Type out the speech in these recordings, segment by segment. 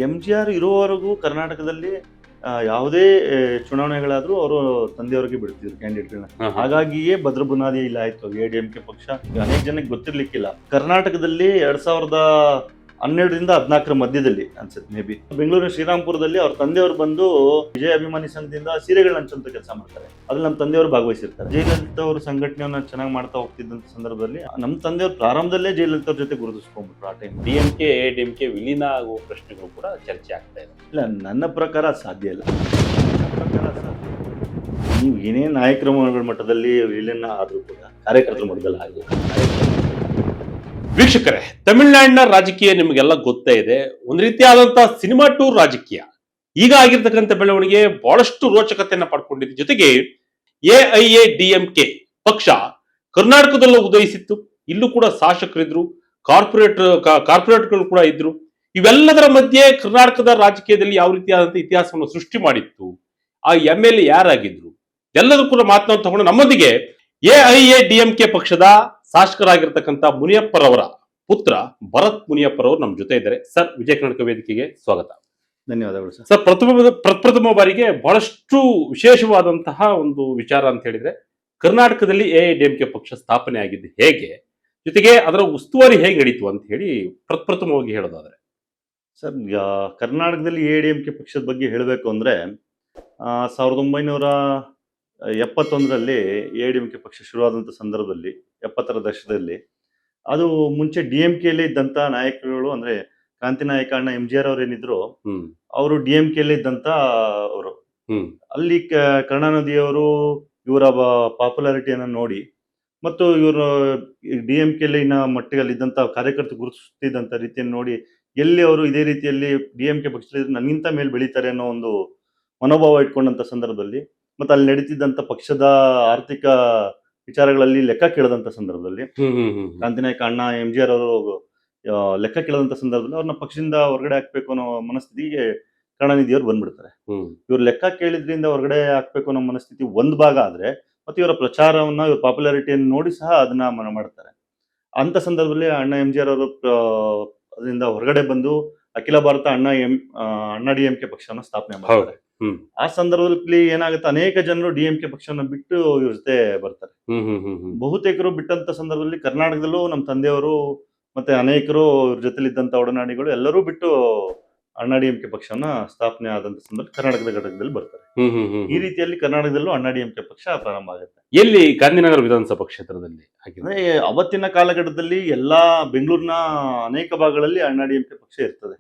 M G R ಇರುವವರೆಗೂ ಕರ್ನಾಟಕದಲ್ಲಿ ಯಾವುದೇ ಚುನಾವಣೆಗಳಾದ್ರೂ ಅವರು ತಂದೆಯವರಿಗೆ ಬಿಡ್ತಿದ್ರು ಕ್ಯಾಂಡಿಡೇಟ್ಗಳನ್ನ. ಹಾಗಾಗಿಯೇ ಭದ್ರ ಬುನಾದಿ ಇಲ್ಲ ಆಯ್ತು ಎಡಿಎಂಕೆ ಪಕ್ಷ. ಅನೇಕ ಜನಕ್ಕೆ ಗೊತ್ತಿರ್ಲಿಕ್ಕಿಲ್ಲ, ಕರ್ನಾಟಕದಲ್ಲಿ 2012ರಿಂದ 2014 ಮಧ್ಯದಲ್ಲಿ ಅನ್ಸುತ್ತೆ ಮೇ ಬಿ, ಬೆಂಗಳೂರಿನ ಶ್ರೀರಾಮ್ಪುರದಲ್ಲಿ ಅವ್ರ ತಂದೆಯವರು ಬಂದು ವಿಜಯ ಅಭಿಮಾನಿ ಸಂಘದಿಂದ ಸೀರೆಗಳನ್ನ ಹಂಚುವಂತ ಕೆಲಸ ಮಾಡ್ತಾರೆ. ಅದ್ರಲ್ಲಿ ನಮ್ಮ ತಂದೆಯವರು ಭಾಗವಹಿಸಿರ್ತಾರೆ. ಜಯಲಲಿತಾ ಅವರು ಸಂಘಟನೆಯನ್ನ ಚೆನ್ನಾಗಿ ಮಾಡ್ತಾ ಹೋಗ್ತಿದ್ದಂತ ಸಂದರ್ಭದಲ್ಲಿ ನಮ್ಮ ತಂದೆಯವರು ಪ್ರಾರಂಭದಲ್ಲೇ ಜಯಲಲಿತಾ ಅವ್ರ ಜೊತೆ ಗುರುತಿಸ್ಕೊಂಡ್ಬಿಟ್ರು. ಆ ಟೈಮ್ ಡಿಎಂಕೆ ಎಡಿಎಂಕೆ ವಿಲೀನ ಆಗುವ ಪ್ರಶ್ನೆಗಳು ಕೂಡ ಚರ್ಚೆ ಆಗ್ತಾ ಇದೆ. ಇಲ್ಲ, ನನ್ನ ಪ್ರಕಾರ ಸಾಧ್ಯ ಇಲ್ಲ. ನೀವು ಏನೇ ನಾಯಕರ ಮಟ್ಟದಲ್ಲಿ ವಿಲೀನ ಆದ್ರೂ ಕೂಡ ಕಾರ್ಯಕರ್ತರ ಮಟ್ಟದಲ್ಲಿ ಆಗಿಲ್ಲ. ವೀಕ್ಷಕರೇ, ತಮಿಳುನಾಡಿನ ರಾಜಕೀಯ ನಿಮಗೆಲ್ಲ ಗೊತ್ತೇ ಇದೆ. ಒಂದು ರೀತಿಯಾದಂತಹ ಸಿನಿಮಾ ಟೂರ್ ರಾಜಕೀಯ. ಈಗ ಆಗಿರ್ತಕ್ಕಂಥ ಬೆಳವಣಿಗೆ ಬಹಳಷ್ಟು ರೋಚಕತೆಯನ್ನ ಪಡ್ಕೊಂಡಿದೆ. ಜೊತೆಗೆ ಎಐಎಡಿಎಂಕೆ ಪಕ್ಷ ಕರ್ನಾಟಕದಲ್ಲೂ ಉದಯಿಸಿತ್ತು. ಇಲ್ಲೂ ಕೂಡ ಶಾಸಕರಿದ್ರು, ಕಾರ್ಪೊರೇಟ್ಗಳು ಕೂಡ ಇದ್ರು. ಇವೆಲ್ಲದರ ಮಧ್ಯೆ ಕರ್ನಾಟಕದ ರಾಜಕೀಯದಲ್ಲಿ ಯಾವ ರೀತಿಯಾದಂತಹ ಇತಿಹಾಸವನ್ನು ಸೃಷ್ಟಿ ಮಾಡಿತ್ತು, ಆ MLA ಯಾರಾಗಿದ್ರು, ಎಲ್ಲದೂ ಕೂಡ ಮಾತನಾಡಿ ತಗೊಂಡು ನಮ್ಮೊಂದಿಗೆ ಎಐಎಡಿಎಂಕೆ ಪಕ್ಷದ ಶಾಸಕರಾಗಿರ್ತಕ್ಕಂಥ ಮುನಿಯಪ್ಪರವರ ಪುತ್ರ ಭರತ್ ಮುನಿಯಪ್ಪರವರು ನಮ್ಮ ಜೊತೆ ಇದ್ದಾರೆ. ಸರ್, ವಿಜಯ ಕರ್ನಾಟಕ ವೇದಿಕೆಗೆ ಸ್ವಾಗತ. ಧನ್ಯವಾದಗಳು ಸರ್. ಸರ್, ಪ್ರಪ್ರಥಮ ಬಾರಿಗೆ ಬಹಳಷ್ಟು ವಿಶೇಷವಾದಂತಹ ಒಂದು ವಿಚಾರ ಅಂತ ಹೇಳಿದ್ರೆ, ಕರ್ನಾಟಕದಲ್ಲಿ ಎಐಎಡಿಎಂಕೆ ಪಕ್ಷ ಸ್ಥಾಪನೆ ಆಗಿದ್ದು ಹೇಗೆ, ಜೊತೆಗೆ ಅದರ ಉಸ್ತುವಾರಿ ಹೇಗೆ ನಡೀತು ಅಂತ ಹೇಳಿ ಪ್ರಪ್ರಥಮವಾಗಿ ಹೇಳೋದಾದ್ರೆ. ಸರ್, ಕರ್ನಾಟಕದಲ್ಲಿ ಎಐಎಡಿಎಂಕೆ ಪಕ್ಷದ ಬಗ್ಗೆ ಹೇಳಬೇಕು ಅಂದ್ರೆ 1971ರಲ್ಲಿ ಎಐಎಡಿಎಂಕೆ ಪಕ್ಷ ಶುರುವಾದಂಥ ಸಂದರ್ಭದಲ್ಲಿ 70ರ ದಶಕದಲ್ಲಿ, ಅದು ಮುಂಚೆ ಡಿಎಂಕೆಯಲ್ಲೇ ಇದ್ದಂತ ನಾಯಕರುಗಳು ಅಂದ್ರೆ ಕ್ರಾಂತಿ ನಾಯಕ ಅಣ್ಣ MGR ಅವ್ರು ಏನಿದ್ರು, ಅವರು ಡಿಎಂಕೆಯಲ್ಲೇ ಇದ್ದಂತ ಅವರು. ಅಲ್ಲಿ ಕರುಣಾನಿಧಿಯವರು ಇವರ ಪಾಪ್ಯುಲಾರಿಟಿಯನ್ನು ನೋಡಿ ಮತ್ತು ಇವರು ಡಿಎಂಕೆಯಲ್ಲಿ ಮಟ್ಟಿಗೆ ಇದ್ದಂತ ಕಾರ್ಯಕರ್ತರು ಗುರುತಿಸುತ್ತಿದ್ದಂತ ರೀತಿಯನ್ನು ನೋಡಿ, ಎಲ್ಲಿ ಅವರು ಇದೇ ರೀತಿಯಲ್ಲಿ ಡಿಎಂಕೆ ಪಕ್ಷದಲ್ಲಿ ನನ್ಗಿಂತ ಮೇಲೆ ಬೆಳೀತಾರೆ ಅನ್ನೋ ಒಂದು ಮನೋಭಾವ ಇಟ್ಕೊಂಡಂತ ಸಂದರ್ಭದಲ್ಲಿ, ಮತ್ತೆ ಅಲ್ಲಿ ನಡೀತಿದ್ದಂತ ಪಕ್ಷದ ಆರ್ಥಿಕ ವಿಚಾರಗಳಲ್ಲಿ ಲೆಕ್ಕ ಕೇಳದಂತ ಸಂದರ್ಭದಲ್ಲಿ, ಕ್ರಾಂತಿ ನಾಯಕ ಅಣ್ಣ MGR ಅವರು ಲೆಕ್ಕ ಕೇಳದಂತ ಸಂದರ್ಭದಲ್ಲಿ ಅವ್ರನ್ನ ಪಕ್ಷದಿಂದ ಹೊರಗಡೆ ಹಾಕ್ಬೇಕು ಅನ್ನೋ ಮನಸ್ಥಿತಿಗೆ ಕರುಣಾನಿಧಿಯವರು ಬಂದ್ಬಿಡ್ತಾರೆ. ಇವ್ರು ಲೆಕ್ಕ ಕೇಳಿದ್ರಿಂದ ಹೊರಗಡೆ ಹಾಕ್ಬೇಕು ಅನ್ನೋ ಮನಸ್ಥಿತಿ ಒಂದು ಭಾಗ ಆದ್ರೆ, ಮತ್ತೆ ಇವರ ಪ್ರಚಾರವನ್ನ, ಇವ್ರ ಪಾಪ್ಯುಲಾರಿಟಿಯನ್ನು ನೋಡಿ ಸಹ ಅದನ್ನ ಮಾಡ್ತಾರೆ. ಅಂತ ಸಂದರ್ಭದಲ್ಲಿ ಅಣ್ಣ MGR ಅವರು ಅದರಿಂದ ಹೊರಗಡೆ ಬಂದು ಅಖಿಲ ಭಾರತ ಅಣ್ಣ ಡಿಎಂಕೆ ಪಕ್ಷವನ್ನು ಸ್ಥಾಪನೆ ಮಾಡ್ತಾರೆ. ಆ ಸಂದರ್ಭದಲ್ಲಿ ಏನಾಗುತ್ತೆ, ಅನೇಕ ಜನರು ಡಿಎಂಕೆ ಪಕ್ಷವನ್ನು ಬಿಟ್ಟು ಇವ್ರ ಜೊತೆ ಬರ್ತಾರೆ. ಬಹುತೇಕರು ಬಿಟ್ಟಂತ ಸಂದರ್ಭದಲ್ಲಿ ಕರ್ನಾಟಕದಲ್ಲೂ ನಮ್ಮ ತಂದೆಯವರು ಮತ್ತೆ ಅನೇಕರು ಇವ್ರ ಜೊತೆಲಿದ್ದಂತ ಒಡನಾಡಿಗಳು ಎಲ್ಲರೂ ಬಿಟ್ಟು ಅಣ್ಣ ಡಿಎಂಕೆ ಪಕ್ಷವನ್ನ ಸ್ಥಾಪನೆ ಆದಂತ ಸಂದರ್ಭ ಕರ್ನಾಟಕದ ಘಟಕದಲ್ಲಿ ಬರ್ತಾರೆ. ಈ ರೀತಿಯಲ್ಲಿ ಕರ್ನಾಟಕದಲ್ಲೂ ಅಣ್ಣ ಡಿಎಂಕೆ ಪಕ್ಷ ಪ್ರಾರಂಭ ಆಗುತ್ತೆ. ಎಲ್ಲಿ? ಗಾಂಧಿನಗರ ವಿಧಾನಸಭಾ ಕ್ಷೇತ್ರದಲ್ಲಿ. ಅಂದ್ರೆ ಅವತ್ತಿನ ಕಾಲಘಟ್ಟದಲ್ಲಿ ಎಲ್ಲಾ ಬೆಂಗಳೂರಿನ ಅನೇಕ ಭಾಗಗಳಲ್ಲಿ ಅಣ್ಣ ಡಿಎಂಕೆ ಪಕ್ಷ ಇರ್ತದೆ.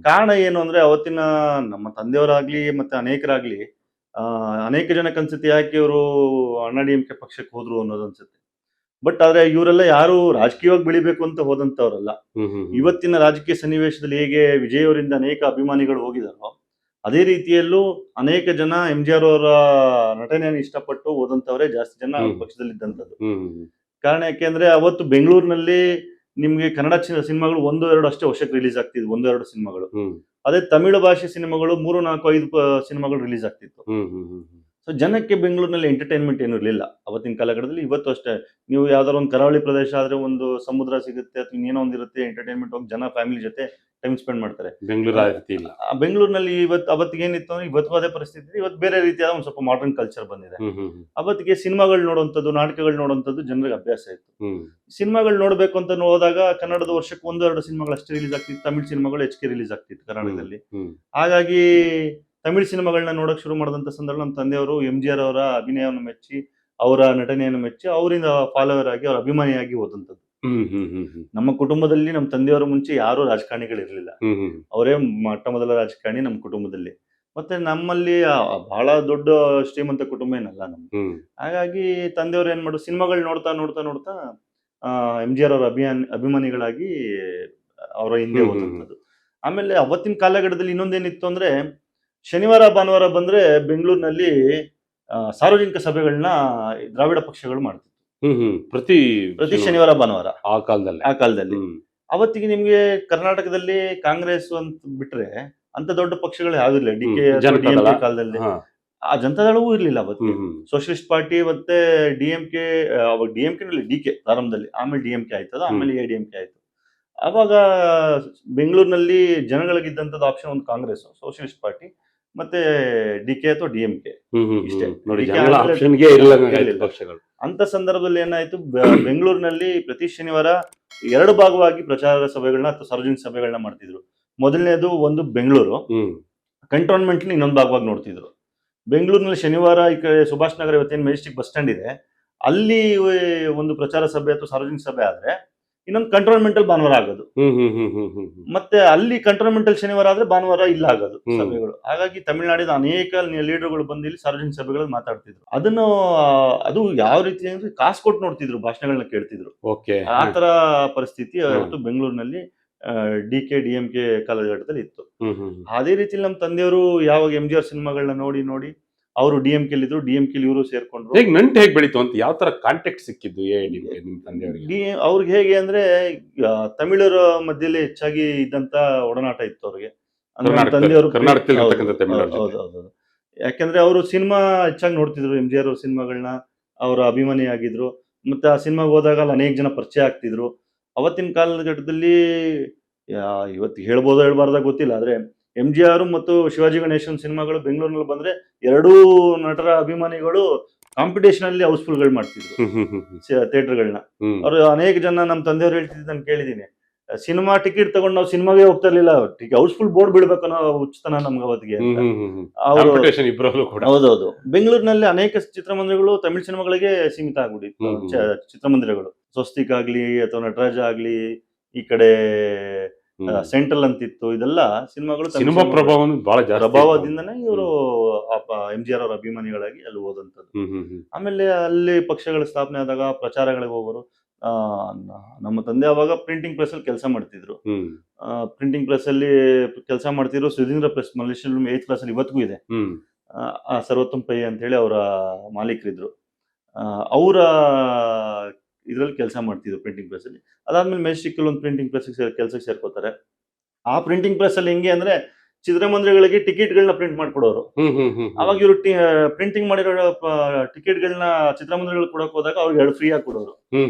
ಕಾರಣ ಏನು ಅಂದ್ರೆ, ಅವತ್ತಿನ ನಮ್ಮ ತಂದೆಯವರಾಗ್ಲಿ ಮತ್ತೆ ಅನೇಕರಾಗ್ಲಿ ಅನೇಕ ಜನಕ್ಕೆ ಅನ್ಸುತ್ತೆ ಯಾಕೆ ಇವರು ಅಣ್ಣ ಡಿಎಂಕೆ ಪಕ್ಷಕ್ಕೆ ಹೋದ್ರು ಅನ್ನೋದು ಅನ್ಸುತ್ತೆ. ಬಟ್ ಆದ್ರೆ ಇವರೆಲ್ಲ ಯಾರು ರಾಜಕೀಯವಾಗಿ ಬೆಳಿಬೇಕು ಅಂತ ಹೋದಂತವ್ರಲ್ಲ. ಇವತ್ತಿನ ರಾಜಕೀಯ ಸನ್ನಿವೇಶದಲ್ಲಿ ಹೇಗೆ ವಿಜಯ್ ಅವರಿಂದ ಅನೇಕ ಅಭಿಮಾನಿಗಳು ಹೋಗಿದಾರೋ, ಅದೇ ರೀತಿಯಲ್ಲೂ ಅನೇಕ ಜನ MGR ಅವರ ನಟನೆಯನ್ನು ಇಷ್ಟಪಟ್ಟು ಹೋದಂತವರೇ ಜಾಸ್ತಿ ಜನ ಪಕ್ಷದಲ್ಲಿ ಇದ್ದಂಥದ್ದು. ಕಾರಣ ಯಾಕೆಂದ್ರೆ ಅವತ್ತು ಬೆಂಗಳೂರಿನಲ್ಲಿ ನಿಮ್ಗೆ ಕನ್ನಡ ಸಿನಿಮಾಗಳು 1-2 ಅಷ್ಟೇ ವರ್ಷಕ್ಕೆ ರಿಲೀಸ್ ಆಗ್ತಿದ್ವು, 1-2 ಸಿನಿಮಾಗಳು. ಅದೇ ತಮಿಳು ಭಾಷೆ ಸಿನಿಮಾಗಳು 3-4-5 ಸಿನಿಮಾಗಳು ರಿಲೀಸ್ ಆಗ್ತಿತ್ತು. ಸೊ ಜನಕ್ಕೆ ಬೆಂಗಳೂರಿನಲ್ಲಿ ಎಂಟರ್ಟೈನ್ಮೆಂಟ್ ಏನು ಇರಲಿಲ್ಲ ಅವತ್ತಿನ ಕಾಲಘಟ್ಟದಲ್ಲಿ. ಇವತ್ತು ಅಷ್ಟೇ, ನೀವು ಯಾವ್ದಾದ್ರು ಒಂದು ಕರಾವಳಿ ಪ್ರದೇಶ ಆದ್ರೆ ಒಂದು ಸಮುದ್ರ ಸಿಗುತ್ತೆ ಅಥವಾ ಇನ್ನೇನೋ ಒಂದಿರುತ್ತೆ, ಎಂಟರ್ಟೈನ್ಮೆಂಟ್ ಹೋಗಿ ಜನ ಫ್ಯಾಮಿಲಿ ಜೊತೆ ಟೈಮ್ ಸ್ಪೆಂಡ್ ಮಾಡ್ತಾರೆ. ಬೆಂಗಳೂರಿನಲ್ಲಿ ಅವತ್ತಿಗೆ ಏನಿತ್ತು ಅಂದ್ರೆ ಇವತ್ತು ಅದೇ ಪರಿಸ್ಥಿತಿ. ಇವತ್ತು ಬೇರೆ ರೀತಿಯಾದ ಒಂದು ಸ್ವಲ್ಪ ಮಾಡರ್ನ್ ಕಲ್ಚರ್ ಬಂದಿದೆ. ಅವತ್ತಿಗೆ ಸಿನಿಮಾಗಳು ನೋಡುವಂಥದ್ದು, ನಾಟಕಗಳು ನೋಡುವಂಥದ್ದು ಜನರಿಗೆ ಅಭ್ಯಾಸ ಇತ್ತು. ಸಿನಿಮಾಗಳು ನೋಡ್ಬೇಕು ಅಂತ ಹೋದಾಗ ಕನ್ನಡದ ವರ್ಷಕ್ಕೆ 1-2 ಸಿನಿಮಾಗಳು ಅಷ್ಟೇ ರಿಲೀಸ್ ಆಗ್ತಿತ್ತು. ತಮಿಳು ಸಿನಿಮಾಗಳು ಹೆಚ್ಚಿಗೆ ರಿಲೀಸ್ ಆಗ್ತಿತ್ತು ಕನ್ನಡದಲ್ಲಿ. ಹಾಗಾಗಿ ತಮಿಳು ಸಿನಿಮಾಗಳನ್ನ ನೋಡಕ್ ಶುರು ಮಾಡಿದಂತ ಸಂದರ್ಭ ನಮ್ಮ ತಂದೆಯವರು MGR ಅವರ ಅಭಿನಯವನ್ನು ಮೆಚ್ಚಿ, ಅವರ ನಟನೆಯನ್ನು ಮೆಚ್ಚಿ, ಅವರಿಂದ ಫಾಲೋವರ್ ಆಗಿ, ಅವರ ಅಭಿಮಾನಿಯಾಗಿ ಹೋದಂಥದ್ದು. ನಮ್ಮ ಕುಟುಂಬದಲ್ಲಿ ನಮ್ಮ ತಂದೆಯವರ ಮುಂಚೆ ಯಾರು ರಾಜಕಾರಣಿಗಳಿರ್ಲಿಲ್ಲ. ಅವರೇ ಮೊಟ್ಟ ಮೊದಲ ರಾಜಕಾರಣಿ ನಮ್ಮ ಕುಟುಂಬದಲ್ಲಿ. ಮತ್ತೆ ನಮ್ಮಲ್ಲಿ ಬಹಳ ದೊಡ್ಡ ಶ್ರೀಮಂತ ಕುಟುಂಬ ಏನಲ್ಲ ನಮ್ದು. ಹಾಗಾಗಿ ತಂದೆಯವರು ಏನ್ ಮಾಡೋದು, ಸಿನಿಮಾಗಳು ನೋಡ್ತಾ ನೋಡ್ತಾ ನೋಡ್ತಾ MGR ಅವರ ಅಭಿಮಾನಿಗಳಾಗಿ ಅವರ ಹಿಂದೆ ಹೋದಂಥದ್ದು. ಆಮೇಲೆ ಅವತ್ತಿನ ಕಾಲಘಟ್ಟದಲ್ಲಿ ಇನ್ನೊಂದೇನಿತ್ತು ಅಂದ್ರೆ, ಶನಿವಾರ ಭಾನುವಾರ ಬಂದ್ರೆ ಬೆಂಗಳೂರಿನಲ್ಲಿ ಸಾರ್ವಜನಿಕ ಸಭೆಗಳನ್ನ ದ್ರಾವಿಡ ಪಕ್ಷಗಳು ಮಾಡ್ತಿತ್ತು. ಪ್ರತಿ ಶನಿವಾರ ಭಾನುವಾರ ಆ ಕಾಲದಲ್ಲಿ. ಅವತ್ತಿಗೆ ನಿಮ್ಗೆ ಕರ್ನಾಟಕದಲ್ಲಿ ಕಾಂಗ್ರೆಸ್ ಅಂತ ಬಿಟ್ರೆ ಅಂತ ದೊಡ್ಡ ಪಕ್ಷಗಳು ಯಾವಿಲ್ಲ. DK ಕಾಲದಲ್ಲಿ ಆ ಜನತಾದಳವೂ ಇರ್ಲಿಲ್ಲ ಅವತ್ತಿಗೆ. ಸೋಷಿಯಲಿಸ್ಟ್ ಪಾರ್ಟಿ ಮತ್ತೆ ಡಿಎಂಕೆ ನಲ್ಲಿ DK ಪ್ರಾರಂಭದಲ್ಲಿ, ಆಮೇಲೆ DMK ಆಯ್ತದ, ಆಮೇಲೆ ADMK ಆಯ್ತು. ಆವಾಗ ಬೆಂಗಳೂರಿನಲ್ಲಿ ಜನಗಳಿಗಿದ್ದಂಥದ್ದು ಆಪ್ಷನ್ ಒಂದು ಕಾಂಗ್ರೆಸ್, ಸೋಷಿಯಲಿಸ್ಟ್ ಪಾರ್ಟಿ, ಮತ್ತೆ ಡಿಕೆ ಅಥವಾ ಡಿಎಂಕೆ ಇಷ್ಟೇ. ನೋಡಿ, DK ಜನಗಳ ಆದ್ಮೇಲೆ ಆಪ್ಷನ್ಗೆ ಇಲ್ಲ ಇರ್ಲಿಲ್ಲ. ಪಕ್ಷಗಳು. ಅಂತ ಸಂದರ್ಭದಲ್ಲಿ ಏನಾಯ್ತು, ಬೆಂಗಳೂರಿನಲ್ಲಿ ಪ್ರತಿ ಶನಿವಾರ 2 ಭಾಗವಾಗಿ ಪ್ರಚಾರ ಸಭೆಗಳನ್ನ ಅಥವಾ ಸಾರ್ವಜನಿಕ ಸಭೆಗಳನ್ನ ಮಾಡ್ತಿದ್ರು. ಮೊದಲನೇದು ಒಂದು ಬೆಂಗಳೂರು ಕಂಟೋನ್ಮೆಂಟ್ ಇನ್ನೊಂದು ಭಾಗವಾಗಿ ನೋಡ್ತಿದ್ರು. ಬೆಂಗಳೂರಿನಲ್ಲಿ ಶನಿವಾರ ಈ ಕಡೆ ಸುಭಾಷ್ ನಗರ, ಇವತ್ತೇನು ಮೆಜೆಸ್ಟಿಕ್ ಬಸ್ ಸ್ಟ್ಯಾಂಡ್ ಇದೆ, ಅಲ್ಲಿ ಒಂದು ಪ್ರಚಾರ ಸಭೆ ಅಥವಾ ಸಾರ್ವಜನಿಕ ಸಭೆ ಆದ್ರೆ ಇನ್ನೊಂದು ಕಂಟೋನ್ಮೆಂಟಲ್ ಭಾನುವಾರ ಆಗೋದು. ಮತ್ತೆ ಅಲ್ಲಿ ಕಂಟೋನ್ಮೆಂಟಲ್ ಶನಿವಾರ ಆದ್ರೆ ಭಾನುವಾರ ಇಲ್ಲ ಆಗೋದು ಸಭೆಗಳು. ಹಾಗಾಗಿ ತಮಿಳುನಾಡಿನ ಅನೇಕ ಲೀಡರ್ಗಳು ಬಂದು ಇಲ್ಲಿ ಸಾರ್ವಜನಿಕ ಸಭೆಗಳಲ್ಲಿ ಮಾತಾಡ್ತಿದ್ರು. ಅದನ್ನು ಅದು ಯಾವ ರೀತಿ ಅಂದ್ರೆ ಕಾಸು ಕೊಟ್ಟು ನೋಡ್ತಿದ್ರು, ಭಾಷಣಗಳನ್ನ ಕೇಳ್ತಿದ್ರು. ಆ ತರ ಪರಿಸ್ಥಿತಿ ಅವತ್ತು ಬೆಂಗಳೂರಿನಲ್ಲಿ ಡಿಕೆ ಡಿಎಂಕೆ ಕಾಲಘಟ್ಟದಲ್ಲಿ ಇತ್ತು. ಅದೇ ರೀತಿ ನಮ್ಮ ತಂದೆಯವರು ಯಾವಾಗ MGR ಸಿನಿಮಾಗಳನ್ನ ನೋಡಿ ನೋಡಿ ಅವರು ಡಿಎಂಕೆ ಇದ್ರು, ಡಿಎಂಕೆ ಇವರು ಸೇರ್ಕೊಂಡ್ರು. ನಂಟು ಹೇಗೆ ಬೆಳೀತು ಅಂತ, ಯಾವ ತರ ಕಾಂಟ್ಯಾಕ್ಟ್ ಸಿಕ್ಕಿದ್ದು ನಿಮ್ ತಂದೆಯವರಿಗೆ? ಅವ್ರಿಗೆ ಹೇಗೆ ಅಂದ್ರೆ ತಮಿಳರ ಮಧ್ಯದಲ್ಲಿ ಹೆಚ್ಚಾಗಿ ಇದ್ದಂತ ಒಡನಾಟ ಇತ್ತು ಅವ್ರಿಗೆ. ತಂದೆಯವರು ಹೌದೌದು, ಯಾಕಂದ್ರೆ ಅವರು ಸಿನಿಮಾ ಹೆಚ್ಚಾಗಿ ನೋಡ್ತಿದ್ರು, MGR ಅವ್ರ ಸಿನಿಮಾಗಳನ್ನ, ಅವರ ಅಭಿಮಾನಿ ಆಗಿದ್ರು. ಮತ್ತೆ ಆ ಸಿನಿಮಾಗೆ ಹೋದಾಗ ಅಲ್ಲಿ ಅನೇಕ ಜನ ಪರಿಚಯ ಆಗ್ತಿದ್ರು. ಅವತ್ತಿನ ಕಾಲಘಟ್ಟದಲ್ಲಿ ಇವತ್ತು ಹೇಳ್ಬೋದೋ ಹೇಳ್ಬಾರ್ದಾಗ ಗೊತ್ತಿಲ್ಲ, ಆದ್ರೆ MGR ಮತ್ತು ಶಿವಾಜಿ ಗಣೇಶನ್ ಸಿನಿಮಾಗಳು ಬೆಂಗಳೂರಿನಲ್ಲಿ ಬಂದ್ರೆ ಎರಡೂ ನಟರ ಅಭಿಮಾನಿಗಳು ಕಾಂಪಿಟೇಷನ್ ಅಲ್ಲಿ ಹೌಸ್ಫುಲ್ ಗಳು ಮಾಡ್ತಿದ್ರು ಥಿಯೇಟರ್ಗಳನ್ನ. ಅವರು ಅನೇಕ ಜನ ನಮ್ಮ ತಂದೆಯವರು ಹೇಳ್ತಿದ್ದು ನಾನು ಕೇಳಿದೀನಿ, ಸಿನಿಮಾ ಟಿಕೆಟ್ ತಗೊಂಡು ನಾವು ಸಿನಿಮಾಗೆ ಹೋಗ್ತಾ ಇರ್ಲಿಲ್ಲ, ಹೌಸ್ಫುಲ್ ಬೋರ್ಡ್ ಬಿಡ್ಬೇಕು ಅನ್ನೋ ಹುಚ್ಚತನ ನಮ್ಗೆ ಅವತ್ತಿಗೆ. ಹೌದೌದು, ಬೆಂಗಳೂರಿನಲ್ಲಿ ಅನೇಕ ಚಿತ್ರಮಂದಿರಗಳು ತಮಿಳ್ ಸಿನಿಮಾಗಳಿಗೆ ಸೀಮಿತ ಆಗ್ಬಿಟ್ಟಿತ್ತು. ಚಿತ್ರಮಂದಿರಗಳು ಸ್ವಸ್ತಿಕ್ ಆಗ್ಲಿ ಅಥವಾ ನಟರಾಜ ಆಗ್ಲಿ, ಈ ಕಡೆ ಸೆಂಟ್ರಲ್ ಅಂತಿತ್ತು, ಇದೆಲ್ಲ ಸಿನಿಮಾಗಳು ಸಿನಿಮಾ ಪ್ರಭಾವದಿಂದನೇ ಇವರು MGR ಅವರ ಅಭಿಮಾನಿಗಳಾಗಿ ಅಲ್ಲಿ ಹೋದಂಥದ್ದು. ಆಮೇಲೆ ಅಲ್ಲಿ ಪಕ್ಷಗಳ ಸ್ಥಾಪನೆ ಆದಾಗ ಪ್ರಚಾರಗಳಿಗೆ ಹೋಗೋರು. ನಮ್ಮ ತಂದೆ ಅವಾಗ ಪ್ರಿಂಟಿಂಗ್ ಪ್ರೆಸ್ ಅಲ್ಲಿ ಕೆಲಸ ಮಾಡ್ತಿದ್ರು. ಪ್ರಿಂಟಿಂಗ್ ಪ್ರೆಸ್ ಅಲ್ಲಿ ಕೆಲಸ ಮಾಡ್ತಿದ್ರು. Sudhindra press Malaysian 8th class ಅಲ್ಲಿ ಇವತ್ತಿಗೂ ಇದೆ. ಸರ್ವೋತ್ತಮ್ ಪೈ ಅಂತ ಹೇಳಿ ಅವರ ಮಾಲೀಕರಿದ್ರು. ಅವರ ಇದ್ರಲ್ಲಿ ಕೆಲಸ ಮಾಡ್ತಿದ್ರು ಪ್ರಿಂಟಿಂಗ್ ಪ್ರೆಸ್ ಅಲ್ಲಿ. ಅದಾದ್ಮೇಲೆ ಮೆಜೆಸ್ಟಿಕ್ ಒಂದು ಪ್ರಿಂಟಿಂಗ್ ಪ್ರೆಸ್ ಕೆಲಸಕ್ಕೆ ಸೇರ್ಕೋತಾರೆ. ಆ ಪ್ರಿಂಟಿಂಗ್ ಪ್ರೆಸ್ ಅಲ್ಲಿ ಹೆಂಗೆ ಅಂದ್ರೆ ಚಿತ್ರಮಂದಿರಗಳಿಗೆ ಟಿಕೆಟ್ಗಳನ್ನ ಪ್ರಿಂಟ್ ಮಾಡ್ಕೊಡೋರು. ಅವಾಗ ಇವರು ಪ್ರಿಂಟಿಂಗ್ ಮಾಡಿರೋ ಟಿಕೆಟ್ಗಳನ್ನ ಚಿತ್ರಮಂದಿರಗಳು ಕೊಡಕ್ ಹೋದಾಗ ಅವ್ರಿಗೆ 2 ಫ್ರೀ ಆಗಿ ಕೊಡೋರು.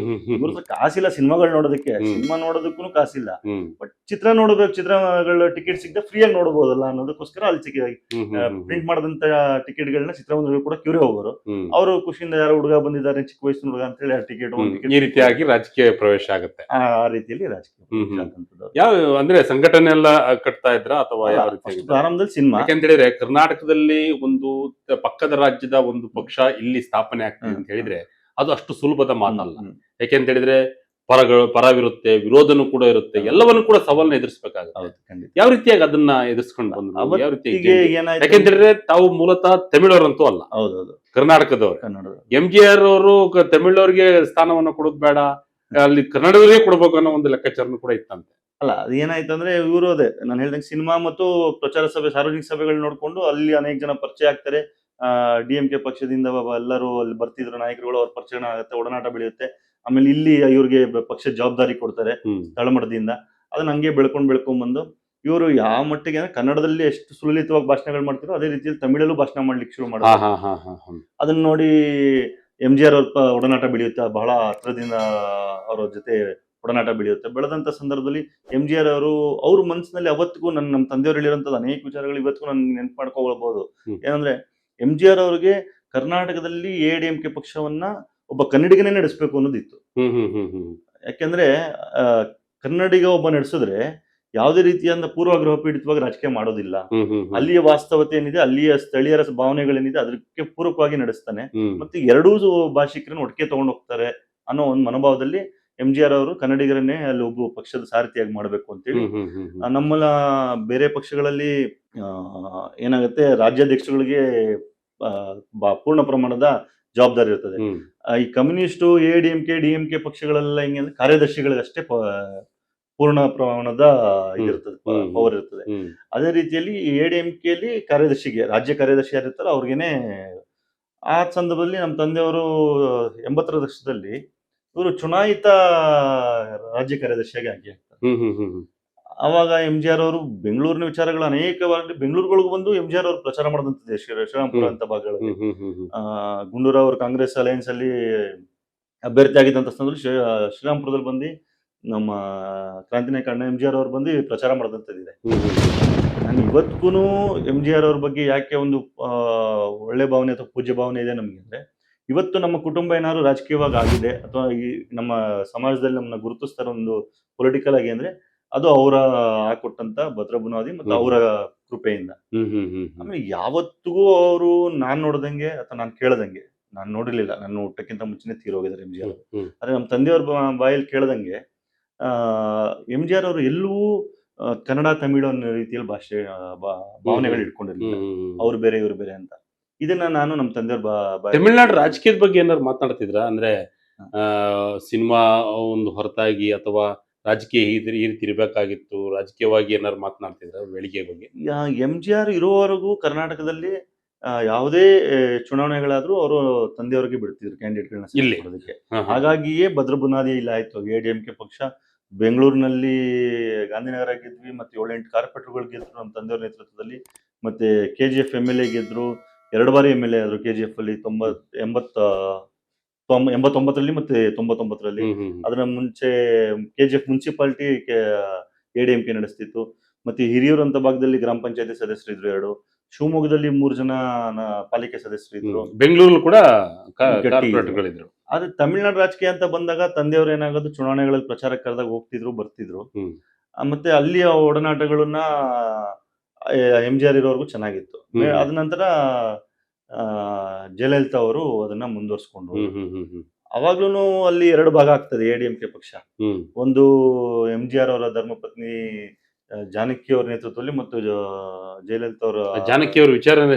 ಇವ್ರದ್ದು ಕಾಸಿಲ್ಲ ಸಿನಿಮಾಗಳು ನೋಡೋದಕ್ಕೆ, ಸಿನಿಮಾ ನೋಡೋದಕ್ಕೂ ಕಾಸಿಲ್ಲ, ಬಟ್ ಚಿತ್ರ ನೋಡಬೇಕು, ಚಿತ್ರಗಳ ಟಿಕೆಟ್ ಸಿಗದೆ ಫ್ರೀ ಆಗಿ ನೋಡಬಹುದಲ್ಲ ಅನ್ನೋದಕ್ಕೋಸ್ಕರ ಅಲ್ಲಿ ಪ್ರಿಂಟ್ ಮಾಡಿದಂತ ಟಿಕೆಟ್ಗಳನ್ನ ಚಿತ್ರಮಂದಿರಗಳು ಕೂಡ ಕ್ಯೂರೇ ಹೋಗೋರು. ಅವರು ಖುಷಿಯಿಂದ ಯಾರೋ ಹುಡುಗ ಬಂದಿದ್ದಾರೆ, ಚಿಕ್ಕ ವಯಸ್ಸಿನ ಹುಡುಗ ಅಂತ ಹೇಳಿ ಆ ಟಿಕೆಟ್ ಈ ರೀತಿಯಾಗಿ ರಾಜಕೀಯ ಪ್ರವೇಶ ಆಗುತ್ತೆ. ಆ ರೀತಿಯಲ್ಲಿ ರಾಜಕೀಯ ಯಾವ ಅಂದ್ರೆ ಸಂಘಟನೆ ಎಲ್ಲ ಕಟ್ತಾ ಇದ್ರ ಅಥವಾ ಯಾವ ರೀತಿ ಪ್ರಾರಂಭದಲ್ಲಿ ಸಿನಿಮಾ? ಯಾಕಂತೇಳಿದ್ರೆ ಕರ್ನಾಟಕದಲ್ಲಿ ಒಂದು ಪಕ್ಕದ ರಾಜ್ಯದ ಒಂದು ಪಕ್ಷ ಇಲ್ಲಿ ಸ್ಥಾಪನೆ ಆಗ್ತದೆ ಅಂತ ಹೇಳಿದ್ರೆ ಅದು ಅಷ್ಟು ಸುಲಭದ ಮಾತಲ್ಲ. ಯಾಕೆಂತ ಹೇಳಿದ್ರೆ ಪರವಿರುತ್ತೆ, ವಿರೋಧನೂ ಕೂಡ ಇರುತ್ತೆ, ಎಲ್ಲವನ್ನು ಕೂಡ ಸವಾಲನ್ನ ಎದುರಿಸಬೇಕಾಗುತ್ತೆ. ಯಾವ ರೀತಿಯಾಗಿ ಅದನ್ನ ಎದುರಿಸ್ಕೊಂಡು ಬಂದ್ರು? ಯಾವ ರೀತಿ? ಯಾಕೆಂತೇಳಿದ್ರೆ ತಾವು ಮೂಲತಃ ತಮಿಳವರಂತೂ ಅಲ್ಲ, ಕರ್ನಾಟಕದವರು. MGR ಅವರು ತಮಿಳವ್ರಿಗೆ ಸ್ಥಾನವನ್ನ ಕೊಡೋದು ಬೇಡ, ಅಲ್ಲಿ ಕನ್ನಡದವರಿಗೆ ಕೊಡ್ಬೇಕು ಅನ್ನೋ ಒಂದು ಲೆಕ್ಕಾಚಾರನು ಕೂಡ ಇತ್ತಂತೆ. ಅಲ್ಲ, ಅದು ಏನಾಯ್ತು ಅಂದ್ರೆ ಇವರು ಅದೇ ನಾನು ಹೇಳ್ದಂಗೆ ಸಿನಿಮಾ ಮತ್ತು ಪ್ರಚಾರ ಸಭೆ, ಸಾರ್ವಜನಿಕ ಸಭೆಗಳು ನೋಡ್ಕೊಂಡು ಅಲ್ಲಿ ಅನೇಕ ಜನ ಪರಿಚಯ ಆಗ್ತಾರೆ. DMK ಪಕ್ಷದಿಂದ ಎಲ್ಲರೂ ಅಲ್ಲಿ ಬರ್ತಿದ್ರು ನಾಯಕರುಗಳು, ಅವ್ರ ಪರಿಚಯ ಆಗುತ್ತೆ, ಒಡನಾಟ ಬೆಳೆಯುತ್ತೆ. ಆಮೇಲೆ ಇಲ್ಲಿ ಇವ್ರಿಗೆ ಪಕ್ಷ ಜವಾಬ್ದಾರಿ ಕೊಡ್ತಾರೆ ತಳಮಟ್ಟದಿಂದ. ಅದನ್ನ ಹಂಗೆ ಬೆಳ್ಕೊಂಡ್ ಬಂದು ಇವರು ಯಾವ ಮಟ್ಟಿಗೆ ಅಂದ್ರೆ ಕನ್ನಡದಲ್ಲಿ ಎಷ್ಟು ಸುಲಲಿತವಾಗಿ ಭಾಷಣಗಳು ಮಾಡ್ತಿರೋ ಅದೇ ರೀತಿಯಲ್ಲಿ ತಮಿಳಲ್ಲೂ ಭಾಷಣ ಮಾಡ್ಲಿಕ್ಕೆ ಶುರು ಮಾಡಿದ್ರು. ಅದನ್ನ ನೋಡಿ MGR ಅವ್ರ ಒಡನಾಟ ಬೆಳೆಯುತ್ತೆ, ಬಹಳ ಹತ್ರದಿಂದ ಅವರ ಜೊತೆ ಒಡನಾಟ ಬೆಳೆಯುತ್ತೆ. ಬೆಳೆದಂತ ಸಂದರ್ಭದಲ್ಲಿ MGR ಅವರು ಅವ್ರ ಮನಸ್ಸಿನಲ್ಲಿ ಅವತ್ತಿಗೂ ನಮ್ಮ ತಂದೆಯವರು ಹೇಳಿರೋಂಥದ್ದು ಅನೇಕ ವಿಚಾರಗಳು ಇವತ್ತಿಗೂ ನಾನು ನೆನ್ಪು ಮಾಡ್ಕೊಳ್ಬಹುದು. ಏನಂದ್ರೆ MGR ಅವ್ರಿಗೆ ಕರ್ನಾಟಕದಲ್ಲಿ ADMK ಪಕ್ಷವನ್ನ ಒಬ್ಬ ಕನ್ನಡಿಗನೇ ನಡೆಸಬೇಕು ಅನ್ನೋದಿತ್ತು. ಯಾಕೆಂದ್ರೆ ಕನ್ನಡಿಗ ಒಬ್ಬ ನಡೆಸಿದ್ರೆ ಯಾವುದೇ ರೀತಿಯಿಂದ ಪೂರ್ವಗ್ರಹ ಪೀಡಿತವಾಗಿ ರಾಜಕೀಯ ಮಾಡೋದಿಲ್ಲ. ಅಲ್ಲಿಯ ವಾಸ್ತವತೆ ಏನಿದೆ, ಅಲ್ಲಿಯ ಸ್ಥಳೀಯರ ಭಾವನೆಗಳೇನಿದೆ ಅದಕ್ಕೆ ಪೂರಕವಾಗಿ ನಡೆಸ್ತಾನೆ. ಮತ್ತೆ ಎರಡೂ ಭಾಷಿಕರನ್ನು ಒಟ್ಟಿಗೆ ತಗೊಂಡು ಹೋಗ್ತಾರೆ ಅನ್ನೋ ಒಂದು ಮನೋಭಾವದಲ್ಲಿ MGR ಅವರು ಕನ್ನಡಿಗರನ್ನೇ ಅಲ್ಲಿ ಒಬ್ಬ ಪಕ್ಷದ ಸಾರಥಿಯಾಗಿ ಮಾಡಬೇಕು ಅಂತೇಳಿ. ನಮ್ಮಲ್ಲ ಬೇರೆ ಪಕ್ಷಗಳಲ್ಲಿ ಏನಾಗುತ್ತೆ, ರಾಜ್ಯಾಧ್ಯಕ್ಷಗಳಿಗೆ ಪೂರ್ಣ ಪ್ರಮಾಣದ ಜವಾಬ್ದಾರಿ ಇರ್ತದೆ. ಈ ಕಮ್ಯುನಿಸ್ಟು ADMK DMK ಪಕ್ಷಗಳೆಲ್ಲ ಹೆಂಗೆ ಅಂದ್ರೆ ಕಾರ್ಯದರ್ಶಿಗಳಿಗಷ್ಟೇ ಪೂರ್ಣ ಪ್ರಮಾಣದ ಇದಿರ್ತದೆ, ಪವರ್ ಇರ್ತದೆ. ಅದೇ ರೀತಿಯಲ್ಲಿ ADMK ಅಲ್ಲಿ ಕಾರ್ಯದರ್ಶಿಗೆ, ರಾಜ್ಯ ಕಾರ್ಯದರ್ಶಿ ಯಾರಿರ್ತಾರೋ ಅವ್ರಿಗೇನೆ. ಆ ಸಂದರ್ಭದಲ್ಲಿ ನಮ್ಮ ತಂದೆಯವರು 80ರ ದಶಕದಲ್ಲಿ ಇವರು ಚುನಾಯಿತ ರಾಜ್ಯ ಕಾರ್ಯದರ್ಶಿಯಾಗಿ ಆಗಿ ಆಗ್ತಾರೆ. ಅವಾಗ MGR ಅವರು ಬೆಂಗಳೂರಿನ ವಿಚಾರಗಳು ಅನೇಕವಾಗಿ ಬೆಂಗಳೂರುಗಳಿಗೂ ಬಂದು MGR ಅವರು ಪ್ರಚಾರ ಮಾಡಿದಂತಿದೆ. ಶ್ರೀರಾಮ್ಪುರ ಅಂತ ಭಾಗಗಳಲ್ಲಿ ಗುಂಡೂರಾವ್ ಅವರು ಕಾಂಗ್ರೆಸ್ ಅಲಯನ್ಸ್ ಅಲ್ಲಿ ಅಭ್ಯರ್ಥಿ ಆಗಿದ್ದಂತ ಸಂದರ್ಭದಲ್ಲಿ ಶ್ರೀರಾಮ್ಪುರದಲ್ಲಿ ಬಂದು ನಮ್ಮ ಕ್ರಾಂತಿ ನಾಯಕ ಅಣ್ಣ MGR ಅವ್ರು ಬಂದು ಪ್ರಚಾರ ಮಾಡಿದಂಥದ್ದಿದೆ. ಹ್ಮ್ ಹ್ಮ್ ನಾನು ಇವತ್ತಿಗೂ MGR ಅವ್ರ ಬಗ್ಗೆ ಯಾಕೆ ಒಂದು ಒಳ್ಳೆ ಭಾವನೆ ಅಥವಾ ಪೂಜ್ಯ ಭಾವನೆ ಇದೆ ನಮಗೆ ಅಂದ್ರೆ, ಇವತ್ತು ನಮ್ಮ ಕುಟುಂಬ ಏನಾದ್ರು ರಾಜಕೀಯವಾಗಿ ಆಗಿದೆ ಅಥವಾ ಈ ನಮ್ಮ ಸಮಾಜದಲ್ಲಿ ನಮ್ಮನ್ನ ಗುರುತಿಸ್ತಾರ ಒಂದು ಪೊಲಿಟಿಕಲ್ ಆಗಿ ಅಂದ್ರೆ, ಅದು ಅವರ ಹಾಕೊಟ್ಟಂತ ಭದ್ರ ಬುನಾದಿ ಮತ್ತು ಅವರ ಕೃಪೆಯಿಂದ. ಹ್ಮ್ ಹ್ಮ್ ಹ್ಮ್ ಹ್ಮ್ ಆಮೇಲೆ ಯಾವತ್ತಿಗೂ ಅವರು ನಾನ್ ನೋಡ್ದಂಗೆ ಅಥವಾ ನಾನು ಕೇಳ್ದಂಗೆ, ನಾನು ನೋಡಿರ್ಲಿಲ್ಲ, ನಾನು ಹುಟ್ಟಕ್ಕಿಂತ ಮುಂಚೆನೆ ತೀರೋಗಿದ್ದಾರೆ MGR. ಹ್ಮ್ ಆದ್ರೆ ನಮ್ಮ ತಂದೆಯವ್ರ ಬಾಯಲ್ಲಿ ಕೇಳ್ದಂಗೆ MGR ಅವರು ಎಲ್ಲೂ ಕನ್ನಡ ತಮಿಳು ಅನ್ನೋ ರೀತಿಯಲ್ಲಿ ಭಾಷೆ ಭಾವನೆಗಳು ಇಟ್ಕೊಂಡಿರ್ಲಿಲ್ಲ. ಹ್ಮ್ ಅವ್ರು ಬೇರೆ ಇವ್ರು ಬೇರೆ ಅಂತ. ಇದನ್ನ ನಾನು ನಮ್ಮ ತಂದೆಯವ್ರ ಬಾಯಲ್ಲಿ ತಮಿಳ್ನಾಡು ರಾಜಕೀಯದ ಬಗ್ಗೆ ಏನಾದ್ರು ಮಾತನಾಡ್ತಿದ್ರ ಅಂದ್ರೆ ಆ ಸಿನಿಮಾ ಒಂದು ಹೊರತಾಗಿ ಅಥವಾ ರಾಜಕೀಯ ಈ ರೀತಿ ಇರ್ಬೇಕಾಗಿತ್ತು, ರಾಜಕೀಯವಾಗಿ ಏನಾದ್ರು ಮಾತನಾಡ್ತಿದ್ರ ಬೆಳಿಗ್ಗೆ ಬಗ್ಗೆ? MGR ಇರುವವರೆಗೂ ಕರ್ನಾಟಕದಲ್ಲಿ ಯಾವುದೇ ಚುನಾವಣೆಗಳಾದ್ರೂ ಅವರು ತಂದೆಯವರಿಗೆ ಬಿಡ್ತಿದ್ರು ಕ್ಯಾಂಡಿಡೇಟ್ಗಳನ್ನ ಇಲ್ಲಿ? ಕೊಡೋದಕ್ಕೆ. ಹಾ, ಹಾ. ಹಾಗಾಗಿಯೇ ಭದ್ರ ಬುನಾದಿ ಇಲ್ಲ ಆಯ್ತು. ADMK ಪಕ್ಷ ಬೆಂಗಳೂರಿನಲ್ಲಿ ಗಾಂಧಿನಗರ ಗೆದ್ವಿ, ಮತ್ತೆ 7-8 ಕಾರ್ಪೊರೇಟರ್ಗಳು ಗೆದ್ರು ನಮ್ಮ ತಂದೆಯವರ ನೇತೃತ್ವದಲ್ಲಿ. ಮತ್ತೆ KGF MLA ಗೆದ್ರು, 2 ಬಾರಿ MLA ಆದ್ರು KGF ಅಲ್ಲಿ 89ರಲ್ಲಿ ಮತ್ತೆ 99ರಲ್ಲಿ. ಹ್ಮ್ ಹ್ಮ್ ಅದರ ಮುಂಚೆ KGF ಮುನ್ಸಿಪಾಲಿಟಿ ADMK ನಡೆಸ್ತಿತ್ತು. ಮತ್ತೆ ಹಿರಿಯೂರು ಅಂತ ಭಾಗದಲ್ಲಿ ಗ್ರಾಮ ಪಂಚಾಯತಿ ಸದಸ್ಯರಿದ್ರು 2. ಶಿವಮೊಗ್ಗದಲ್ಲಿ 3 ಜನ ಪಾಲಿಕೆ ಸದಸ್ಯರಿದ್ರು. ಬೆಂಗಳೂರು ಕೂಡ ಗಟ್ಟಿ ಕಾರ್ಪೊರೇಟ್ಗಳಿದ್ರು. ಆದ್ರೆ ತಮಿಳ್ನಾಡು ರಾಜಕೀಯ ಅಂತ ಬಂದಾಗ ತಂದೆಯವರು ಏನಾಗೋದು, ಚುನಾವಣೆಗಳಲ್ಲಿ ಪ್ರಚಾರಕ್ಕೆ ಕರೆದಾಗ ಹೋಗ್ತಿದ್ರು, ಬರ್ತಿದ್ರು. ಹ್ಮ್ ಮತ್ತೆ ಅಲ್ಲಿಯ ಒಡನಾಟಗಳನ್ನ MGR ಇರೋವರೆಗೂ ಚೆನ್ನಾಗಿತ್ತು. ಹ್ಮ್. ಅದ ನಂತರ ಜಯಲಲಿತಾ ಅವರು ಅದನ್ನ ಮುಂದುವರ್ಸ್ಕೊಂಡ್ರು. ಹ್ಮ್ ಹ್ಮ್ ಹ್ಮ್ ಹ್ಮ್ ಅವಾಗ್ಲೂ ಅಲ್ಲಿ 2 ಭಾಗ ಆಗ್ತದೆ ADMK ಪಕ್ಷ. ಹ್ಮ್ ಒಂದು MGR ಅವರ ಧರ್ಮಪತ್ನಿ ಜಾನಕಿ ಅವರ ನೇತೃತ್ವದಲ್ಲಿ ಮತ್ತು ಜಯಲಲಿತಾ ಅವರ ಜಾನಕಿ ಅವ್ರ ವಿಚಾರನೆ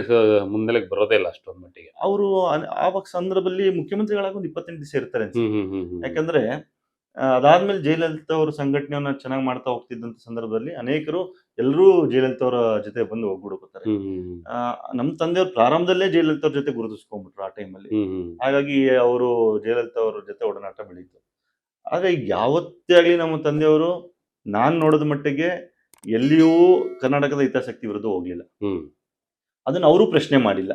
ಮುಂದೆಲೆಗೆ ಬರೋದೇ ಇಲ್ಲ ಅಷ್ಟೊಂದ್ ಮಟ್ಟಿಗೆ. ಅವರು ಆವಾಗ ಸಂದರ್ಭದಲ್ಲಿ ಮುಖ್ಯಮಂತ್ರಿಗಳಾಗಿ ಒಂದು 28 ದಿವಸ ಇರ್ತಾರೆ ಅನ್ಸುತ್ತೆ. ಹ್ಮ್ ಹ್ಮ್ ಹ್ಮ್ ಹ್ಮ್ ಯಾಕಂದ್ರೆ ಅದಾದ್ಮೇಲೆ ಜಯಲಲಿತಾ ಅವರು ಸಂಘಟನೆಯನ್ನ ಚೆನ್ನಾಗಿ ಮಾಡ್ತಾ ಹೋಗ್ತಿದ್ದಂತ ಸಂದರ್ಭದಲ್ಲಿ ಅನೇಕರು ಎಲ್ಲರೂ ಜಯಲಲಿತಾ ಅವರ ಜೊತೆ ಬಂದು ಒಗ್ಗೂಡ್ಕೋತಾರೆ. ಹ್ಮ್ ಹ್ಮ್ ನಮ್ಮ ತಂದೆಯವರು ಪ್ರಾರಂಭದಲ್ಲೇ ಜಯಲಲಿತಾ ಅವ್ರ ಜೊತೆ ಗುರುತಿಸ್ಕೊಂಡ್ಬಿಟ್ರು ಆ ಟೈಮಲ್ಲಿ. ಹ್ಮ್ ಹ್ಮ್ ಹಾಗಾಗಿ ಅವರು ಜಯಲಲಿತಾ ಅವ್ರ ಜೊತೆ ಒಡನಾಟ ಬೆಳೀತು. ಆದ್ರೆ ಯಾವತ್ತೇ ಆಗ್ಲಿ ನಮ್ಮ ತಂದೆಯವರು ನಾನ್ ನೋಡಿದ ಮಟ್ಟಿಗೆ ಎಲ್ಲಿಯೂ ಕರ್ನಾಟಕದ ಹಿತಾಸಕ್ತಿ ವಿರುದ್ಧ ಹೋಗ್ಲಿಲ್ಲ. ಹ್ಮ್ ಅದನ್ನ ಅವರು ಪ್ರಶ್ನೆ ಮಾಡಿಲ್ಲ.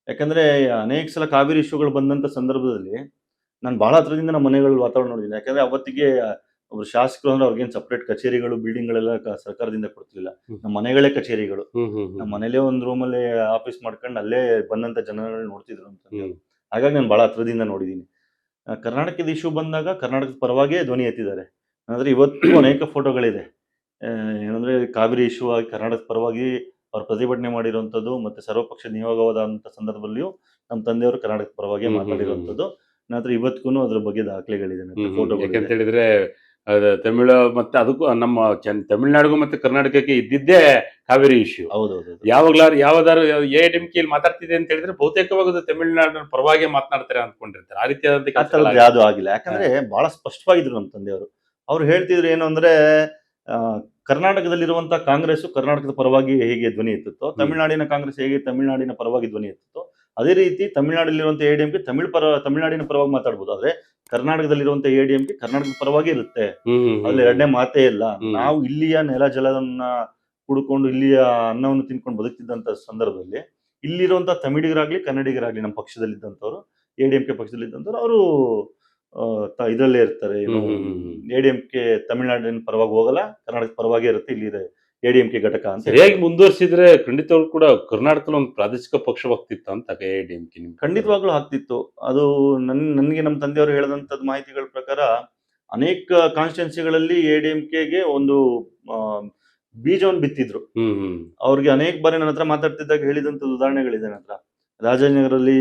ಯಾಕಂದ್ರೆ ಅನೇಕ ಸಲ ಕಾವೇರಿ ಇಶ್ಯೂಗಳು ಬಂದಂತ ಸಂದರ್ಭದಲ್ಲಿ ನಾನು ಬಹಳ ಹತ್ರದಿಂದ ನಮ್ಮ ಮನೆಗಳ ವಾತಾವರಣ ನೋಡಿದ್ದೀನಿ. ಯಾಕಂದ್ರೆ ಅವತ್ತಿಗೆ ಒಬ್ರು ಶಾಸಕರು ಅಂದ್ರೆ ಅವ್ರಿಗೇನು ಸಪರೇಟ್ ಕಚೇರಿಗಳು ಬಿಲ್ಡಿಂಗ್ಗಳೆಲ್ಲ ಸರ್ಕಾರದಿಂದ ಕೊಡ್ತಿರ್ಲಿಲ್ಲ. ನಮ್ಮ ಮನೆಗಳೇ ಕಚೇರಿಗಳು. ಹ್ಮ್ ಹ್ಮ್ ನಮ್ಮ ಮನೇಲೇ ಒಂದು ರೂಮಲ್ಲಿ ಆಫೀಸ್ ಮಾಡ್ಕೊಂಡು ಅಲ್ಲೇ ಬಂದಂತ ಜನಗಳನ್ನ ನೋಡ್ತಿದ್ರು ಅಂತ. ಹ್ಮ್ ಹಾಗಾಗಿ ನಾನು ಬಹಳ ಹತ್ರದಿಂದ ನೋಡಿದ್ದೀನಿ. ಕರ್ನಾಟಕದ ಇಶ್ಯೂ ಬಂದಾಗ ಕರ್ನಾಟಕದ ಪರವಾಗೇ ಧ್ವನಿ ಎತ್ತಿದ್ದಾರೆ. ಅಂದ್ರೆ ಇವತ್ತು ಅನೇಕ ಫೋಟೋಗಳಿದೆ. ಏನಂದ್ರೆ ಕಾವೇರಿ ಇಶ್ಯೂ ಆಗಿ ಕರ್ನಾಟಕದ ಪರವಾಗಿ ಅವ್ರು ಪ್ರತಿಭಟನೆ ಮಾಡಿರುವಂಥದ್ದು, ಮತ್ತೆ ಸರ್ವಪಕ್ಷ ನಿಯೋಗವಾದಂಥ ಸಂದರ್ಭದಲ್ಲಿಯೂ ನಮ್ಮ ತಂದೆಯವರು ಕರ್ನಾಟಕದ ಪರವಾಗಿ ಮಾತಾಡಿರುವಂಥದ್ದು. ನಂತರ ಇವತ್ತಿಗೂ ಅದ್ರ ಬಗ್ಗೆ ದಾಖಲೆಗಳಿದೆ, ಫೋಟೋಗಳು. ಯಾಕಂತ ಹೇಳಿದ್ರೆ ತಮಿಳು ಮತ್ತೆ ಅದಕ್ಕೂ ನಮ್ಮ ತಮಿಳ್ನಾಡಿಗೂ ಮತ್ತೆ ಕರ್ನಾಟಕಕ್ಕೆ ಇದ್ದಿದ್ದೇ ಕಾವೇರಿ ಇಶ್ಯೂ. ಹೌದೌದು. ಯಾವ್ದಾರು ADMK ಮಾತಾಡ್ತಿದೆ ಅಂತ ಹೇಳಿದ್ರೆ ಬಹುತೇಕವಾಗಿ ತಮಿಳ್ನಾಡಿನ ಪರವಾಗಿ ಮಾತನಾಡ್ತಾರೆ ಅಂದ್ಕೊಂಡಿರ್ತಾರೆ. ಆ ರೀತಿಯಾದಂತ ಯಾವ್ದು ಆಗಿಲ್ಲ. ಯಾಕಂದ್ರೆ ಬಹಳ ಸ್ಪಷ್ಟವಾಗಿದ್ರು ನಮ್ಮ ತಂದೆಯವರು. ಅವ್ರು ಹೇಳ್ತಿದ್ರು ಏನು ಅಂದ್ರೆ, ಕರ್ನಾಟಕದಲ್ಲಿರುವಂತ ಕಾಂಗ್ರೆಸ್ ಕರ್ನಾಟಕದ ಪರವಾಗಿ ಹೇಗೆ ಧ್ವನಿ ಎತ್ತುತ್ತೋ, ತಮಿಳುನಾಡಿನ ಕಾಂಗ್ರೆಸ್ ಹೇಗೆ ತಮಿಳುನಾಡಿನ ಪರವಾಗಿ ಧ್ವನಿ ಎತ್ತುತ್ತೋ, ಅದೇ ರೀತಿ ತಮಿಳುನಾಡಲ್ಲಿರುವಂತ ADMK ತಮಿಳುನಾಡಿನ ಪರವಾಗಿ ಮಾತಾಡ್ಬೋದು. ಆದ್ರೆ ಕರ್ನಾಟಕದಲ್ಲಿರುವಂತ ADMK ಕರ್ನಾಟಕದ ಪರವಾಗಿ ಇರುತ್ತೆ. ಅಲ್ಲಿ ಎರಡನೇ ಮಾತೇ ಇಲ್ಲ. ನಾವು ಇಲ್ಲಿಯ ನೆಲ ಜಲವನ್ನ ಕುಡ್ಕೊಂಡು ಇಲ್ಲಿಯ ಅನ್ನವನ್ನು ತಿನ್ಕೊಂಡು ಬದುಕ್ತಿದ್ದಂತ ಸಂದರ್ಭದಲ್ಲಿ ಇಲ್ಲಿರುವಂತ ತಮಿಳಿಗರಾಗ್ಲಿ ಕನ್ನಡಿಗರಾಗ್ಲಿ ನಮ್ಮ ಪಕ್ಷದಲ್ಲಿದ್ದಂಥವ್ರು, ADMK ಪಕ್ಷದಲ್ಲಿದ್ದಂಥವ್ರು, ಅವರು ಇದರಲ್ಲೇ ಇರ್ತಾರೆ. ಏನು ADMK ತಮಿಳುನಾಡಿನ ಪರವಾಗಿ ಹೋಗಲ್ಲ, ಕರ್ನಾಟಕದ ಪರವಾಗಿ ಇರುತ್ತೆ. ಇಲ್ಲಿ ADMK ಘಟಕ ಅಂತ ಸರಿಯಾಗಿ ಮುಂದುವರಿಸಿದ್ರೆ ಖಂಡಿತವಾಗ್ಲೂ ಕೂಡ ಕರ್ನಾಟಕದಲ್ಲಿ ಒಂದು ಪ್ರಾದೇಶಿಕ ಪಕ್ಷವಾಗ್ತಿತ್ತು ಅಂತ ADMK. ಖಂಡಿತವಾಗ್ಲೂ ಆಗ್ತಿತ್ತು. ಅದು ನನ್ಗೆ ನಮ್ಮ ತಂದೆಯವರು ಹೇಳಿದಂತದ್ ಮಾಹಿತಿಗಳ ಪ್ರಕಾರ ಅನೇಕ ಕಾನ್ಸ್ಟಿಟ್ಯೂನ್ಸಿಗಳಲ್ಲಿ ADMKಗೆ ಒಂದು ಬೀಜವನ್ನು ಬಿತ್ತಿದ್ರು. ಅವ್ರಿಗೆ ಅನೇಕ ಬಾರಿ ನನ್ನ ಹತ್ರ ಮಾತಾಡ್ತಿದ್ದಾಗ ಹೇಳಿದಂತ ಉದಾಹರಣೆಗಳಿದೆ. ನನ್ನ ಹತ್ರ ರಾಜಾಜಿನಗರಲ್ಲಿ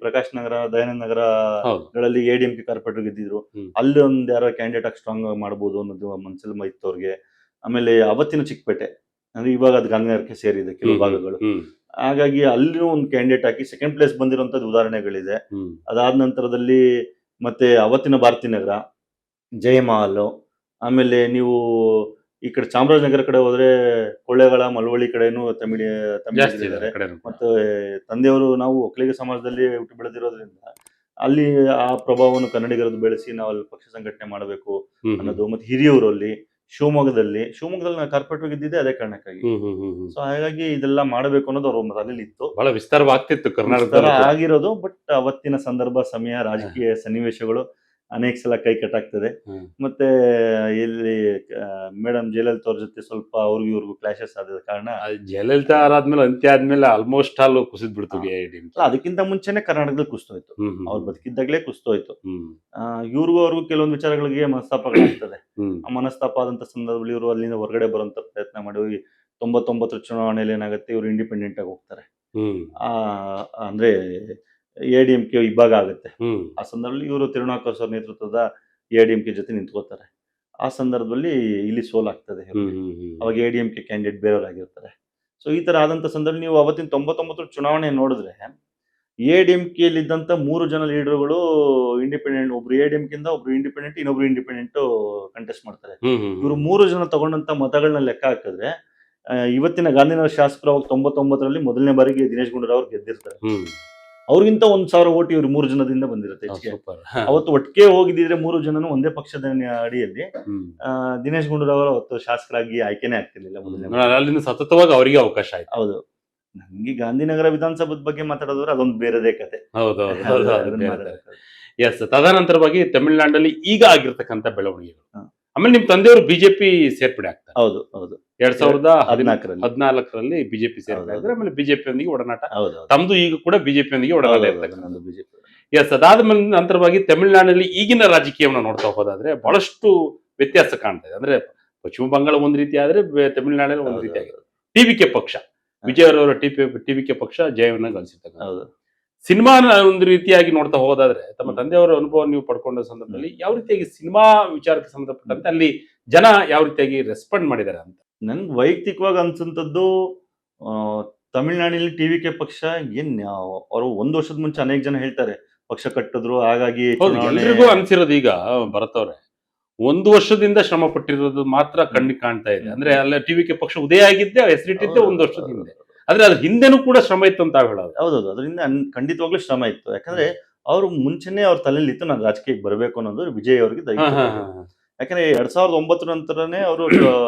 ಪ್ರಕಾಶ್ ನಗರ, ದಯಾನಂದ ನಗರಗಳಲ್ಲಿ ADMK ಕಾರ್ಪೊರೇಟರ್ ಗೆದ್ದಿದ್ರು. ಅಲ್ಲಿ ಒಂದ್ ಯಾರೋ ಕ್ಯಾಂಡಿಡೇಟ್ ಆಗಿ ಸ್ಟ್ರಾಂಗ್ ಮಾಡ್ಬೋದು ಅನ್ನೋದು ಮನಸ್ಸಲ್ಲಿ ಇತ್ತು ಅವ್ರಿಗೆ. ಆಮೇಲೆ ಅವತ್ತಿನ ಚಿಕ್ಕಪೇಟೆ ಅಂದ್ರೆ ಇವಾಗ ಅದು ಗಾಂಧಿನಗರಕ್ಕೆ ಸೇರಿದೆ ಕೆಲವು ಭಾಗಗಳು. ಹಾಗಾಗಿ ಅಲ್ಲಿನೂ ಒಂದು ಕ್ಯಾಂಡಿಡೇಟ್ ಹಾಕಿ ಸೆಕೆಂಡ್ ಪ್ಲೇಸ್ ಬಂದಿರುವಂತದ್ದು ಉದಾಹರಣೆಗಳಿದೆ. ಅದಾದ ನಂತರದಲ್ಲಿ ಮತ್ತೆ ಅವತ್ತಿನ ಭಾರತಿ ನಗರ, ಜಯಮಹಲ್, ಆಮೇಲೆ ನೀವು ಈ ಕಡೆ ಚಾಮರಾಜನಗರ ಕಡೆ ಹೋದ್ರೆ ಕೊಳ್ಳೇಗಾಲ, ಮಳವಳ್ಳಿ ಕಡೆನೂ ತಮಿಳಿದ್ದಾರೆ. ಮತ್ತೆ ತಂದೆಯವರು ನಾವು ಒಕ್ಕಲಿಗ ಸಮಾಜದಲ್ಲಿ ಹುಟ್ಟು ಬೆಳೆದಿರೋದ್ರಿಂದ ಅಲ್ಲಿ ಆ ಪ್ರಭಾವವನ್ನು ಕನ್ನಡಿಗರದ್ದು ಬೆಳೆಸಿ ನಾವು ಅಲ್ಲಿ ಪಕ್ಷ ಸಂಘಟನೆ ಮಾಡಬೇಕು ಅನ್ನೋದು. ಮತ್ತೆ ಹಿರಿಯೂರಲ್ಲಿ, ಶಿವಮೊಗ್ಗದಲ್ಲಿ ನಾನು ಕಾರ್ಪೊರೇಟರ್ ಗೆದ್ದಿದ್ದೆ ಅದೇ ಕಾರಣಕ್ಕಾಗಿ. ಸೊ ಹಾಗಾಗಿ ಇದೆಲ್ಲ ಮಾಡಬೇಕು ಅನ್ನೋದು ಅವ್ರ ಮನದಲ್ಲಿ ಇತ್ತು. ಬಹಳ ವಿಸ್ತಾರವಾಗ್ತಿತ್ತು ಕರ್ನಾಟಕ ಆಗಿರೋದು. ಬಟ್ ಅವತ್ತಿನ ಸಂದರ್ಭ, ಸಮಯ, ರಾಜಕೀಯ ಸನ್ನಿವೇಶಗಳು, ಅನೇಕ ಸಲ ಕೈ ಕಟ್ಟಾಗ್ತದೆ. ಹ್ಮ್. ಮತ್ತೆ ಇಲ್ಲಿ ಮೇಡಮ್ ಜಯಲಲಿತಾ ಅವ್ರ ಜೊತೆ ಸ್ವಲ್ಪ ಅವ್ರಿಗೂ ಇವ್ರಿಗೂ ಕ್ಲಾಶಸ್ ಆದ ಕಾರಣ ಜಯಲಲಿತಾ ಆದ್ಮೇಲೆ ಅಂತ್ಯ ಆದ್ಮೇಲೆ ಆಲ್ಮೋಸ್ಟ್ ಆಲ್ ಕುಸಿದ್ ಬಿಡ್ತು ಹಾ. AIADMK. ಅಲ್ಲ, ಅದಕ್ಕಿಂತ ಮುಂಚೆನೆ ಕರ್ನಾಟಕದಲ್ಲಿ ಕುಸ್ತೋಯ್ತು. ಅವ್ರು ಬದುಕಿದ್ದಾಗಲೇ ಕುಸ್ತೋಯ್ತು. ಹ್ಮ್. ಇವ್ರಿಗೂ ಅವ್ರಿಗೂ ಕೆಲವೊಂದು ವಿಚಾರಗಳಿಗೆ ಮನಸ್ತಾಪಗಳಾಗ್ತದೆ. ಹ್ಮ್. ಆ ಮನಸ್ತಾಪ ಆದಂತ ಸಂದರ್ಭದಲ್ಲಿ ಇವರು ಅಲ್ಲಿಂದ ಹೊರಗಡೆ ಬರುವಂತ ಪ್ರಯತ್ನ ಮಾಡಿ 99 ಚುನಾವಣೆಯಲ್ಲಿ ಏನಾಗುತ್ತೆ, ಇವರು ಇಂಡಿಪೆಂಡೆಂಟ್ ಆಗಿ ಹೋಗ್ತಾರೆ. ಹ್ಮ್. ಆ ಅಂದ್ರೆ AIADMK ಇಬ್ಬಾಗ ಆಗುತ್ತೆ. ಹ್ಮ್. ಆ ಸಂದರ್ಭದಲ್ಲಿ ಇವರು ತಿರುನಾಕರ್ ಸರ್ ನೇತೃತ್ವದ AIADMK ಜೊತೆ ನಿಂತ್ಕೋತಾರೆ. ಆ ಸಂದರ್ಭದಲ್ಲಿ ಇಲ್ಲಿ ಸೋಲಾಗ್ತದೆ. ಹ್ಮ್. ಹ್ಮ್. ಅವಾಗ AIADMK ಕ್ಯಾಂಡಿಡೇಟ್ ಬೇರೆಯವರಾಗಿರ್ತಾರೆ. ಸೊ ಈ ತರ ಆದಂತ ಸಂದರ್ಭದಲ್ಲಿ ನೀವು ಅವತ್ತಿನ 99 ಚುನಾವಣೆ ನೋಡಿದ್ರೆ AIADMK ಇದ್ದಂತ 3 ಜನ ಲೀಡರ್ಗಳು ಇಂಡಿಪೆಂಡೆಂಟ್, ಒಬ್ರು AIADMK ಇಂದ, ಒಬ್ರು ಇಂಡಿಪೆಂಡೆಂಟ್, ಇನ್ನೊಬ್ರು ಇಂಡಿಪೆಂಡೆಂಟ್ ಕಂಟೆಸ್ಟ್ ಮಾಡ್ತಾರೆ. ಇವರು 3 ಜನ ತಗೊಂಡಂತ ಮತಗಳನ್ನ ಲೆಕ್ಕ ಹಾಕಿದ್ರೆ ಇವತ್ತಿನ ಗಾಂಧಿನಗರ ಶಾಸಕರು ಅವಾಗ 99ರಲ್ಲಿ ಮೊದಲನೇ ಬಾರಿಗೆ ದಿನೇಶ್ ಗುಂಡೂರಾವ್ ಅವ್ರು ಗೆದ್ದಿರ್ತಾರೆ. ಅವ್ರಿಗಿಂತ 1000 ಓಟ್ ಇವ್ರು 3 ಜನದಿಂದ ಬಂದಿರುತ್ತೆ ಹೆಚ್ಚಿಗೆ. ಅವತ್ತು ಒಟ್ಟಿಗೆ ಹೋಗಿದ್ರೆ 3 ಜನನು ಒಂದೇ ಪಕ್ಷದ ಅಡಿಯಲ್ಲಿ ದಿನೇಶ್ ಗುಂಡೂರಾವ್ ಅವರು ಅವತ್ತು ಶಾಸಕರಾಗಿ ಆಯ್ಕೆನೇ ಆಗ್ತಿರ್ಲಿಲ್ಲ ಮೊದಲನೇ. ಅಲ್ಲಿಂದ ಸತತವಾಗಿ ಅವರಿಗೆ ಅವಕಾಶ ಆಯ್ತು. ಹೌದು. ನಮ್ಗೆ ಗಾಂಧಿನಗರ ವಿಧಾನಸಭದ ಬಗ್ಗೆ ಮಾತಾಡೋದ್ರೆ ಅದೊಂದು ಬೇರೆದೇ ಕತೆ. ಎಸ್. ತದನಂತರವಾಗಿ ತಮಿಳುನಾಡಲ್ಲಿ ಈಗ ಆಗಿರ್ತಕ್ಕಂಥ ಬೆಳವಣಿಗೆಗಳು, ಆಮೇಲೆ ನಿಮ್ ತಂದೆಯವರು ಬಿಜೆಪಿ ಸೇರ್ಪಡೆ ಆಗ್ತಾರೆ. ಹೌದು ಹೌದು. 2014ರಲ್ಲಿ ಬಿಜೆಪಿ ಸೇರ್ಪಡೆ ಆಗಿದ್ರೆ, ಆಮೇಲೆ ಬಿಜೆಪಿ ಯೊಂದಿಗೆ ಒಡನಾಟ ತಮ್ದು ಈಗ ಕೂಡ ಬಿಜೆಪಿ ಯೊಂದಿಗೆ ಒಡನಾಟ ಇರ್ತಕ್ಕಂಥ ಬಿಜೆಪಿ. ಎಸ್. ಅದಾದ ನಂತರವಾಗಿ ತಮಿಳುನಾಡಿನಲ್ಲಿ ಈಗಿನ ರಾಜಕೀಯವನ್ನು ನೋಡ್ತಾ ಹೋದಾದ್ರೆ ಬಹಳಷ್ಟು ವ್ಯತ್ಯಾಸ ಕಾಣ್ತಾ ಇದೆ. ಅಂದ್ರೆ ಪಶ್ಚಿಮ ಬಂಗಾಳ ಒಂದ್ ರೀತಿ ಆದ್ರೆ ತಮಿಳುನಾಡಲ್ಲಿ ಒಂದ್ ರೀತಿ ಆಗಿದೆ. TVK ಪಕ್ಷ, ವಿಜಯರವರ TVK ಪಕ್ಷ ಜಯವನ್ನ ಗಳಿಸಿರ್ತಕ್ಕಂಥ. ಸಿನಿಮಾ ಒಂದು ರೀತಿಯಾಗಿ ನೋಡ್ತಾ ಹೋದಾದ್ರೆ ತಮ್ಮ ತಂದೆಯವರ ಅನುಭವ ನೀವು ಪಡ್ಕೊಂಡ ಸಂದರ್ಭದಲ್ಲಿ ಯಾವ ರೀತಿಯಾಗಿ ಸಿನಿಮಾ ವಿಚಾರಕ್ಕೆ ಸಂಬಂಧಪಟ್ಟಂತೆ ಅಲ್ಲಿ ಜನ ಯಾವ ರೀತಿಯಾಗಿ ರೆಸ್ಪಾಂಡ್ ಮಾಡಿದ್ದಾರೆ ಅಂತ ನನ್ಗೆ ವೈಯಕ್ತಿಕವಾಗಿ ಅನ್ಸಂತದ್ದು, ತಮಿಳ್ನಾಡಿನಲ್ಲಿ TVK ಪಕ್ಷ ಏನ್ ಅವರು 1 ವರ್ಷದ ಮುಂಚೆ ಅನೇಕ ಜನ ಹೇಳ್ತಾರೆ ಪಕ್ಷ ಕಟ್ಟಿದ್ರು, ಹಾಗಾಗಿ ಎಲ್ರಿಗೂ ಅನ್ಸಿರೋದು ಈಗ ಬರತ್ತವ್ರೆ 1 ವರ್ಷದಿಂದ ಶ್ರಮ ಪಟ್ಟಿರೋದು ಮಾತ್ರ ಕಣ್ಣಿಗೆ ಕಾಣ್ತಾ ಇದೆ. ಅಂದ್ರೆ ಅಲ್ಲ TVK ಪಕ್ಷ ಉದಯ ಆಗಿದ್ದೆ, ಹೆಸರಿಟ್ಟಿದ್ದೆ 1 ವರ್ಷದ ಹಿಂದೆ. ಆದ್ರೆ ಅದ್ರ ಹಿಂದೆನೂ ಕೂಡ ಶ್ರಮ ಇತ್ತು ಅಂತ ಹೇಳೋದು. ಹೌದೌದು, ಅದರಿಂದ ಖಂಡಿತವಾಗ್ಲೂ ಶ್ರಮ ಇತ್ತು. ಯಾಕಂದ್ರೆ ಅವ್ರು ಮುಂಚೆನೆ ಅವ್ರ ತಲೆಯಲ್ಲಿ ಇತ್ತು ನಾನು ರಾಜಕೀಯಕ್ಕೆ ಬರಬೇಕು ಅನ್ನೋದು ವಿಜಯ್ ಅವರಿಗೆ ದಯವಿಟ್ಟು. ಯಾಕಂದ್ರೆ 2009 ನಂತರನೇ ಅವರು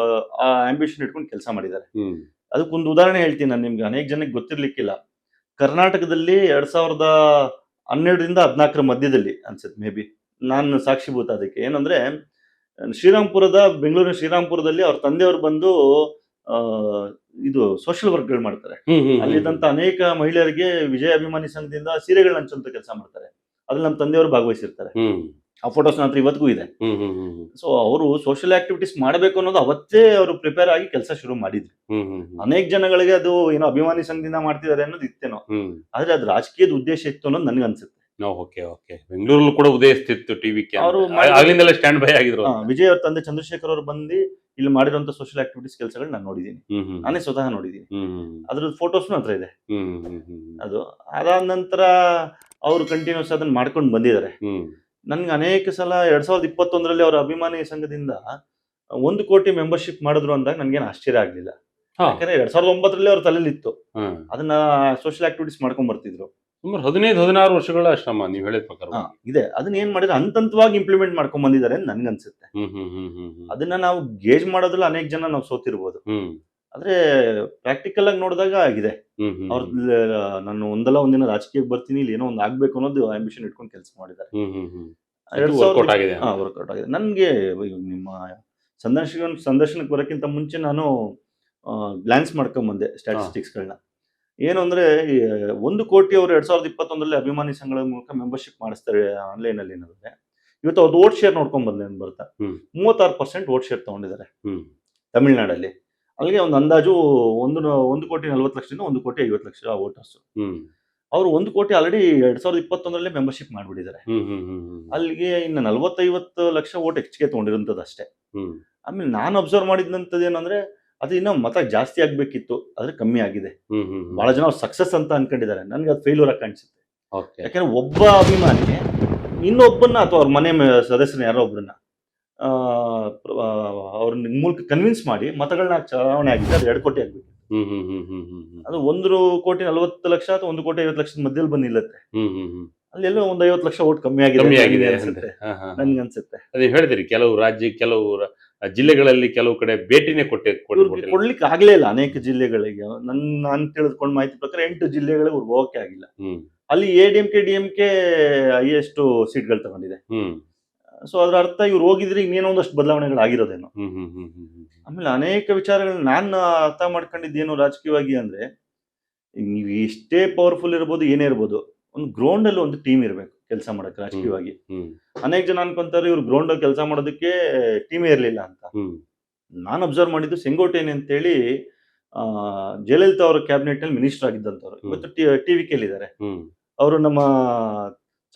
ಆ ಆಂಬಿಷನ್ ಇಟ್ಕೊಂಡು ಕೆಲಸ ಮಾಡಿದ್ದಾರೆ. ಅದಕ್ಕೊಂದು ಉದಾಹರಣೆ ಹೇಳ್ತೀನಿ ನಾನು ನಿಮ್ಗೆ, ಅನೇಕ ಜನಕ್ಕೆ ಗೊತ್ತಿರ್ಲಿಕ್ಕಿಲ್ಲ. ಕರ್ನಾಟಕದಲ್ಲಿ 2012ರಿಂದ 2014 ಮಧ್ಯದಲ್ಲಿ ಅನ್ಸುತ್ತೆ, ಮೇ ಬಿ ನಾನು ಸಾಕ್ಷಿಭೂತ ಅದಕ್ಕೆ. ಏನಂದ್ರೆ ಬೆಂಗಳೂರಿನ ಶ್ರೀರಾಮ್ಪುರದಲ್ಲಿ ಅವ್ರ ತಂದೆಯವರು ಬಂದು ಇದು ಸೋಷಿಯಲ್ ವರ್ಕ್ಗಳು ಮಾಡ್ತಾರೆ. ಅಲ್ಲಿದ್ದಂತ ಅನೇಕ ಮಹಿಳೆಯರಿಗೆ ವಿಜಯ ಅಭಿಮಾನಿ ಸಂಘದಿಂದ ಸೀರೆಗಳನ್ನ ಹಂಚುವಂತ ಕೆಲಸ ಮಾಡ್ತಾರೆ. ಅದ್ರಲ್ಲಿ ನಮ್ಮ ತಂದೆಯವರು ಭಾಗವಹಿಸಿರ್ತಾರೆ. ಆ ಫೋಟೋಸ್ ನಂತರ ಇವತ್ತಿಗೂ ಇದೆ. ಸೊ ಅವರು ಸೋಷಿಯಲ್ ಆಕ್ಟಿವಿಟೀಸ್ ಮಾಡಬೇಕು ಅನ್ನೋದು ಅವತ್ತೇ ಅವರು ಪ್ರಿಪೇರ್ ಆಗಿ ಕೆಲಸ ಶುರು ಮಾಡಿದ್ರು. ಅನೇಕ ಜನಗಳಿಗೆ ಅದು ಏನೋ ಅಭಿಮಾನಿ ಸಂಘದಿಂದ ಮಾಡ್ತಿದ್ದಾರೆ ಅನ್ನೋದು ಇತ್ತೇನೋ, ಆದ್ರೆ ಅದು ರಾಜಕೀಯದ ಉದ್ದೇಶ ಇತ್ತು ಅನ್ನೋದು ನನ್ಗೆ ಅನ್ಸುತ್ತೆ. ಬೆಂಗಳೂರಲ್ಲೂ ಕೂಡ ಉದಯಿಸ್ತಿತ್ತು TVK, ಅವರು ಸ್ಟ್ಯಾಂಡ್ ಬೈ ಆಗಿದ್ರು. ವಿಜಯ್ ಅವ್ರ ತಂದೆ ಚಂದ್ರಶೇಖರ್ ಅವರು ಬಂದು ಇಲ್ಲಿ ಮಾಡಿರುವಂತ ಸೋಷಿಯಲ್ ಆಕ್ಟಿವಿಟೀಸ್ ಕೆಲಸಗಳು ನಾನು ನೋಡಿದ್ದೀನಿ, ನಾನೇ ಸ್ವತಃ ನೋಡಿದ್ದೀನಿ. ಅದ್ರ ಫೋಟೋಸ್ ಹತ್ರ ಇದೆ. ಅದು ಅದಾದ ನಂತರ ಅವರು ಕಂಟಿನ್ಯೂಸ್ ಅದನ್ನ ಮಾಡ್ಕೊಂಡು ಬಂದಿದ್ದಾರೆ. ನನ್ಗೆ ಅನೇಕ ಸಲ 2021ರಲ್ಲಿ ಅವರ ಅಭಿಮಾನಿ ಸಂಘದಿಂದ 1 ಕೋಟಿ ಮೆಂಬರ್ಶಿಪ್ ಮಾಡಿದ್ರು ಅಂದಾಗ ನನ್ಗೇನು ಆಶ್ಚರ್ಯ ಆಗ್ಲಿಲ್ಲ. ಯಾಕಂದ್ರೆ 2009ರಲ್ಲಿ ಅವ್ರ ತಲೆಯಲ್ಲಿ ಇತ್ತು, ಅದನ್ನ ಸೋಷಿಯಲ್ ಆಕ್ಟಿವಿಟೀಸ್ ಮಾಡ್ಕೊಂಡ್ ಬರ್ತಿದ್ರು. ಸುಮಾರು 15-16 ವರ್ಷಗಳ ಶ್ರಮ ನೀವು ಹೇಳಿದ ಪ್ರಕಾರ ಇದೆ. ಅದನ್ನ ಏನ್ ಮಾಡಿದ್ರೆ ಹಂತವಾಗಿ ಇಂಪ್ಲಿಮೆಂಟ್ ಮಾಡ್ಕೊಂಡ್ ಬಂದಿದ್ದಾರೆ ಅಂತ ನನ್ಗನ್ಸುತ್ತೆ. ಅದನ್ನ ನಾವು ಗೇಜ್ ಮಾಡೋದ್ರಲ್ಲಿ ಅನೇಕ ಜನ ನಾವು ಸೋತಿರ್ಬೋದು, ಆದ್ರೆ ಪ್ರಾಕ್ಟಿಕಲ್ ಆಗಿ ನೋಡಿದಾಗ ಆಗಿದೆ. ಅವ್ರ ನಾನು ಒಂದಿನ ರಾಜಕೀಯಕ್ಕೆ ಬರ್ತೀನಿ, ಇಲ್ಲಿ ಏನೋ ಒಂದು ಆಗ್ಬೇಕು ಅನ್ನೋದು ಆಂಬಿಷನ್ ಇಟ್ಕೊಂಡು ಕೆಲಸ ಮಾಡಿದ್ದಾರೆ. ವರ್ಕೌಟ್ ಆಗಿದೆ. ನನ್ಗೆ ನಿಮ್ಮ ಸಂದರ್ಶನಕ್ಕೆ ಬರೋಕ್ಕಿಂತ ಮುಂಚೆ ನಾನು ಗ್ಲಾನ್ಸ್ ಮಾಡ್ಕೊಂಡ್ ಬಂದೆ ಸ್ಟ್ಯಾಟಿಸ್ಟಿಕ್ಸ್ ಗಳನ್ನ. ಏನು ಅಂದ್ರೆ 1 ಕೋಟಿ ಅವರು 2021ರಲ್ಲಿ ಅಭಿಮಾನಿ ಸಂಘಗಳ ಮೂಲಕ ಮೆಂಬರ್ಶಿಪ್ ಮಾಡಿಸ್ತಾರೆ ಆನ್ಲೈನ್ ಅಲ್ಲಿ ಏನಂದ್ರೆ, ಇವತ್ತು ಅವ್ರದ್ದು ವೋಟ್ ಶೇರ್ ನೋಡ್ಕೊಂಡ್ ಬಂದೆ ಬರ್ತಾ 36% ವೋಟ್ ಶೇರ್ ತಗೊಂಡಿದ್ದಾರೆ ತಮಿಳ್ನಾಡಲ್ಲಿ. ಅಲ್ಲಿಗೆ ಒಂದು ಅಂದಾಜು 1,40,00,000ದಿಂದ 1,50,00,000 ವೋಟರ್ಸ್. ಅವರು 1 ಕೋಟಿ ಆಲ್ರೆಡಿ 2021ರಲ್ಲಿ ಮೆಂಬರ್ಶಿಪ್ ಮಾಡ್ಬಿಟ್ಟಿದ್ದಾರೆ. ಅಲ್ಲಿಗೆ ಇನ್ನು 40-50 ಲಕ್ಷ ವೋಟ್ ಹೆಚ್ಚಿಗೆ ತಗೊಂಡಿರೋಂಥದ್ದು ಅಷ್ಟೇ. ಆಮೇಲೆ ನಾನು ಅಬ್ಸರ್ವ್ ಮಾಡಿದಂಥದ್ದು ಏನಂದ್ರೆ, ಅದು ಇನ್ನೂ ಮತ ಜಾಸ್ತಿ ಆಗ್ಬೇಕಿತ್ತು, ಆದ್ರೆ ಕಮ್ಮಿ ಆಗಿದೆ. ಬಹಳ ಜನ ಸಕ್ಸಸ್ ಅಂತ ಅನ್ಕೊಂಡಿದ್ದಾರೆ, ನನ್ಗೆ ಅದು ಫೇಲ್ಯೂರ್ ಆಗಿ ಕಾಣಿಸುತ್ತೆ. ಯಾಕಂದ್ರೆ ಒಬ್ಬ ಅಭಿಮಾನಿ ಇನ್ನೊಬ್ಬನ್ನ ಅಥವಾ ಅವ್ರ ಮನೆ ಸದಸ್ಯನ ಯಾರೋ ಒಬ್ಬರನ್ನ ಅವ್ರ ಮೂಲಕ ಕನ್ವಿನ್ಸ್ ಮಾಡಿ ಮತಗಳನ್ನ ಚಲಾವಣೆ ಆಗಿದೆ. ಅದು 2 ಕೋಟಿ ಆಗ್ಬೇಕು. ಅದು 1,40,00,000 ಅಥವಾ 1,50,00,000 ಮಧ್ಯದಲ್ಲಿ ಬಂದು ನಿಲ್ಲತ್ತೆ. ಅಲ್ಲೆಲ್ಲೋ ಒಂದು 50 ಲಕ್ಷ ವೋಟ್ ಕಮ್ಮಿ ಆಗಿದೆ ಅನ್ಸುತ್ತೆ, ನನ್ಗೆ ಅನ್ಸುತ್ತೆ. ಅದೇ ಹೇಳಿದ್ರಿ, ಕೆಲವು ಜಿಲ್ಲೆಗಳಲ್ಲಿ ಕೆಲವು ಕಡೆ ಭೇಟಿನೇ ಕೊಡ್ಲಿಕ್ಕೆ ಆಗ್ಲೇ ಇಲ್ಲ ಅನೇಕ ಜಿಲ್ಲೆಗಳಿಗೆ. ನಾನು ತಿಳಿದುಕೊಂಡ ಮಾಹಿತಿ ಪ್ರಕಾರ 8 ಜಿಲ್ಲೆಗಳಿಗೆ ಅವ್ರಿಗೆ ಹೋಗಕ್ಕೆ ಆಗಿಲ್ಲ. ಅಲ್ಲಿ ADMK DMK ಹೈಯೆಸ್ಟ್ ಸೀಟ್ಗಳು ತಗೊಂಡಿದೆ. ಸೊ ಅದ್ರ ಅರ್ಥ ಇವ್ರು ಹೋಗಿದ್ರೆ ಇನ್ನೇನೋ ಒಂದಷ್ಟು ಬದಲಾವಣೆಗಳಾಗಿರೋದೇನೋ. ಆಮೇಲೆ ಅನೇಕ ವಿಚಾರಗಳನ್ನ ನಾನು ಅರ್ಥ ಮಾಡ್ಕೊಂಡಿದ್ದೇನು ರಾಜಕೀಯವಾಗಿ ಅಂದ್ರೆ, ನೀವು ಎಷ್ಟೇ ಪವರ್ಫುಲ್ ಇರ್ಬೋದು, ಏನೇ ಇರ್ಬೋದು, ಒಂದು ಗ್ರೌಂಡ್ ಅಲ್ಲಿ ಒಂದು ಟೀಮ್ ಇರಬೇಕು ಕೆಲಸ ಮಾಡಕ್ಕೆ ರಾಜಕೀಯವಾಗಿ. ಅನೇಕ ಜನ ಅನ್ಕೊಂತಾರೆ ಇವ್ರು ಗ್ರೌಂಡ್ ಅಲ್ಲಿ ಕೆಲಸ ಮಾಡೋದಕ್ಕೆ ಟೀಮೇ ಇರ್ಲಿಲ್ಲ ಅಂತ. ನಾನು ಅಬ್ಸರ್ವ್ ಮಾಡಿದ್ದು ಸೆಂಗೋಟೇನ್ ಅಂತೇಳಿ ಜಯಲಲಿತಾ ಅವರ ಕ್ಯಾಬಿನೆಟ್ ನಲ್ಲಿ ಮಿನಿಸ್ಟರ್ ಆಗಿದ್ದಂತವ್ರು, ಇವತ್ತು TVK ಇದ್ದಾರೆ. ಅವರು ನಮ್ಮ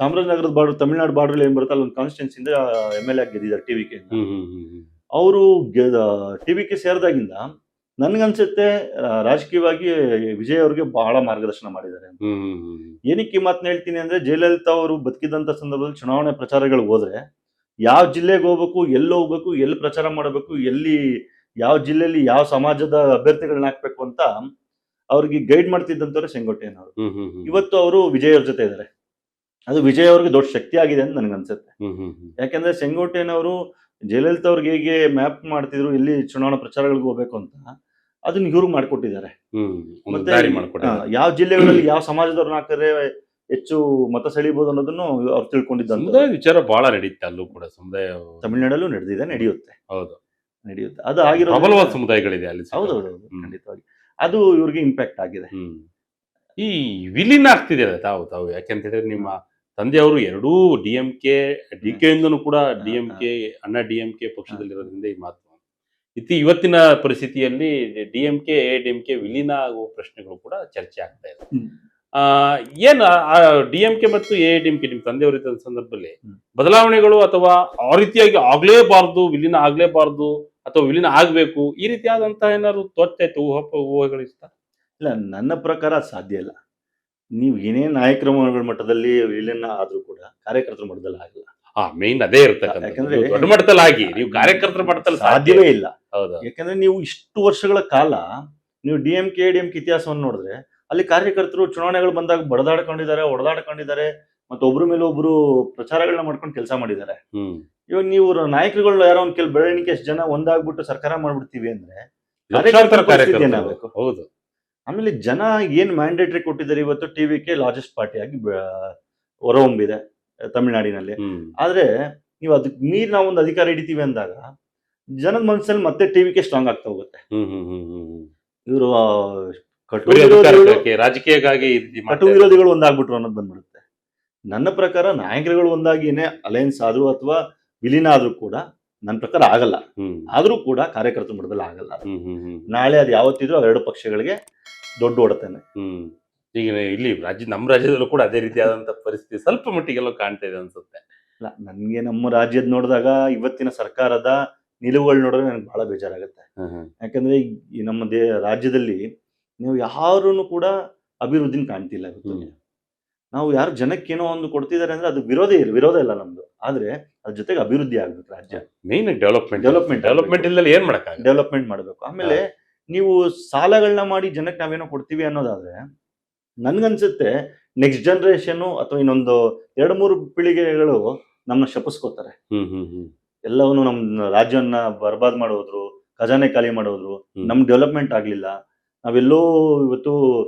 ಚಾಮರಾಜನಗರದ ಬಾರ್ಡರ್, ತಮಿಳ್ನಾಡು ಬಾರ್ಡರ್ ಏನ್ ಬರುತ್ತೆ ಅಲ್ಲಿ ಒಂದು ಕಾನ್ಸ್ಟಿಟ್ಯೂನ್ಸಿ ಇಂದ MLA ಆಗಿ ಗೆದ್ದಿದ್ದಾರೆ TVK. ಅವರು TVK ಸೇರಿದಾಗಿಂದ ನನ್ಗನ್ಸುತ್ತೆ ರಾಜಕೀಯವಾಗಿ ವಿಜಯ್ ಅವ್ರಿಗೆ ಬಹಳ ಮಾರ್ಗದರ್ಶನ ಮಾಡಿದ್ದಾರೆ. ಏನಕ್ಕೆ ಈ ಮಾತನ್ನ ಹೇಳ್ತೀನಿ ಅಂದ್ರೆ, ಜಯಲಲಿತಾ ಅವರು ಬದುಕಿದಂತ ಸಂದರ್ಭದಲ್ಲಿ ಚುನಾವಣೆ ಪ್ರಚಾರಗಳಿಗೆ ಹೋದ್ರೆ ಯಾವ ಜಿಲ್ಲೆಗೆ ಹೋಗ್ಬೇಕು, ಎಲ್ಲಿ ಹೋಗ್ಬೇಕು, ಎಲ್ಲಿ ಪ್ರಚಾರ ಮಾಡಬೇಕು, ಎಲ್ಲಿ ಯಾವ ಜಿಲ್ಲೆಯಲ್ಲಿ ಯಾವ ಸಮಾಜದ ಅಭ್ಯರ್ಥಿಗಳನ್ನ ಹಾಕ್ಬೇಕು ಅಂತ ಅವ್ರಿಗೆ ಗೈಡ್ ಮಾಡ್ತಿದ್ದಂತವ್ರೆ ಸೆಂಗೋಟೇನ್ ಅವರು. ಇವತ್ತು ಅವರು ವಿಜಯ್ ಅವ್ರ ಜೊತೆ ಇದ್ದಾರೆ. ಅದು ವಿಜಯ್ ಅವ್ರಿಗೆ ದೊಡ್ಡ ಶಕ್ತಿ ಆಗಿದೆ ಅಂತ ನನ್ಗನ್ಸುತ್ತೆ. ಯಾಕಂದ್ರೆ ಸೆಂಗೋಟೇನ್ ಅವರು ಜಯಲಲಿತಾ ಅವ್ರಿಗೆ ಹೇಗೆ ಮ್ಯಾಪ್ ಮಾಡ್ತಿದ್ರು ಎಲ್ಲಿ ಚುನಾವಣಾ ಪ್ರಚಾರಗಳಿಗೆ ಹೋಗ್ಬೇಕು ಅಂತ, ಅದನ್ನ ಇವ್ರಿಗೆ ಮಾಡ್ಕೊಟ್ಟಿದ್ದಾರೆ. ಮತ್ತೆ ಯಾವ ಜಿಲ್ಲೆಗಳಲ್ಲಿ ಯಾವ ಸಮಾಜದವ್ರನ್ನ ಹಾಕಿದ್ರೆ ಹೆಚ್ಚು ಮತ ಸೆಳೀಬಹುದು ಅನ್ನೋದನ್ನು ಅವ್ರು ತಿಳ್ಕೊಂಡಿದ್ದ ವಿಚಾರ ಬಹಳ ನಡೀತೆ. ಅಲ್ಲೂ ಕೂಡ ಸಮುದಾಯ ತಮಿಳ್ನಾಡಲ್ಲೂ ನಡೆದಿದೆ, ನಡೆಯುತ್ತೆ. ಹೌದು, ನಡೆಯುತ್ತೆ. ಅದು ಆಗಿರೋ ಪ್ರಬಲವಾದ ಸಮುದಾಯಗಳಿದೆ ಅಲ್ಲಿ. ಹೌದೌದು, ಖಂಡಿತವಾಗಿ ಅದು ಇವ್ರಿಗೆ ಇಂಪ್ಯಾಕ್ಟ್ ಆಗಿದೆ. ಈ ವಿಲೀನ ಆಗ್ತಿದೆ ತಾವು ಯಾಕೆಂತ ಹೇಳಿದ್ರೆ ನಿಮ್ಮ ತಂದೆಯವರು ಎರಡೂ DMK DK ಇಂದನೂ ಕೂಡ DMK ಅಣ್ಣಾ DMK ಪಕ್ಷದಲ್ಲಿರೋದ್ರಿಂದ ಈ ಮಾತು ಇವತ್ತಿನ ಪರಿಸ್ಥಿತಿಯಲ್ಲಿ DMK AIADMK ವಿಲೀನ ಆಗುವ ಪ್ರಶ್ನೆಗಳು ಕೂಡ ಚರ್ಚೆ ಆಗ್ತಾ ಇದೆ. ಏನು DMK ಮತ್ತು AIADMK ನಿಮ್ಮ ತಂದೆಯವರಿದ್ದ ಸಂದರ್ಭದಲ್ಲಿ ಬದಲಾವಣೆಗಳು ಅಥವಾ ಆ ರೀತಿಯಾಗಿ ಆಗ್ಲೇಬಾರ್ದು, ವಿಲೀನ ಆಗ್ಲೇಬಾರ್ದು ಅಥವಾ ವಿಲೀನ ಆಗ್ಬೇಕು, ಈ ರೀತಿಯಾದಂತಹ ಏನಾದ್ರು ತೋರ್ತಾ ಇತ್ತು ಊಹೆಗಳಿಸ್ತಾ? ಇಲ್ಲ, ನನ್ನ ಪ್ರಕಾರ ಸಾಧ್ಯ ಇಲ್ಲ. ನೀವು ಏನೇ ನಾಯಕರ ಮಟ್ಟದಲ್ಲಿ ವಿಲೀನ ಆದ್ರೂ ಕೂಡ ಕಾರ್ಯಕರ್ತರ ಮಟ್ಟದಲ್ಲಿ ಆಗಲ್ಲ. ಮೇನ್ ಅದೇ ಇರ್ತಕ್ಕಂಥ. ಯಾಕಂದ್ರೆ ದೊಡ್ಡ ಮಟ್ಟದಲ್ಲಿ ಆಗಿ ನೀವು ಕಾರ್ಯಕರ್ತರ ಮಟ್ಟದಲ್ಲಿ ಸಾಧ್ಯವೇ ಇಲ್ಲ. ಹೌದು, ಯಾಕಂದ್ರೆ ನೀವು ಇಷ್ಟು ವರ್ಷಗಳ ಕಾಲ ನೀವು DMK AIADMK ಇತಿಹಾಸವನ್ನು ನೋಡಿದ್ರೆ ಅಲ್ಲಿ ಕಾರ್ಯಕರ್ತರು ಚುನಾವಣೆಗಳು ಬಂದಾಗ ಬಡದಾಡ್ಕೊಂಡಿದ್ದಾರೆ, ಹೊಡೆದಾಡ್ಕೊಂಡಿದ್ದಾರೆ, ಮತ್ತೆ ಒಬ್ರ ಮೇಲೆ ಒಬ್ರು ಪ್ರಚಾರಗಳನ್ನ ಮಾಡ್ಕೊಂಡು ಕೆಲಸ ಮಾಡಿದ್ದಾರೆ. ಇವಾಗ ನೀವು ನಾಯಕರುಗಳು ಯಾರೋ ಒಂದ್ ಬೆಳವಣಿಗೆ ಎಷ್ಟು ಜನ ಒಂದಾಗ್ಬಿಟ್ಟು ಸರ್ಕಾರ ಮಾಡ್ಬಿಡ್ತೀವಿ ಅಂದ್ರೆ ಏನಾಗಬೇಕು? ಹೌದು. ಆಮೇಲೆ ಜನ ಏನ್ ಮ್ಯಾಂಡೇಟರಿ ಕೊಟ್ಟಿದ್ದಾರೆ, ಇವತ್ತು TVK ಲಾರ್ಜೆಸ್ಟ್ ಪಾರ್ಟಿ ಆಗಿ ಹೊರಹೊಮ್ಮಿದೆ ತಮಿಳ್ನಾಡಿನಲ್ಲಿ. ಆದ್ರೆ ನೀವು ಅದಕ್ಕೆ ಮೀರಿ ನಾವು ಒಂದು ಅಧಿಕಾರ ಹಿಡಿತೀವಿ ಅಂದಾಗ ಜನದ ಮನಸ್ಸಲ್ಲಿ ಮತ್ತೆ TVK ಸ್ಟ್ರಾಂಗ್ ಆಗ್ತಾ ಹೋಗುತ್ತೆ. ಇವರು ರಾಜಕೀಯಕ್ಕಾಗಿ ಕಟು ವಿರೋಧಿಗಳು ಒಂದಾಗ್ಬಿಟ್ರು ಅನ್ನೋದು ಬಂದ್ಬಿಡುತ್ತೆ. ನನ್ನ ಪ್ರಕಾರ ನಾಯಕರುಗಳು ಒಂದಾಗಿನೇ ಅಲಯನ್ಸ್ ಆದ್ರೂ ಅಥವಾ ವಿಲೀನ ಆದ್ರೂ ಕೂಡ ನನ್ನ ಪ್ರಕಾರ ಆಗಲ್ಲ. ಆದ್ರೂ ಕೂಡ ಕಾರ್ಯಕರ್ತರ ಮಟ್ಟದಲ್ಲಿ ಆಗಲ್ಲ. ನಾಳೆ ಅದು ಯಾವತ್ತಿದ್ರು ಅವೆರಡು ಪಕ್ಷಗಳಿಗೆ ದೊಡ್ಡ ಹೊಡೆತನೆ. ಈಗ ಇಲ್ಲಿ ನಮ್ಮ ರಾಜ್ಯದಲ್ಲೂ ಕೂಡ ಅದೇ ರೀತಿಯಾದಂತ ಪರಿಸ್ಥಿತಿ ಸ್ವಲ್ಪ ಮಟ್ಟಿಗೆಲ್ಲ ಕಾಣ್ತಾ ಇದೆ ಅನ್ಸುತ್ತೆ. ಇಲ್ಲ, ನನ್ಗೆ ನಮ್ಮ ರಾಜ್ಯದ ನೋಡಿದಾಗ ಇವತ್ತಿನ ಸರ್ಕಾರದ ನಿಲುವುಗಳು ನೋಡಿದ್ರೆ ನನಗೆ ಬಹಳ ಬೇಜಾರಾಗುತ್ತೆ. ಯಾಕಂದ್ರೆ ಈ ನಮ್ಮ ರಾಜ್ಯದಲ್ಲಿ ನೀವು ಯಾರನ್ನು ಕೂಡ ಅಭಿವೃದ್ಧಿನ ಕಾಣ್ತಿಲ್ಲ. ಇವತ್ತು ನಾವು ಯಾರು ಜನಕ್ಕೇನೋ ಒಂದು ಕೊಡ್ತಿದ್ದಾರೆ ಅಂದ್ರೆ ಅದು ವಿರೋಧ ಇಲ್ಲ ನಮ್ದು. ಆದ್ರೆ ಅದ್ರ ಜೊತೆಗೆ ಅಭಿವೃದ್ಧಿ ಆಗ್ಬೇಕು. ರಾಜ್ಯ ಮೇನ್ ಡೆವಲಪ್ಮೆಂಟ್ ಇಲ್ಲದೆ ಏನ್ ಮಾಡಕ್ ಡೆವಲಪ್ಮೆಂಟ್ ಮಾಡ್ಬೇಕು. ಆಮೇಲೆ ನೀವು ಸಾಲಗಳನ್ನ ಮಾಡಿ ಜನಕ್ಕೆ ನಾವೇನೋ ಕೊಡ್ತೀವಿ ಅನ್ನೋದಾದ್ರೆ ನನ್ಗನ್ಸುತ್ತೆ ನೆಕ್ಸ್ಟ್ ಜನರೇಷನ್ ಅಥವಾ ಇನ್ನೊಂದು 2-3 ಪೀಳಿಗೆಗಳು ನಮ್ಮನ್ನ ಶಪಿಸ್ಕೋತಾರೆ. ಎಲ್ಲವನ್ನೂ ನಮ್ಮ ರಾಜ್ಯವನ್ನ ಬರ್ಬಾದ್ ಮಾಡೋದ್ರು, ಖಜಾನೆ ಖಾಲಿ ಮಾಡೋದ್ರು, ನಮ್ ಡೆವಲಪ್ಮೆಂಟ್ ಆಗ್ಲಿಲ್ಲ. ನಾವೆಲ್ಲೋ ಇವತ್ತು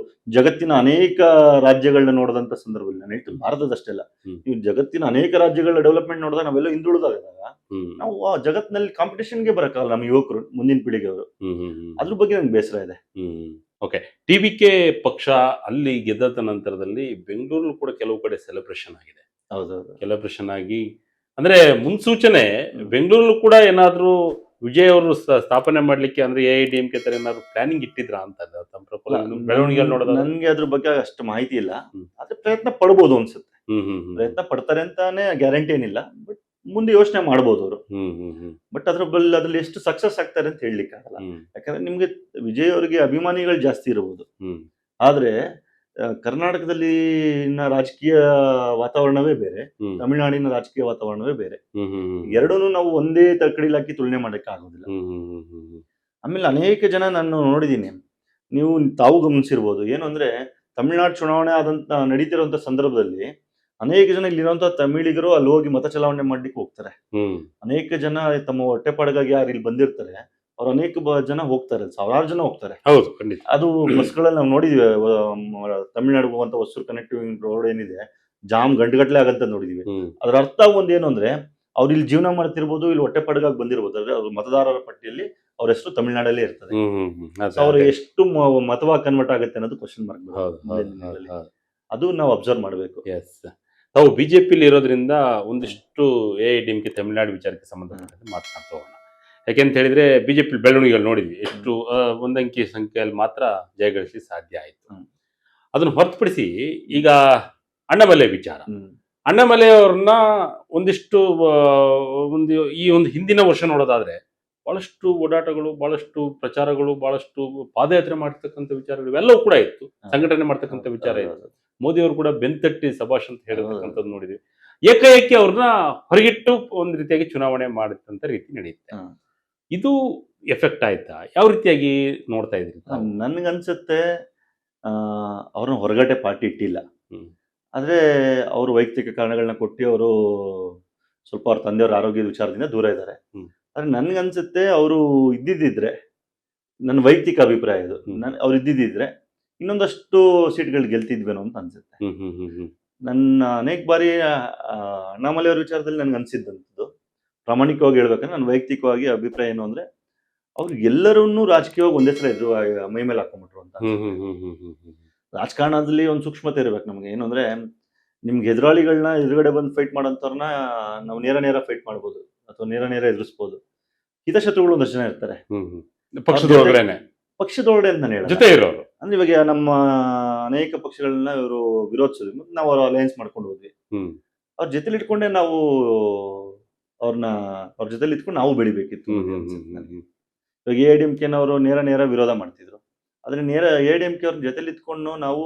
ಜಗತ್ತಿನ ಅನೇಕ ರಾಜ್ಯಗಳನ್ನ ನೋಡಿದಂತ ಸಂದರ್ಭದಲ್ಲಿ, ನಾನು ಹೇಳ್ತೀನಿ ಭಾರತದಷ್ಟೇ ಅಲ್ಲ, ನೀವು ಜಗತ್ತಿನ ಅನೇಕ ರಾಜ್ಯಗಳ ಡೆವಲಪ್ಮೆಂಟ್ ನೋಡಿದಾಗ ನಾವೆಲ್ಲ ಹಿಂದುಳಿದಾಗ ನಾವು ಆ ಜಗತ್ತಿನಲ್ಲಿ ಕಾಂಪಿಟೇಷನ್ಗೆ ಬರಕ್ಕಾಗಲ್ಲ ನಮ್ಮ ಯುವಕರು, ಮುಂದಿನ ಪೀಳಿಗೆಯವರು. ಅದ್ರ ಬಗ್ಗೆ ನಂಗೆ ಬೇಸರ ಇದೆ. ಓಕೆ, TVK ಪಕ್ಷ ಅಲ್ಲಿ ಗೆದ್ದ ನಂತರದಲ್ಲಿ ಬೆಂಗಳೂರು ಕೂಡ ಕೆಲವು ಕಡೆ ಸೆಲೆಬ್ರೇಷನ್ ಆಗಿದೆ. ಹೌದೌದು, ಸೆಲೆಬ್ರೇಷನ್ ಆಗಿ ಅಂದ್ರೆ ಮುನ್ಸೂಚನೆ ಬೆಂಗಳೂರು ಕೂಡ ಏನಾದ್ರೂ ವಿಜಯ್ ಅವರು ಸ್ಥಾಪನೆ ಮಾಡ್ಲಿಕ್ಕೆ ಅಂದ್ರೆ AIADMK ತರ ಏನಾದ್ರು ಪ್ಲಾನಿಂಗ್ ಇಟ್ಟಿದ್ರ ಅಂತ ಬೆಳವಣಿಗೆ ನೋಡಿದ್ರೆ? ನನ್ಗೆ ಅದ್ರ ಬಗ್ಗೆ ಅಷ್ಟು ಮಾಹಿತಿ ಇಲ್ಲ. ಆದ್ರೆ ಪ್ರಯತ್ನ ಪಡ್ಬೋದು ಅನ್ಸುತ್ತೆ. ಪ್ರಯತ್ನ ಪಡ್ತಾರೆ ಅಂತಾನೆ ಗ್ಯಾರಂಟಿ ಏನಿಲ್ಲ, ಬಟ್ ಮುಂದೆ ಯೋಚನೆ ಮಾಡ್ಬೋದು ಅವರು. ಬಟ್ ಅದ್ರಲ್ಲಿ ಎಷ್ಟು ಸಕ್ಸಸ್ ಆಗ್ತಾರೆ ಅಂತ ಹೇಳಲಿಕ್ಕೆ ಆಗಲ್ಲ. ಯಾಕಂದ್ರೆ ನಿಮ್ಗೆ ವಿಜಯ್ ಅವರಿಗೆ ಅಭಿಮಾನಿಗಳು ಜಾಸ್ತಿ ಇರಬಹುದು, ಆದ್ರೆ ಕರ್ನಾಟಕದಲ್ಲಿ ರಾಜಕೀಯ ವಾತಾವರಣವೇ ಬೇರೆ, ತಮಿಳುನಾಡಿನ ರಾಜಕೀಯ ವಾತಾವರಣವೇ ಬೇರೆ. ಎರಡನ್ನೂ ನಾವು ಒಂದೇ ತಕ್ಕಡಿಲಿ ಹಾಕಿ ತುಲನೆ ಮಾಡಕ್ಕೆ ಆಗೋದಿಲ್ಲ. ಆಮೇಲೆ ಅನೇಕ ಜನ ನಾನು ನೋಡಿದೀನಿ, ತಾವು ಗಮನಿಸಿರ್ಬೋದು, ಏನು ಅಂದ್ರೆ ತಮಿಳುನಾಡು ಚುನಾವಣೆ ನಡೀತಿರುವಂತ ಸಂದರ್ಭದಲ್ಲಿ ಅನೇಕ ಜನ ಇಲ್ಲಿರುವಂತಹ ತಮಿಳಿಗರು ಅಲ್ಲಿ ಹೋಗಿ ಮತ ಚಲಾವಣೆ ಮಾಡ್ಲಿಕ್ಕೆ ಹೋಗ್ತಾರೆ. ಅನೇಕ ಜನ ತಮ್ಮ ಹೊಟ್ಟೆಪಾಡಿಗಾಗಿ ಯಾರು ಇಲ್ಲಿ ಬಂದಿರ್ತಾರೆ ಅವ್ರು ಅನೇಕ ಜನ ಹೋಗ್ತಾರೆ, ಸಾವಿರಾರು ಜನ ಹೋಗ್ತಾರೆ. ಹೌದು, ಅದು ಬಸ್ಗಳಲ್ಲಿ ನಾವು ನೋಡಿದ್ವಿ. ತಮಿಳ್ನಾಡು ಹೋಗುವಂತ ಹೊಸೂರು ಕನೆಕ್ಟಿವ್ ರೋಡ್ ಏನಿದೆ, ಜಾಮ್ ಗಂಟೆಗಟ್ಟಲೆ ಆಗಂತ ನೋಡಿದೀವಿ. ಅದ್ರ ಅರ್ಥ ಒಂದೇನು ಅಂದ್ರೆ ಅವ್ರು ಇಲ್ಲಿ ಜೀವನ ಮಾಡ್ತಿರ್ಬೋದು, ಇಲ್ಲಿ ಹೊಟ್ಟೆ ಪಡಗಾಗಿ ಬಂದಿರ್ಬೋದು, ಆದ್ರೆ ಅವ್ರ ಮತದಾರರ ಪಟ್ಟಿಯಲ್ಲಿ ಅವ್ರ ಹೆಸರು ತಮಿಳ್ನಾಡಲ್ಲೇ ಇರ್ತದೆ. So ಅವ್ರು ಎಷ್ಟು ಮತವಾಗಿ ಕನ್ವರ್ಟ್ ಆಗುತ್ತೆ ಅನ್ನೋದು ಕ್ವಶನ್ ಮಾರ್ಕ್. ಅದು ನಾವು ಅಬ್ಸರ್ವ್ ಮಾಡಬೇಕು. ಎಸ್, ತಾವು ಬಿಜೆಪಿಲಿ ಇರೋದ್ರಿಂದ ಒಂದಿಷ್ಟು AIADMK ತಮಿಳುನಾಡು ವಿಚಾರಕ್ಕೆ ಸಂಬಂಧಪಟ್ಟಂತೆ ಮಾತನಾಡ್ತಾ ಹೋಗೋಣ. ಯಾಕೆಂತ ಹೇಳಿದ್ರೆ ಬಿಜೆಪಿ ಬೆಳವಣಿಗೆಗಳು ನೋಡಿದ್ವಿ, ಎಷ್ಟು ಒಂದಂಕಿ ಸಂಖ್ಯೆಯಲ್ಲಿ ಮಾತ್ರ ಜಯಗಳಿಸಿ ಸಾಧ್ಯ ಆಯಿತು. ಅದನ್ನು ಹೊರತುಪಡಿಸಿ ಈಗ ಅಣ್ಣಾಮಲೈ ವಿಚಾರ, ಅಣ್ಣಾಮಲೈ ಅವ್ರನ್ನ ಒಂದಿಷ್ಟು ಈ ಒಂದು ಹಿಂದಿನ ವರ್ಷ ನೋಡೋದಾದ್ರೆ ಬಹಳಷ್ಟು ಓಡಾಟಗಳು, ಬಹಳಷ್ಟು ಪ್ರಚಾರಗಳು, ಬಹಳಷ್ಟು ಪಾದಯಾತ್ರೆ ಮಾಡ್ತಕ್ಕಂಥ ವಿಚಾರಗಳು ಇವೆಲ್ಲವೂ ಕೂಡ ಇತ್ತು, ಸಂಘಟನೆ ಮಾಡ್ತಕ್ಕಂಥ ವಿಚಾರ ಇತ್ತು. ಮೋದಿ ಅವರು ಕೂಡ ಬೆಂತಟ್ಟಿ ಸಭಾಷ್ ಅಂತ ಹೇಳಿರ್ತಕ್ಕಂಥದ್ದು ನೋಡಿದ್ವಿ. ಏಕಾಏಕಿ ಅವ್ರನ್ನ ಹೊರಗಿಟ್ಟು ಒಂದು ರೀತಿಯಾಗಿ ಚುನಾವಣೆ ಮಾಡಿದಂತ ರೀತಿ ನಡೆಯುತ್ತೆ. ಇದು ಎಫೆಕ್ಟ್ ಆಯ್ತಾ? ಯಾವ ರೀತಿಯಾಗಿ ನೋಡ್ತಾ ಇದ್ರಿ? ನನ್ಗನ್ಸುತ್ತೆ ಅವ್ರನ್ನ ಹೊರಗಡೆ ಪಾರ್ಟಿ ಇಟ್ಟಿಲ್ಲ, ಆದ್ರೆ ಅವರು ವೈಯಕ್ತಿಕ ಕಾರಣಗಳನ್ನ ಕೊಟ್ಟು ಅವರು ಸ್ವಲ್ಪ ಅವ್ರ ತಂದೆಯವ್ರ ಆರೋಗ್ಯದ ವಿಚಾರದಿಂದ ದೂರ ಇದ್ದಾರೆ. ಆದ್ರೆ ನನ್ಗನ್ಸುತ್ತೆ ಅವರು ಇದ್ದಿದ್ರೆ, ನನ್ನ ವೈಯಕ್ತಿಕ ಅಭಿಪ್ರಾಯ ಇದು, ಅವ್ರು ಇದ್ದಿದ್ರೆ ಇನ್ನೊಂದಷ್ಟು ಸೀಟ್ಗಳು ಗೆಲ್ತಿದ್ವೇನೋ ಅಂತ ಅನ್ಸುತ್ತೆ. ನನ್ನ ಅನೇಕ ಬಾರಿ ಅಣ್ಣಾಮಲೈ ಅವ್ರ ವಿಚಾರದಲ್ಲಿ ನನ್ಗೆ ಅನ್ಸಿದ್ದಂಥದ್ದು, ಪ್ರಾಮಾಣಿಕವಾಗಿ ಹೇಳ್ಬೇಕಂದ್ರೆ ನನ್ನ ವೈಯಕ್ತಿಕವಾಗಿ ಅಭಿಪ್ರಾಯ ಏನು ಅಂದ್ರೆ, ಅವ್ರು ಎಲ್ಲರನ್ನೂ ರಾಜಕೀಯವಾಗಿ ಒಂದೇ ಸಲ ಎದುರು ಮೈ ಮೇಲೆ ಹಾಕೊಂಡ್ಬಿಟ್ರು ಅಂತ. ರಾಜಕಾರಣದಲ್ಲಿ ಒಂದು ಸೂಕ್ಷ್ಮತೆ ಇರ್ಬೇಕು ನಮ್ಗೆ. ಏನು ಅಂದ್ರೆ, ನಿಮ್ಗೆ ಎದುರಾಳಿಗಳನ್ನ ಎದುರುಗಡೆ ಬಂದು ಫೈಟ್ ಮಾಡೋಂಥವ್ರನ್ನ ನಾವು ನೇರ ಫೈಟ್ ಮಾಡ್ಬೋದು ಅಥವಾ ನೇರ ಎದುರಿಸ್ಬೋದು. ಹಿತಶತ್ರುಗಳು ಒಂದಷ್ಟು ಜನ ಇರ್ತಾರೆ ಪಕ್ಷದೊಳಗಡೆ ಅಂತ ನಾನು ಜೊತೆ ಇರೋರು. ಅಂದ್ರೆ ಇವಾಗ ನಮ್ಮ ಅನೇಕ ಪಕ್ಷಗಳನ್ನ ಇವರು ವಿರೋಧಿಸಿದ್ವಿ, ನಾವು ಅವ್ರ ಅಲಯನ್ಸ್ ಮಾಡ್ಕೊಂಡು ಹೋದ್ವಿ. ಅವ್ರ ಜೊತೆಲಿ ಇಟ್ಕೊಂಡೆ ನಾವು ಅವ್ರ ಜೊತೆಲಿ ಇಟ್ಕೊಂಡು ನಾವು ಬೆಳಿಬೇಕಿತ್ತು. ಇವಾಗ AIADMK ಅವರು ನೇರ ವಿರೋಧ ಮಾಡ್ತಿದ್ರು, ಆದ್ರೆ AIADMK ಅವ್ರ ಜೊತೆಲಿ ಇಟ್ಕೊಂಡು ನಾವು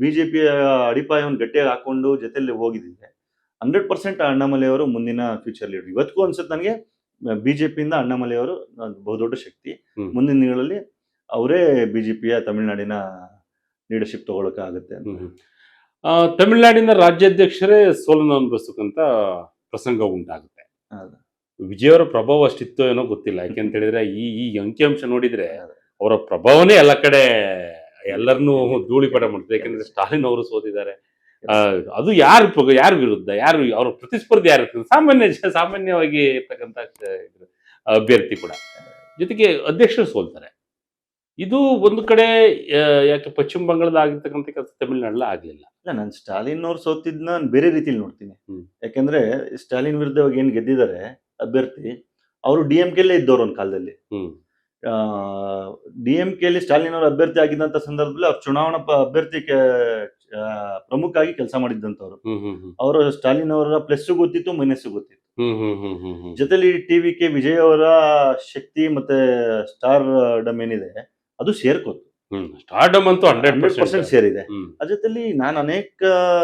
ಬಿಜೆಪಿಯ ಅಡಿಪಾಯವನ್ನು ಗಟ್ಟಿಯಾಗಿ ಹಾಕೊಂಡು ಜೊತೆಲಿ ಹೋಗಿದ್ದಿದೆ 100% ಅಣ್ಣಾಮಲೈ ಅವರು ಮುಂದಿನ ಫ್ಯೂಚರ್ ಲೀಡರ್. ಇವತ್ತಿಗೂ ಅನ್ಸುತ್ತೆ ನನಗೆ ಬಿಜೆಪಿಯಿಂದ ಅಣ್ಣಾಮಲೈ ಅವರು ಬಹುದೊಡ್ಡ ಶಕ್ತಿ. ಮುಂದಿನ ದಿನಗಳಲ್ಲಿ ಅವರೇ ಬಿಜೆಪಿಯ ತಮಿಳುನಾಡಿನ ಲೀಡರ್ಶಿಪ್ ತಗೊಳಕ ಆಗುತ್ತೆ ಅಂತ. ತಮಿಳುನಾಡಿನ ರಾಜ್ಯಾಧ್ಯಕ್ಷರೇ ಸೋಲನ್ನು ಅನುಭವಿಸ್ತಕ್ಕಂತ ಪ್ರಸಂಗ ಉಂಟಾಗುತ್ತೆ. ವಿಜಯವರ ಪ್ರಭಾವ ಅಷ್ಟಿತ್ತೋ ಏನೋ ಗೊತ್ತಿಲ್ಲ. ಯಾಕೆಂತ ಹೇಳಿದ್ರೆ ಈ ಅಂಕಿಅಂಶ ನೋಡಿದ್ರೆ ಅವರ ಪ್ರಭಾವನೇ ಎಲ್ಲ ಕಡೆ ಎಲ್ಲರನ್ನೂ ಧೂಳಿಪಟ ಮಾಡ್ತದೆ. ಯಾಕೆಂದ್ರೆ ಸ್ಟಾಲಿನ್ ಅವರು ಸೋತಿದ್ದಾರೆ. ಅದು ಯಾರು ವಿರುದ್ಧ, ಯಾರು ಅವ್ರ ಪ್ರತಿಸ್ಪರ್ಧಿ ಯಾರು ಇರ್ತದೆ? ಸಾಮಾನ್ಯವಾಗಿ ಇರ್ತಕ್ಕಂಥ ಅಭ್ಯರ್ಥಿ ಕೂಡ, ಜೊತೆಗೆ ಅಧ್ಯಕ್ಷರು ಸೋಲ್ತಾರೆ. ಇದು ಒಂದು ಕಡೆ ಯಾಕೆ ಪಶ್ಚಿಮ ಬಂಗಾಳದ ಆಗಿರ್ತಕ್ಕಂಥ ಕೆಲಸ ತಮಿಳುನಾಡಲ್ಲ ಆಗ್ಲಿಲ್ಲ. ಇಲ್ಲ, ನಾನು ಸ್ಟಾಲಿನ್ ಅವ್ರು ಸೋತಿದ್ನ ಬೇರೆ ರೀತಿಲಿ ನೋಡ್ತೀನಿ. ಯಾಕೆಂದ್ರೆ ಸ್ಟಾಲಿನ್ ವಿರುದ್ಧ ಏನ್ ಗೆದ್ದಿದ್ದಾರೆ ಅಭ್ಯರ್ಥಿ, ಅವರು DMK-ಲೇ ಇದ್ದವ್ರು ಒಂದ್ ಕಾಲದಲ್ಲಿ. DMK-ಲಿ ಸ್ಟಾಲಿನ್ ಅವರು ಅಭ್ಯರ್ಥಿ ಆಗಿದ್ದಂತ ಸಂದರ್ಭದಲ್ಲಿ ಅವ್ರು ಚುನಾವಣಾ ಅಭ್ಯರ್ಥಿ ಪ್ರಮುಖ ಆಗಿ ಕೆಲಸ ಮಾಡಿದ್ದಂತವ್ರು. ಅವರು ಸ್ಟಾಲಿನ್ ಅವರ ಪ್ಲಸ್ ಗೊತ್ತಿತ್ತು, ಮೈನಸ್ ಗೊತ್ತಿತ್ತು. ಜೊತೆಲಿ TVK ವಿಜಯ್ ಅವರ ಶಕ್ತಿ ಮತ್ತೆ ಸ್ಟಾರ್ ಡಮ್ ಏನಿದೆ ಅದು ಸೇರ್ಕೋತು. ಸ್ಟಾರ್ಡಮ್ ಅಂತೂ 100% ಸೇರಿದೆ. ಅದ್ರ ಜೊತೆಲಿ ನಾನು ಅನೇಕ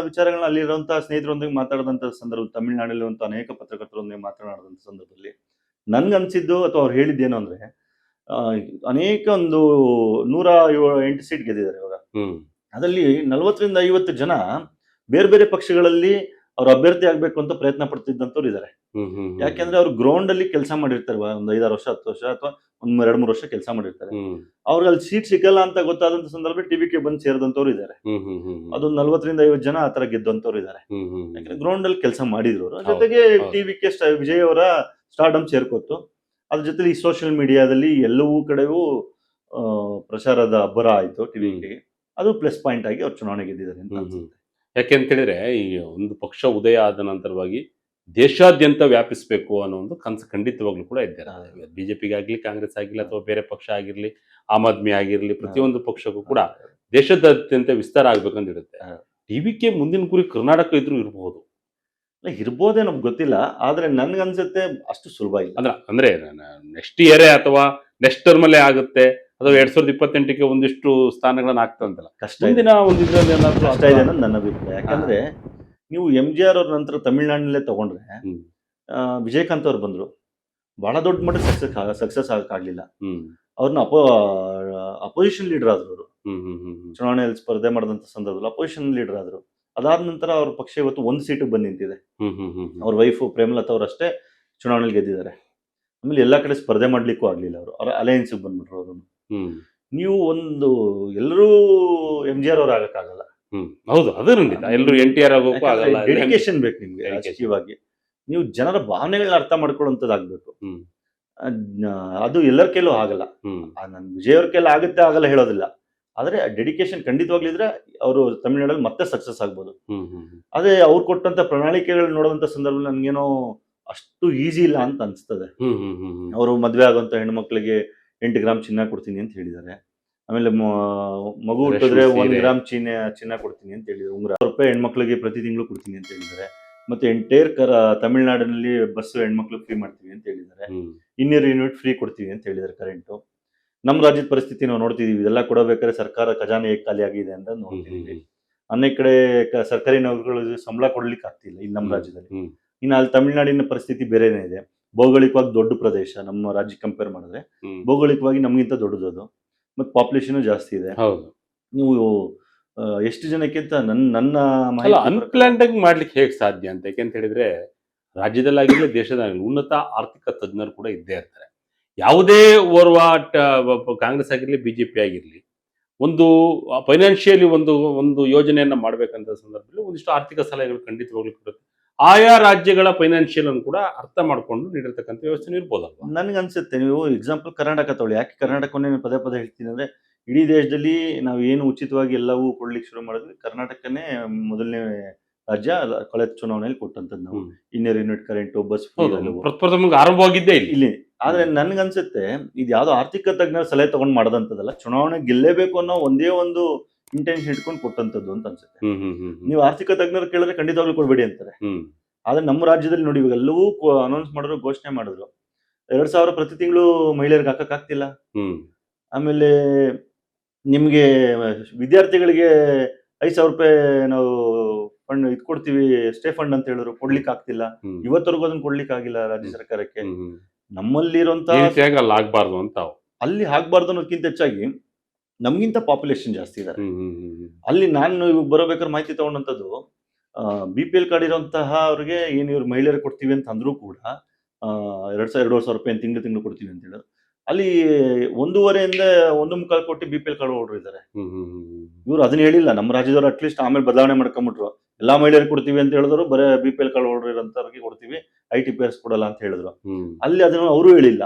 ವಿಚಾರಗಳನ್ನ ಅಲ್ಲಿರುವಂತಹ ಸ್ನೇಹಿತರೊಂದಿಗೆ ಮಾತಾಡಿದಂತ ಸಂದರ್ಭ, ತಮಿಳುನಾಡಲ್ಲಿ ಅನೇಕ ಪತ್ರಕರ್ತರೊಂದಿಗೆ ಮಾತನಾಡಿದಂತ ಸಂದರ್ಭದಲ್ಲಿ ನನ್ಗನ್ಸಿದ್ದು ಅಥವಾ ಅವ್ರು ಹೇಳಿದ್ದೇನು ಅಂದ್ರೆ, ಅನೇಕ ಒಂದು 108 ಸೀಟ್ ಗೆದ್ದಿದ್ದಾರೆ ಇವಾಗ. ಅದರಲ್ಲಿ 40ರಿಂದ 50 ಜನ ಬೇರೆ ಬೇರೆ ಪಕ್ಷಗಳಲ್ಲಿ ಅವ್ರ ಅಭ್ಯರ್ಥಿ ಆಗ್ಬೇಕು ಅಂತ ಪ್ರಯತ್ನ ಪಡ್ತಿದ್ದಂತವ್ರು ಇದ್ದಾರೆ. ಯಾಕೆಂದ್ರೆ ಅವ್ರು ಗ್ರೌಂಡ್ ಅಲ್ಲಿ ಕೆಲಸ ಮಾಡಿರ್ತಾರೆ, ಒಂದು 5-6 ವರ್ಷ 10 ವರ್ಷ ಅಥವಾ ಒಂದ್ 2-3 ವರ್ಷ ಕೆಲಸ ಮಾಡಿರ್ತಾರೆ. ಅವ್ರಿಗೆ ಅಲ್ಲಿ ಸೀಟ್ ಸಿಗಲ್ಲ ಅಂತ ಗೊತ್ತಾದಂತ ಸಂದರ್ಭದಲ್ಲಿ TVK ಬಂದು ಸೇರಿದಂತವ್ರು ಇದ್ದಾರೆ. ಅದೊಂದು 40ರಿಂದ 50 ಜನ ಆತರ ಗೆದ್ದಂತವ್ರು ಇದ್ದಾರೆ. ಯಾಕಂದ್ರೆ ಗ್ರೌಂಡ್ ಅಲ್ಲಿ ಕೆಲಸ ಮಾಡಿದ್ರು. ಜೊತೆಗೆ TVK ವಿಜಯ್ ಅವರ ಸ್ಟಾರ್ಡಮ್ ಸೇರ್ಕೋತು. ಅದ್ರ ಜೊತೆ ಈ ಸೋಷಿಯಲ್ ಮೀಡಿಯಾದಲ್ಲಿ ಎಲ್ಲವೂ ಕಡೆಗೂ ಪ್ರಚಾರದ ಅಬ್ಬರ ಆಯ್ತು TVK. ಅದು ಪ್ಲಸ್ ಪಾಯಿಂಟ್ ಆಗಿ ಅವ್ರು ಚುನಾವಣೆ ಗೆದ್ದಿದ್ದಾರೆ ಅಂತ ಅನ್ಸುತ್ತೆ. ಯಾಕೆಂತ ಹೇಳಿದ್ರೆ ಈ ಒಂದು ಪಕ್ಷ ಉದಯ ಆದ ನಂತರವಾಗಿ ದೇಶಾದ್ಯಂತ ವ್ಯಾಪಿಸಬೇಕು ಅನ್ನೋ ಒಂದು ಕನಸು ಖಂಡಿತವಾಗ್ಲೂ ಕೂಡ ಇದ್ದಾರೆ. ಬಿಜೆಪಿಗಾಗ್ಲಿ, ಕಾಂಗ್ರೆಸ್ ಆಗಿರ್ಲಿ, ಅಥವಾ ಬೇರೆ ಪಕ್ಷ ಆಗಿರ್ಲಿ, ಆಮ್ ಆದ್ಮಿ ಆಗಿರ್ಲಿ, ಪ್ರತಿಯೊಂದು ಪಕ್ಷಕ್ಕೂ ಕೂಡ ದೇಶದಾದ್ಯಂತ ವಿಸ್ತಾರ ಆಗ್ಬೇಕಂತ ಇರುತ್ತೆ. TVK ಮುಂದಿನ ಗುರಿ ಕರ್ನಾಟಕ ಇದ್ರೂ ಇರಬಹುದು, ಇರ್ಬೋದೇ ನಮ್ಗೆ ಗೊತ್ತಿಲ್ಲ. ಆದ್ರೆ ನನ್ಗನ್ಸುತ್ತೆ ಅಷ್ಟು ಸುಲಭ ಇಲ್ಲ. ಅಂದ್ರೆ ನೆಕ್ಸ್ಟ್ ಇಯರ್ ಅಥವಾ ನೆಕ್ಸ್ಟ್ ಟರ್ಮ್ ಅಲ್ಲೇ ಆಗುತ್ತೆ, ಅಥವಾ 2028ಕ್ಕೆ ಒಂದಿಷ್ಟು ಸ್ಥಾನಗಳನ್ನ ಆಗ್ತಂತಲ್ಲ, ಕಷ್ಟ ಮುಂದಿನ ಒಂದು ಇದ್ರಲ್ಲಿ ಏನಾದ್ರು ಕಷ್ಟ ಇದೆ ಅನ್ನೋದು ನನ್ನ ಅಭಿಪ್ರಾಯ. ಯಾಕಂದ್ರೆ ನೀವು MGR ಅವ್ರ ನಂತರ ತಮಿಳ್ನಾಡಿನಲ್ಲೇ ತಗೊಂಡ್ರೆ ವಿಜಯಕಾಂತ್ ಅವ್ರು ಬಂದ್ರು, ಬಹಳ ದೊಡ್ಡ ಮಟ್ಟ ಸಕ್ಸಸ್ ಆಗಕ್ಕಾಗ್ಲಿಲ್ಲ. ಅವ್ರನ್ನ ಅಪೋಸಿಷನ್ ಲೀಡರ್ ಆದ್ರು. ಅವರು ಚುನಾವಣೆಯಲ್ಲಿ ಸ್ಪರ್ಧೆ ಮಾಡಿದಂತ ಸಂದರ್ಭದಲ್ಲಿ ಅಪೋಸಿಷನ್ ಲೀಡರ್ ಆದ್ರು. ಅದಾದ ನಂತರ ಅವ್ರ ಪಕ್ಷ ಇವತ್ತು 1 ಸೀಟು ಬಂದು ನಿಂತಿದೆ. ಅವ್ರ ವೈಫು ಪ್ರೇಮಲತಾ ಅವ್ರು ಅಷ್ಟೇ ಚುನಾವಣೆಯಲ್ಲಿ ಗೆದ್ದಿದ್ದಾರೆ. ಆಮೇಲೆ ಎಲ್ಲಾ ಕಡೆ ಸ್ಪರ್ಧೆ ಮಾಡ್ಲಿಕ್ಕೂ ಆಗ್ಲಿಲ್ಲ. ಅವ್ರ ಅಲಯನ್ಸ್ ಬಂದ್ಬಿಟ್ರು. ಅವರು ನೀವು ಒಂದು ಎಲ್ಲರೂ MGR ಅವ್ರು ಆಗಕ್ಕಾಗಲ್ಲ. ಹೌದು, ಅದು ಖಂಡಿತ. ಎಲ್ಲರೂ NTR ಆಗೋಕ್ಕೂ ಆಗಲ್ಲ. ಡೆಡಿಕೇಶನ್ ಬೇಕು ನಿಮ್ಗೆ ರಾಜಕೀಯವಾಗಿ. ನೀವು ಜನರ ಭಾವನೆಗಳನ್ನ ಅರ್ಥ ಮಾಡ್ಕೊಳ್ಳುವಂಥದ್ದಾಗ್ಬೇಕು. ಹ್ಮ್. ಅದು ಎಲ್ಲರ ಕೈಲೂ ಆಗಲ್ಲ. ಹ್ಮ್. ನನ್ ವಿಜಯ್ ಅವ್ರ ಕೈಲಿ ಆಗುತ್ತೆ ಆಗಲ್ಲ ಹೇಳೋದಿಲ್ಲ. ಆದ್ರೆ ಡೆಡಿಕೇಶನ್ ಖಂಡಿತವಾಗ್ಲಿದ್ರೆ ಅವರು ತಮಿಳ್ನಾಡಲ್ಲಿ ಮತ್ತೆ ಸಕ್ಸಸ್ ಆಗ್ಬೋದು. ಹ್ಮ್. ಹ್ಮ್. ಹ್ಮ್. ಅದೇ ಅವ್ರು ಕೊಟ್ಟಂತ ಪ್ರಣಾಳಿಕೆಗಳು ನೋಡುವಂತ ಸಂದರ್ಭದಲ್ಲಿ ನನ್ಗೇನೋ ಅಷ್ಟು ಈಸಿ ಇಲ್ಲ ಅಂತ ಅನ್ಸ್ತದೆ. ಹ್ಮ್. ಹ್ಮ್. ಹ್ಮ್. ಹ್ಮ್. ಅವರು ಮದ್ವೆ ಆಗುವಂತ ಹೆಣ್ಮಕ್ಳಿಗೆ 8 ಗ್ರಾಮ್ ಚಿನ್ನ ಕೊಡ್ತೀನಿ ಅಂತ ಹೇಳಿದ್ದಾರೆ. ಆಮೇಲೆ ಮಗು ಹುಟ್ಟಿದ್ರೆ ರೇಷ್ಮೆ 1 ಸೀರೆ. ಗ್ರಾಮ್ ಚಿನ್ನ ಕೊಡ್ತೀನಿ ಅಂತ ಹೇಳಿದ್ದಾರೆ. ಉಂಗುರ ₹1,000 ಹೆಣ್ಮಕ್ಳಿಗೆ ಪ್ರತಿ ತಿಂಗಳು ಕೊಡ್ತೀನಿ ಅಂತ ಹೇಳಿದ್ದಾರೆ. ಮತ್ತೆ ಎಂಟೈರ್ ತಮಿಳ್ನಾಡಿನಲ್ಲಿ ಬಸ್ ಹೆಣ್ಮಕ್ಳು ಫ್ರೀ ಮಾಡ್ತೀವಿ ಅಂತ ಹೇಳಿದ್ದಾರೆ. ಹ್ಮ್. 200 ಯೂನಿಟ್ ಫ್ರೀ ಕೊಡ್ತೀವಿ ಅಂತ ಹೇಳಿದ್ದಾರೆ ಕರೆಂಟು. ನಮ್ಮ ರಾಜ್ಯದ ಪರಿಸ್ಥಿತಿ ನಾವು ನೋಡ್ತಿದೀವಿ. ಇದೆಲ್ಲ ಕೊಡಬೇಕಾದ್ರೆ ಸರ್ಕಾರ ಖಜಾನೆ ಹೇಗೆ ಖಾಲಿ ಆಗಿದೆ ಅಂತ ಹ್ಮ್. ನೋಡ್ತಿದೀವಿ. ಹ್ಮ್. ಅನೇಕ ಕಡೆ ಸರ್ಕಾರಿ ನೌಕರಗಳು ಸಂಬಳ ಕೊಡ್ಲಿಕ್ಕೆ ಆಗ್ತಿಲ್ಲ ಇಲ್ಲಿ ನಮ್ಮ ರಾಜ್ಯದಲ್ಲಿ. ಹ್ಮ್. ಇನ್ನು ಅಲ್ಲಿ ತಮಿಳ್ನಾಡಿನ ಪರಿಸ್ಥಿತಿ ಬೇರೆನೇ ಇದೆ. ಭೌಗೋಳಿಕವಾಗಿ ದೊಡ್ಡ ಪ್ರದೇಶ ನಮ್ಮ ರಾಜ್ಯಕ್ಕೆ ಕಂಪೇರ್ ಮಾಡಿದ್ರೆ ಹ್ಮ್. ಭೌಗೋಳಿಕವಾಗಿ ನಮಗಿಂತ ದೊಡ್ಡದದು. ಮತ್ತೆ ಪಾಪ್ಯುಲೇಷನ್ ಜಾಸ್ತಿ ಇದೆ. ಹೌದು. ನೀವು ಎಷ್ಟು ಜನಕ್ಕೆ ಅಂತ ನನ್ನ ಅಲ್ಲ, ಮಾಹಿತಿ ಪ್ರಕಾರ ಅನ್ಪ್ಲಾನ್ಡ್ ಆಗಿ ಮಾಡ್ಲಿಕ್ಕೆ ಹೇಗೆ ಸಾಧ್ಯ ಅಂತ? ಯಾಕೆಂತ ಹೇಳಿದ್ರೆ ರಾಜ್ಯದಲ್ಲಾಗಿರ್ಲಿ ದೇಶದಾಗಿರ್ಲಿ ಉನ್ನತ ಆರ್ಥಿಕ ತಜ್ಞರು ಕೂಡ ಇದ್ದೇ ಇರ್ತಾರೆ. ಯಾವುದೇ ಓರ್ವ ಕಾಂಗ್ರೆಸ್ ಆಗಿರ್ಲಿ ಬಿಜೆಪಿ ಆಗಿರ್ಲಿ ಒಂದು ಫೈನಾನ್ಷಿಯಲಿ ಒಂದು ಯೋಜನೆಯನ್ನ ಮಾಡ್ಬೇಕಂತ ಸಂದರ್ಭದಲ್ಲಿ ಒಂದಿಷ್ಟು ಆರ್ಥಿಕ ಸಲಹೆಗಳು ಖಂಡಿತವಾಗ್ಲೂ ಕೊಡುತ್ತೆ. ಆಯಾ ರಾಜ್ಯಗಳ ಫೈನಾನ್ಷಿಯಲ್ ಅನ್ನು ಕೂಡ ಅರ್ಥ ಮಾಡ್ಕೊಂಡು ನೀಡಿರ್ತಕ್ಕಂಥ ವ್ಯವಸ್ಥೆ ಇರ್ಬೋದಲ್ವಾ? ನನ್ಗನ್ಸುತ್ತೆ. ನೀವು ಎಕ್ಸಾಂಪಲ್ ಕರ್ನಾಟಕ ತಗೊಳ್ಳಿ. ಯಾಕೆ ಕರ್ನಾಟಕವನ್ನೇ ನಾನು ಪದೇ ಪದೇ ಹೇಳ್ತೀನಿ ಅಂದ್ರೆ, ಇಡೀ ದೇಶದಲ್ಲಿ ನಾವು ಏನು ಉಚಿತವಾಗಿ ಎಲ್ಲವೂ ಕೊಡ್ಲಿಕ್ಕೆ ಶುರು ಮಾಡಿದ್ವಿ, ಕರ್ನಾಟಕನೇ ಮೊದಲನೇ ರಾಜ್ಯ ಕಳೆದ ಚುನಾವಣೆಯಲ್ಲಿ ಕೊಟ್ಟಂತದ್ದು ನಾವು. ಹ್ಮ್. 200 ಯೂನಿಟ್ ಕರೆಂಟು, ಬಸ್ ಹೌದು, ಪ್ರಪ್ರಥಮವಾಗಿ ಆರಂಭವಾಗಿದ್ದೇ ಇಲ್ಲಿ. ಇಲ್ಲಿ. ಆದ್ರೆ ನನ್ಗನ್ಸುತ್ತೆ ಇದು ಯಾವ್ದೋ ಆರ್ಥಿಕ ತಜ್ಞರ ಸಲಹೆ ತಗೊಂಡ್ ಮಾಡದಂತದಲ್ಲ, ಚುನಾವಣೆ ಗೆಲ್ಲೇಬೇಕು ಅನ್ನೋ ಒಂದೇ ಒಂದು ಇಂಟೆನ್ಷನ್ ಇಟ್ಕೊಂಡು ಕೊಟ್ಟಂತದ್ದು ಅಂತ ಅನ್ಸುತ್ತೆ. ಹ್ಮ್. ಹ್ಮ್. ಹ್ಮ್. ನೀವು ಆರ್ಥಿಕ ತಜ್ಞರು ಕೇಳಿದ್ರೆ ಖಂಡಿತವಾಗ್ಲೂ ಕೊಡ್ಬೇಡಿ ಅಂತಾರೆ. ಹ್ಮ್. ಆದ್ರೆ ನಮ್ಮ ರಾಜ್ಯದಲ್ಲಿ ನೋಡಿ, ಇವಾಗ ಎಲ್ಲವೂ ಅನೌನ್ಸ್ ಮಾಡಿದ್ರು, ಘೋಷಣೆ ಮಾಡಿದ್ರು. 2,000 ಪ್ರತಿ ತಿಂಗಳು ಮಹಿಳೆಯರಿಗೆ ಹಾಕಕ್ಕಾಗ್ತಿಲ್ಲ. ಹ್ಮ್. ಆಮೇಲೆ ನಿಮ್ಗೆ ವಿದ್ಯಾರ್ಥಿಗಳಿಗೆ ₹5,000 ನಾವು ಫಂಡ್ ಇದು ಕೊಡ್ತೀವಿ, ಸ್ಟೇ ಫಂಡ್ ಅಂತ ಹೇಳಿದ್ರು, ಕೊಡ್ಲಿಕ್ಕೆ ಆಗ್ತಿಲ್ಲ. ಹ್ಮ್. ಇವತ್ತರೆಗೂ ಅದನ್ನ ಕೊಡ್ಲಿಕ್ಕೆ ಆಗಿಲ್ಲ ರಾಜ್ಯ ಸರ್ಕಾರಕ್ಕೆ. ಹ್ಮ್. ಹ್ಮ್. ನಮ್ಮಲ್ಲಿರುವಂತ ಈ ರೀತಿಯಾಗಿ ಅಲ್ಲಿ ಆಗ್ಬಾರ್ದು ಅಂತ ಅವು. ಅಲ್ಲಿ ಆಗ್ಬಾರ್ದು ಅನ್ನೋದಕ್ಕಿಂತ ಹೆಚ್ಚಾಗಿ ನಮ್ಗಿಂತ ಪಾಪ್ಯುಲೇಷನ್ ಜಾಸ್ತಿ ಇದ್ದಾರೆ. ಹ್ಮ್. ಹ್ಮ್. ಹ್ಮ್. ಅಲ್ಲಿ ನಾನು ಇವಾಗ ಬರೋಬೇಕಾದ್ರೆ ಮಾಹಿತಿ ತಗೊಂಡಂತದ್ದು, BPL ಕಾರ್ಡ್ ಇರುವಂತಹ ಅವ್ರಿಗೆ ಏನು ಇವ್ರು ಮಹಿಳೆಯರಿಗೆ ಕೊಡ್ತೀವಿ ಅಂತ ಅಂದ್ರೂ ಕೂಡ ₹2,500 ತಿಂಗಳು ಕೊಡ್ತೀವಿ ಅಂತ ಹೇಳಿದ್ರು. ಅಲ್ಲಿ 1.5 ಇಂದ 1.25 ಕೋಟಿ BPL ಕಾರ್ಡ್ ಹೋಲ್ಡರ್ ಇದ್ದಾರೆ. ಹ್ಮ್. ಹ್ಮ್. ಹ್ಮ್. ಇವ್ರು ಅದನ್ನ ಹೇಳಿಲ್ಲ. ನಮ್ಮ ರಾಜ್ಯದವ್ರು ಅಟ್ಲೀಸ್ಟ್ ಆಮೇಲೆ ಬದಲಾವಣೆ ಮಾಡ್ಕೊಂಡ್ಬಿಟ್ರು. ಎಲ್ಲಾ ಮಹಿಳೆಯರಿಗೆ ಕೊಡ್ತೀವಿ ಅಂತ ಹೇಳಿದ್ರು, ಬರೀ BPL ಕಾರ್ಡ್ ಹೋಲ್ಡರ್ ಇರೋಂಥವ್ರಿಗೆ ಕೊಡ್ತೀವಿ, ITPS ಕೊಡಲ್ಲ ಅಂತ ಹೇಳಿದ್ರು. ಹ್ಮ್. ಅಲ್ಲಿ ಅದನ್ನು ಅವರು ಹೇಳಿಲ್ಲ.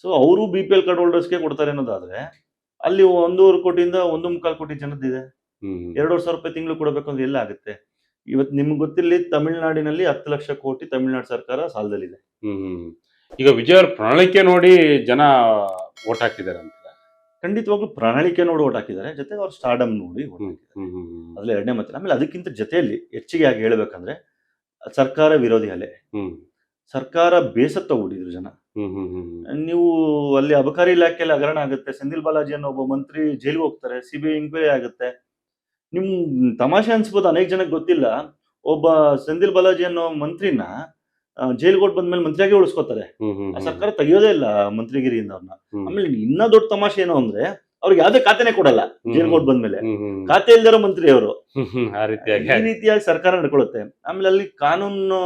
ಸೊ ಅವರು BPL ಕಾರ್ಡ್ ಹೋಲ್ಡರ್ಸ್ಗೆ ಕೊಡ್ತಾರೆ ಅನ್ನೋದಾದ್ರೆ, ಅಲ್ಲಿ 1.25 ಕೋಟಿಯಿಂದ 1.25 ಕೋಟಿ ಜನದಿದೆ. ಹ್ಮ್. ₹2,500 ತಿಂಗಳು ಕೊಡಬೇಕು ಅಂದ್ರೆ ಎಲ್ಲ ಆಗುತ್ತೆ. ಇವತ್ತು ನಿಮ್ಗೆ ಗೊತ್ತಿರಲಿ, ತಮಿಳುನಾಡಿನಲ್ಲಿ 10 ಲಕ್ಷ ಕೋಟಿ ತಮಿಳುನಾಡು ಸರ್ಕಾರ ಸಾಲದಲ್ಲಿದೆ. ಹ್ಮ್. ಹ್ಮ್. ಈಗ ವಿಜಯ್ ಅವ್ರ ಪ್ರಣಾಳಿಕೆ ನೋಡಿ ಜನ ಓಟ್ ಹಾಕಿದ್ದಾರೆ ಅಂತ. ಖಂಡಿತವಾಗ್ಲೂ ಪ್ರಣಾಳಿಕೆ ನೋಡಿ ಓಟ್ ಹಾಕಿದ್ದಾರೆ, ಜೊತೆಗೆ ಅವ್ರ ಸ್ಟಾರ್ಡಮ್ ನೋಡಿ ಓಟ್ ಹಾಕಿದ್ದಾರೆ. ಅದ್ರಲ್ಲಿ ಎರಡನೇ ಮಾತಿಲ್ಲ. ಆಮೇಲೆ ಅದಕ್ಕಿಂತ ಜೊತೆಯಲ್ಲಿ ಹೆಚ್ಚಿಗೆ ಆಗಿ ಹೇಳ್ಬೇಕಂದ್ರೆ ಸರ್ಕಾರ ವಿರೋಧಿ ಅಲೆ. ಸರ್ಕಾರ ಬೇಸತ್ತೋಗ್ಬಿಟ್ಟಿದ್ರು ಜನ. ನೀವು ಅಲ್ಲಿ ಅಬಕಾರಿ ಇಲಾಖೆಯಲ್ಲಿ ಹಗರಣ ಆಗುತ್ತೆ, ಸೆಂದಿಲ್ ಬಾಲಾಜಿ ಅನ್ನೋ ಒಬ್ಬ ಮಂತ್ರಿ ಜೈಲಿಗೆ ಹೋಗ್ತಾರೆ, CBI ಇಂಕ್ವೈರಿ ಆಗುತ್ತೆ. ನಿಮ್ ತಮಾಷೆ ಅನ್ಸ್ಬೋದು, ಅನೇಕ ಜನಕ್ಕೆ ಗೊತ್ತಿಲ್ಲ, ಒಬ್ಬ ಸೆಂದಿಲ್ ಬಾಲಾಜಿ ಅನ್ನೋ ಮಂತ್ರಿನ ಜೈಲ್ಗೆ ಹೊಟ್ಟು ಬಂದ್ಮೇಲೆ ಮಂತ್ರಿಯಾಗಿ ಉಳಿಸ್ಕೋತಾರೆ. ಆ ಸರ್ಕಾರ ತೆಗಿಯೋದೇ ಇಲ್ಲ ಮಂತ್ರಿಗಿರಿಯಿಂದ ಅವ್ರನ್ನ. ಆಮೇಲೆ ಇನ್ನ ದೊಡ್ಡ ತಮಾಷೆ ಏನು ಅಂದ್ರೆ, ಅವ್ರಿಗೆ ಯಾವ್ದೇ ಖಾತೆನೆ ಕೊಡಲ್ಲ ಜೈಲ್ಗೆ ಹೊಟ್ಟು ಬಂದ್ಮೇಲೆ. ಖಾತೆ ಇಲ್ದಿರೋ ಮಂತ್ರಿ ಅವರು. ಈ ರೀತಿಯಾಗಿ ಸರ್ಕಾರ ನಡ್ಕೊಳ್ಳುತ್ತೆ. ಆಮೇಲೆ ಅಲ್ಲಿ ಕಾನೂನು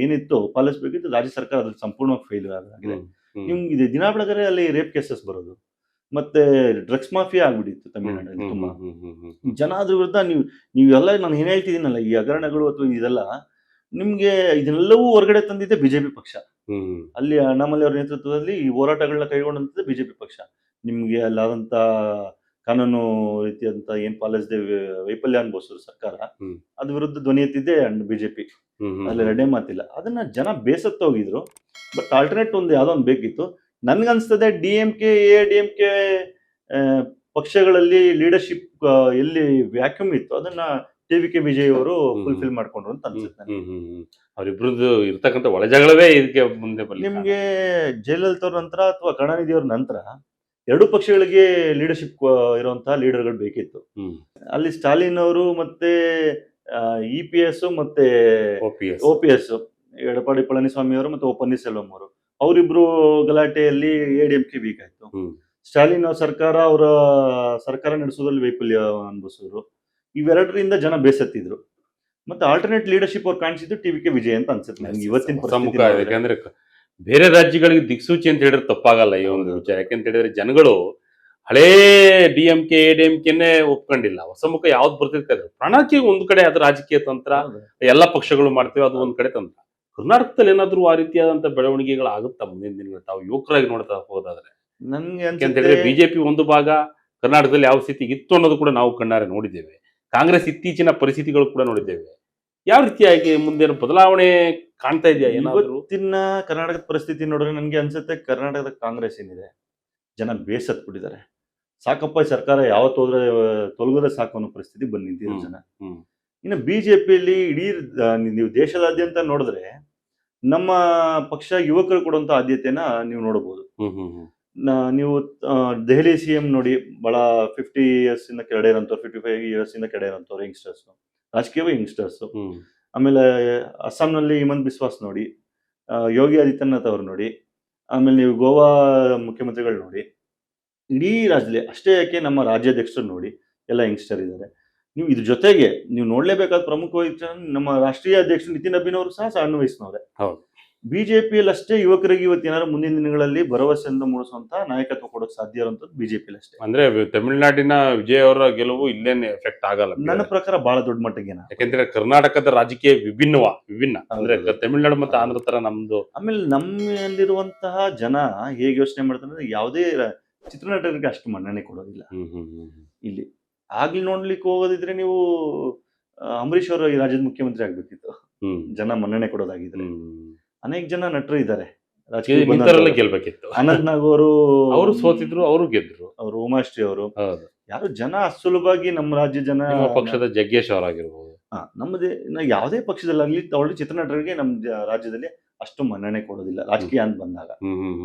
ಏನಿತ್ತು ಪಾಲಿಸಬೇಕಿತ್ತು, ರಾಜ್ಯ ಸರ್ಕಾರ ಅದ್ರಲ್ಲಿ ಸಂಪೂರ್ಣವಾಗಿ ಫೇಲ್ ಆಗಿದೆ. ನಿಮ್ಗೆ ದಿನ ಬೆಳಗಾರೆ ಅಲ್ಲಿ ರೇಪ್ ಕೇಸಸ್ ಬರೋದು, ಮತ್ತೆ ಡ್ರಗ್ಸ್ ಮಾಫಿಯಾ ಆಗ್ಬಿಟ್ಟಿತ್ತು ತಮಿಳುನಾಡಲ್ಲಿ ತುಂಬಾ. ಜನ ಅದ್ರ ವಿರುದ್ಧ ನೀವೆಲ್ಲ ನಾನು ಏನ್ ಹೇಳ್ತಿದ್ದೀನಲ್ಲ, ಈ ಹಗರಣಗಳು ಅಥವಾ ಇದೆಲ್ಲ ನಿಮ್ಗೆ ಇದನ್ನೆಲ್ಲವೂ ಹೊರಗಡೆ ತಂದಿದ್ದೆ ಬಿಜೆಪಿ ಪಕ್ಷ. ಅಲ್ಲಿ ಅಣ್ಣಾಮಲೈ ಅವರ ನೇತೃತ್ವದಲ್ಲಿ ಈ ಹೋರಾಟಗಳನ್ನ ಕೈಗೊಂಡಂತದ್ದು ಬಿಜೆಪಿ ಪಕ್ಷ. ನಿಮ್ಗೆ ಅಲ್ಲಾದಂತ ಕಾನೂನು ರೀತಿಯಂತ ಏನ್ ಪಾಲಿಸದೆ ವೈಫಲ್ಯ ಅನುಭವಿಸಿದ್ರು ಸರ್ಕಾರ, ಅದ್ರ ವಿರುದ್ಧ ಧ್ವನಿ ಎತ್ತಿದ್ದೆ ಬಿಜೆಪಿ. ಅಲ್ಲಿ ಎರಡೇ ಮಾತಿಲ್ಲ. ಅದನ್ನ ಜನ ಬೇಸತ್ತೋಗಿದ್ರು. ಬಟ್ ಆಲ್ಟರ್ನೇಟ್ ಒಂದು ಯಾವ್ದೋ ಒಂದು ಬೇಕಿತ್ತು. ನನ್ಗನ್ಸ್ತದೆ DMK AIADMK ಪಕ್ಷಗಳಲ್ಲಿ ಲೀಡರ್ಶಿಪ್ ಎಲ್ಲಿ ವ್ಯಾಕ್ಯೂಮ್ ಇತ್ತು, ಅದನ್ನ TVK ವಿಜಯ್ ಅವರು ಫುಲ್ಫಿಲ್ ಮಾಡ್ಕೊಂಡ್ರು ಅಂತ ಅನ್ಸುತ್ತೆ. ಅವರಿಬ್ರದ್ದು ಇರ್ತಕ್ಕಂಥ ಒಳಜಗಳವೇ ಇದಕ್ಕೆ ಮುಂದೆ ಬರಲಿ. ನಿಮ್ಗೆ ಜಯಲಲಿತಾ ಅವ್ರ ನಂತರ ಅಥವಾ ಕರುಣಾನಿಧಿ ಅವ್ರ ನಂತರ ಎರಡು ಪಕ್ಷಗಳಿಗೆ ಲೀಡರ್ಶಿಪ್ ಇರುವಂತಹ ಲೀಡರ್ಗಳು ಬೇಕಿತ್ತು. ಅಲ್ಲಿ ಸ್ಟಾಲಿನ್ ಅವರು ಮತ್ತೆ EPS ಮತ್ತೆ OPS, ಎಡಪ್ಪಾಡಿ ಪಳನಿಸ್ವಾಮಿ ಅವರು ಮತ್ತೆ ಪನ್ನೀರ್ಸೆಲ್ವಂ ಅವರು, ಅವರಿಬ್ರು ಗಲಾಟೆಯಲ್ಲಿ AIADMK ವೀಕ್ ಆಯ್ತು. ಸ್ಟಾಲಿನ್ ಅವ್ರ ಸರ್ಕಾರ ಅವರ ಸರ್ಕಾರ ನಡೆಸೋದ್ರಲ್ಲಿ ವೈಫಲ್ಯ ಅನುಭವಿಸಿದ್ರು. ಇವೆರಡರಿಂದ ಜನ ಬೇಸತ್ತಿದ್ರು. ಮತ್ತೆ ಆಲ್ಟರ್ನೇಟ್ ಲೀಡರ್ಶಿಪ್ ಅವ್ರು ಕಾಣಿಸಿದ್ದು TVK ವಿಜಯ್ ಅಂತ ಅನ್ಸುತ್ತೆ ನನಗೆ ಇವತ್ತಿನ ಪರಿಸ್ಥಿತಿ. ಯಾಕಂದ್ರೆ ಬೇರೆ ರಾಜ್ಯಗಳಿಗೆ ದಿಕ್ಸೂಚಿ ಅಂತ ಹೇಳಿದ್ರೆ ತಪ್ಪಾಗಲ್ಲ ಈ ಒಂದು ವಿಚಾರ. ಯಾಕಂತ ಹೇಳಿದ್ರೆ ಜನಗಳು ಹಳೇ DMK ADMKನೇ ಒಪ್ಕೊಂಡಿಲ್ಲ. ಹೊಸ ಮುಖ ಯಾವ್ದು ಬರ್ತಿರ್ತಾರೆ ಪ್ರಣಾಳಿಕೆ ಒಂದ್ ಕಡೆ ಅದು ರಾಜಕೀಯ ತಂತ್ರ, ಎಲ್ಲ ಪಕ್ಷಗಳು ಮಾಡ್ತೇವೆ, ಅದು ಒಂದ್ ಕಡೆ ತಂತ್ರ. ಕರ್ನಾಟಕದಲ್ಲಿ ಏನಾದ್ರೂ ಆ ರೀತಿಯಾದಂತ ಬೆಳವಣಿಗೆಗಳಾಗುತ್ತಾ ಮುಂದಿನ ದಿನಗಳು ತಾವು ಯುವಕರಾಗಿ ನೋಡ್ತಾ ಹೋದಾದ್ರೆ? ನನ್ಗೆ ಯಾಕೆಂತ ಅನ್ಸುತ್ತೆ ಹೇಳಿದ್ರೆ ಬಿಜೆಪಿ ಒಂದು ಭಾಗ ಕರ್ನಾಟಕದಲ್ಲಿ ಯಾವ ಸ್ಥಿತಿಗೆ ಇತ್ತು ಅನ್ನೋದು ಕೂಡ ನಾವು ಕಣ್ಣಾರೆ ನೋಡಿದ್ದೇವೆ. ಕಾಂಗ್ರೆಸ್ ಇತ್ತೀಚಿನ ಪರಿಸ್ಥಿತಿಗಳು ಕೂಡ ನೋಡಿದ್ದೇವೆ. ಯಾವ ರೀತಿಯಾಗಿ ಮುಂದೆ ಬದಲಾವಣೆ ಕಾಣ್ತಾ ಇದೆಯಾ ಏನಾದ್ರು? ಇವತ್ತಿನ ಕರ್ನಾಟಕದ ಪರಿಸ್ಥಿತಿ ನೋಡಿದ್ರೆ ನನ್ಗೆ ಅನ್ಸುತ್ತೆ ಕರ್ನಾಟಕದ ಕಾಂಗ್ರೆಸ್ ಏನಿದೆ ಜನ ಬೇಸತ್ಬಿಟ್ಟಿದ್ದಾರೆ. ಸಾಕಪ್ಪ ಈ ಸರ್ಕಾರ ಯಾವತ್ತು ಹೋದ್ರೆ ತೊಲಗದೆ ಸಾಕು ಅನ್ನೋ ಪರಿಸ್ಥಿತಿ ಬಂದು ನಿಂತಿರೋ ಜನ. ಹ್ಮ್. ಇನ್ನು ಬಿಜೆಪಿಯಲ್ಲಿ ಇಡೀ ನೀವು ದೇಶದಾದ್ಯಂತ ನೋಡಿದ್ರೆ ನಮ್ಮ ಪಕ್ಷ ಯುವಕರು ಕೊಡುವಂತ ಆದ್ಯತೆನ ನೀವು ನೋಡಬಹುದು. ನೀವು ದೆಹಲಿ CM ನೋಡಿ, ಬಹಳ 50 years ಇಂದ ಕೆಳಗಡೆ ಇರೋಂಥವ್ರು, 55 years ಇಂದ ಕೆಳಗಡೆ ಇರೋಂಥವ್ರು ಯಂಗ್ಸ್ಟರ್ಸ್, ರಾಜಕೀಯವೇ ಯಂಗ್ಸ್ಟರ್ಸ್. ಆಮೇಲೆ ಅಸ್ಸಾಂನಲ್ಲಿ ಹಿಮಂತ್ ಬಿಸ್ವಾಸ್ ನೋಡಿ, ಯೋಗಿ ಆದಿತ್ಯನಾಥ್ ಅವ್ರು ನೋಡಿ, ಆಮೇಲೆ ನೀವು ಗೋವಾ ಮುಖ್ಯಮಂತ್ರಿಗಳು ನೋಡಿ, ಇಡೀ ರಾಜ್ಯದಲ್ಲಿ ಅಷ್ಟೇ ಯಾಕೆ ನಮ್ಮ ರಾಜ್ಯಾಧ್ಯಕ್ಷರು ನೋಡಿ, ಎಲ್ಲ ಯಂಗ್ಸ್ಟರ್ ಇದ್ದಾರೆ. ನೀವು ಇದ್ರ ಜೊತೆಗೆ ನೀವು ನೋಡ್ಲೇಬೇಕಾದ ಪ್ರಮುಖವಾಗಿ ನಮ್ಮ ರಾಷ್ಟ್ರೀಯ ಅಧ್ಯಕ್ಷರು ನಿತಿನ್ ಅಭಿನ್ ಅವರು ಸಹ ಸಣ್ಣ ವಯಸ್ಸಿನವರೇ. ಹೌದು. ಬಿಜೆಪಿಯಲ್ಲಿ ಅಷ್ಟೇ ಯುವಕರಿಗೆ ಇವತ್ತೇನಾದ್ರು ಮುಂದಿನ ದಿನಗಳಲ್ಲಿ ಭರವಸೆಯಿಂದ ಮೂಡಿಸುವಂತ ನಾಯಕತ್ವ ಕೊಡೋಕೆ ಸಾಧ್ಯ ಇರುವಂತದ್ದು ಬಿಜೆಪಿಯಲ್ಲಿ ಅಷ್ಟೇ. ಅಂದ್ರೆ ತಮಿಳುನಾಡಿನ ವಿಜಯ್ ಅವರ ಗೆಲುವು ಇಲ್ಲೇನೆ ಎಫೆಕ್ಟ್ ಆಗಲ್ಲ ನನ್ನ ಪ್ರಕಾರ ಬಹಳ ದೊಡ್ಡ ಮಟ್ಟಿಗೆ. ಯಾಕಂದ್ರೆ ಕರ್ನಾಟಕದ ರಾಜಕೀಯ ವಿಭಿನ್ನ ಅಂದ್ರೆ ತಮಿಳುನಾಡು ಮತ್ತು ಆಂಧ್ರ ತರ ನಮ್ದು. ಆಮೇಲೆ ನಮ್ಮಲ್ಲಿರುವಂತಹ ಜನ ಹೇಗೆ ಯೋಚನೆ ಮಾಡ್ತಾರೆ ಅಂದ್ರೆ ಯಾವುದೇ ಚಿತ್ರನಟರಿಗೆ ಅಷ್ಟು ಮನ್ನಣೆ ಕೊಡೋದಿಲ್ಲ ಇಲ್ಲಿ. ಆಗ್ಲಿ ನೋಡ್ಲಿಕ್ಕೆ ಹೋಗೋದಿದ್ರೆ ನೀವು ಅಂಬರೀಶ್ ಅವರು ಈ ರಾಜ್ಯದ ಮುಖ್ಯಮಂತ್ರಿ ಆಗ್ಬೇಕಿತ್ತು, ಜನ ಮನ್ನಣೆ ಕೊಡೋದಾಗಿದ್ರೆ. ಅನೇಕ ಜನ ನಟರು ಇದ್ದಾರೆ ಗೆಲ್ಬೇಕಿತ್ತು. ಅನಂತ್ ನಾಗ್ ಅವರು ಸೋತಿದ್ರು, ಅವರು ಗೆದ್ರು. ಅವರು ಉಮಾಶ್ರೀ ಅವರು, ಯಾರು ಜನ ಸುಲಭವಾಗಿ ನಮ್ಮ ರಾಜ್ಯ ಜನ, ಪಕ್ಷದ ಜಗ್ಗೇಶ್ ಅವರಾಗಿರ್ಬೋದು, ನಮ್ಮದೇ ಯಾವುದೇ ಪಕ್ಷದಲ್ಲಾಗ್ಲಿ ತಗೊಳ್ಳಿ ಚಿತ್ರನಟರಿಗೆ ನಮ್ಮ ರಾಜ್ಯದಲ್ಲಿ ಅಷ್ಟು ಮನ್ನಣೆ ಕೊಡೋದಿಲ್ಲ ರಾಜಕೀಯ ಅಂತ ಬಂದಾಗ.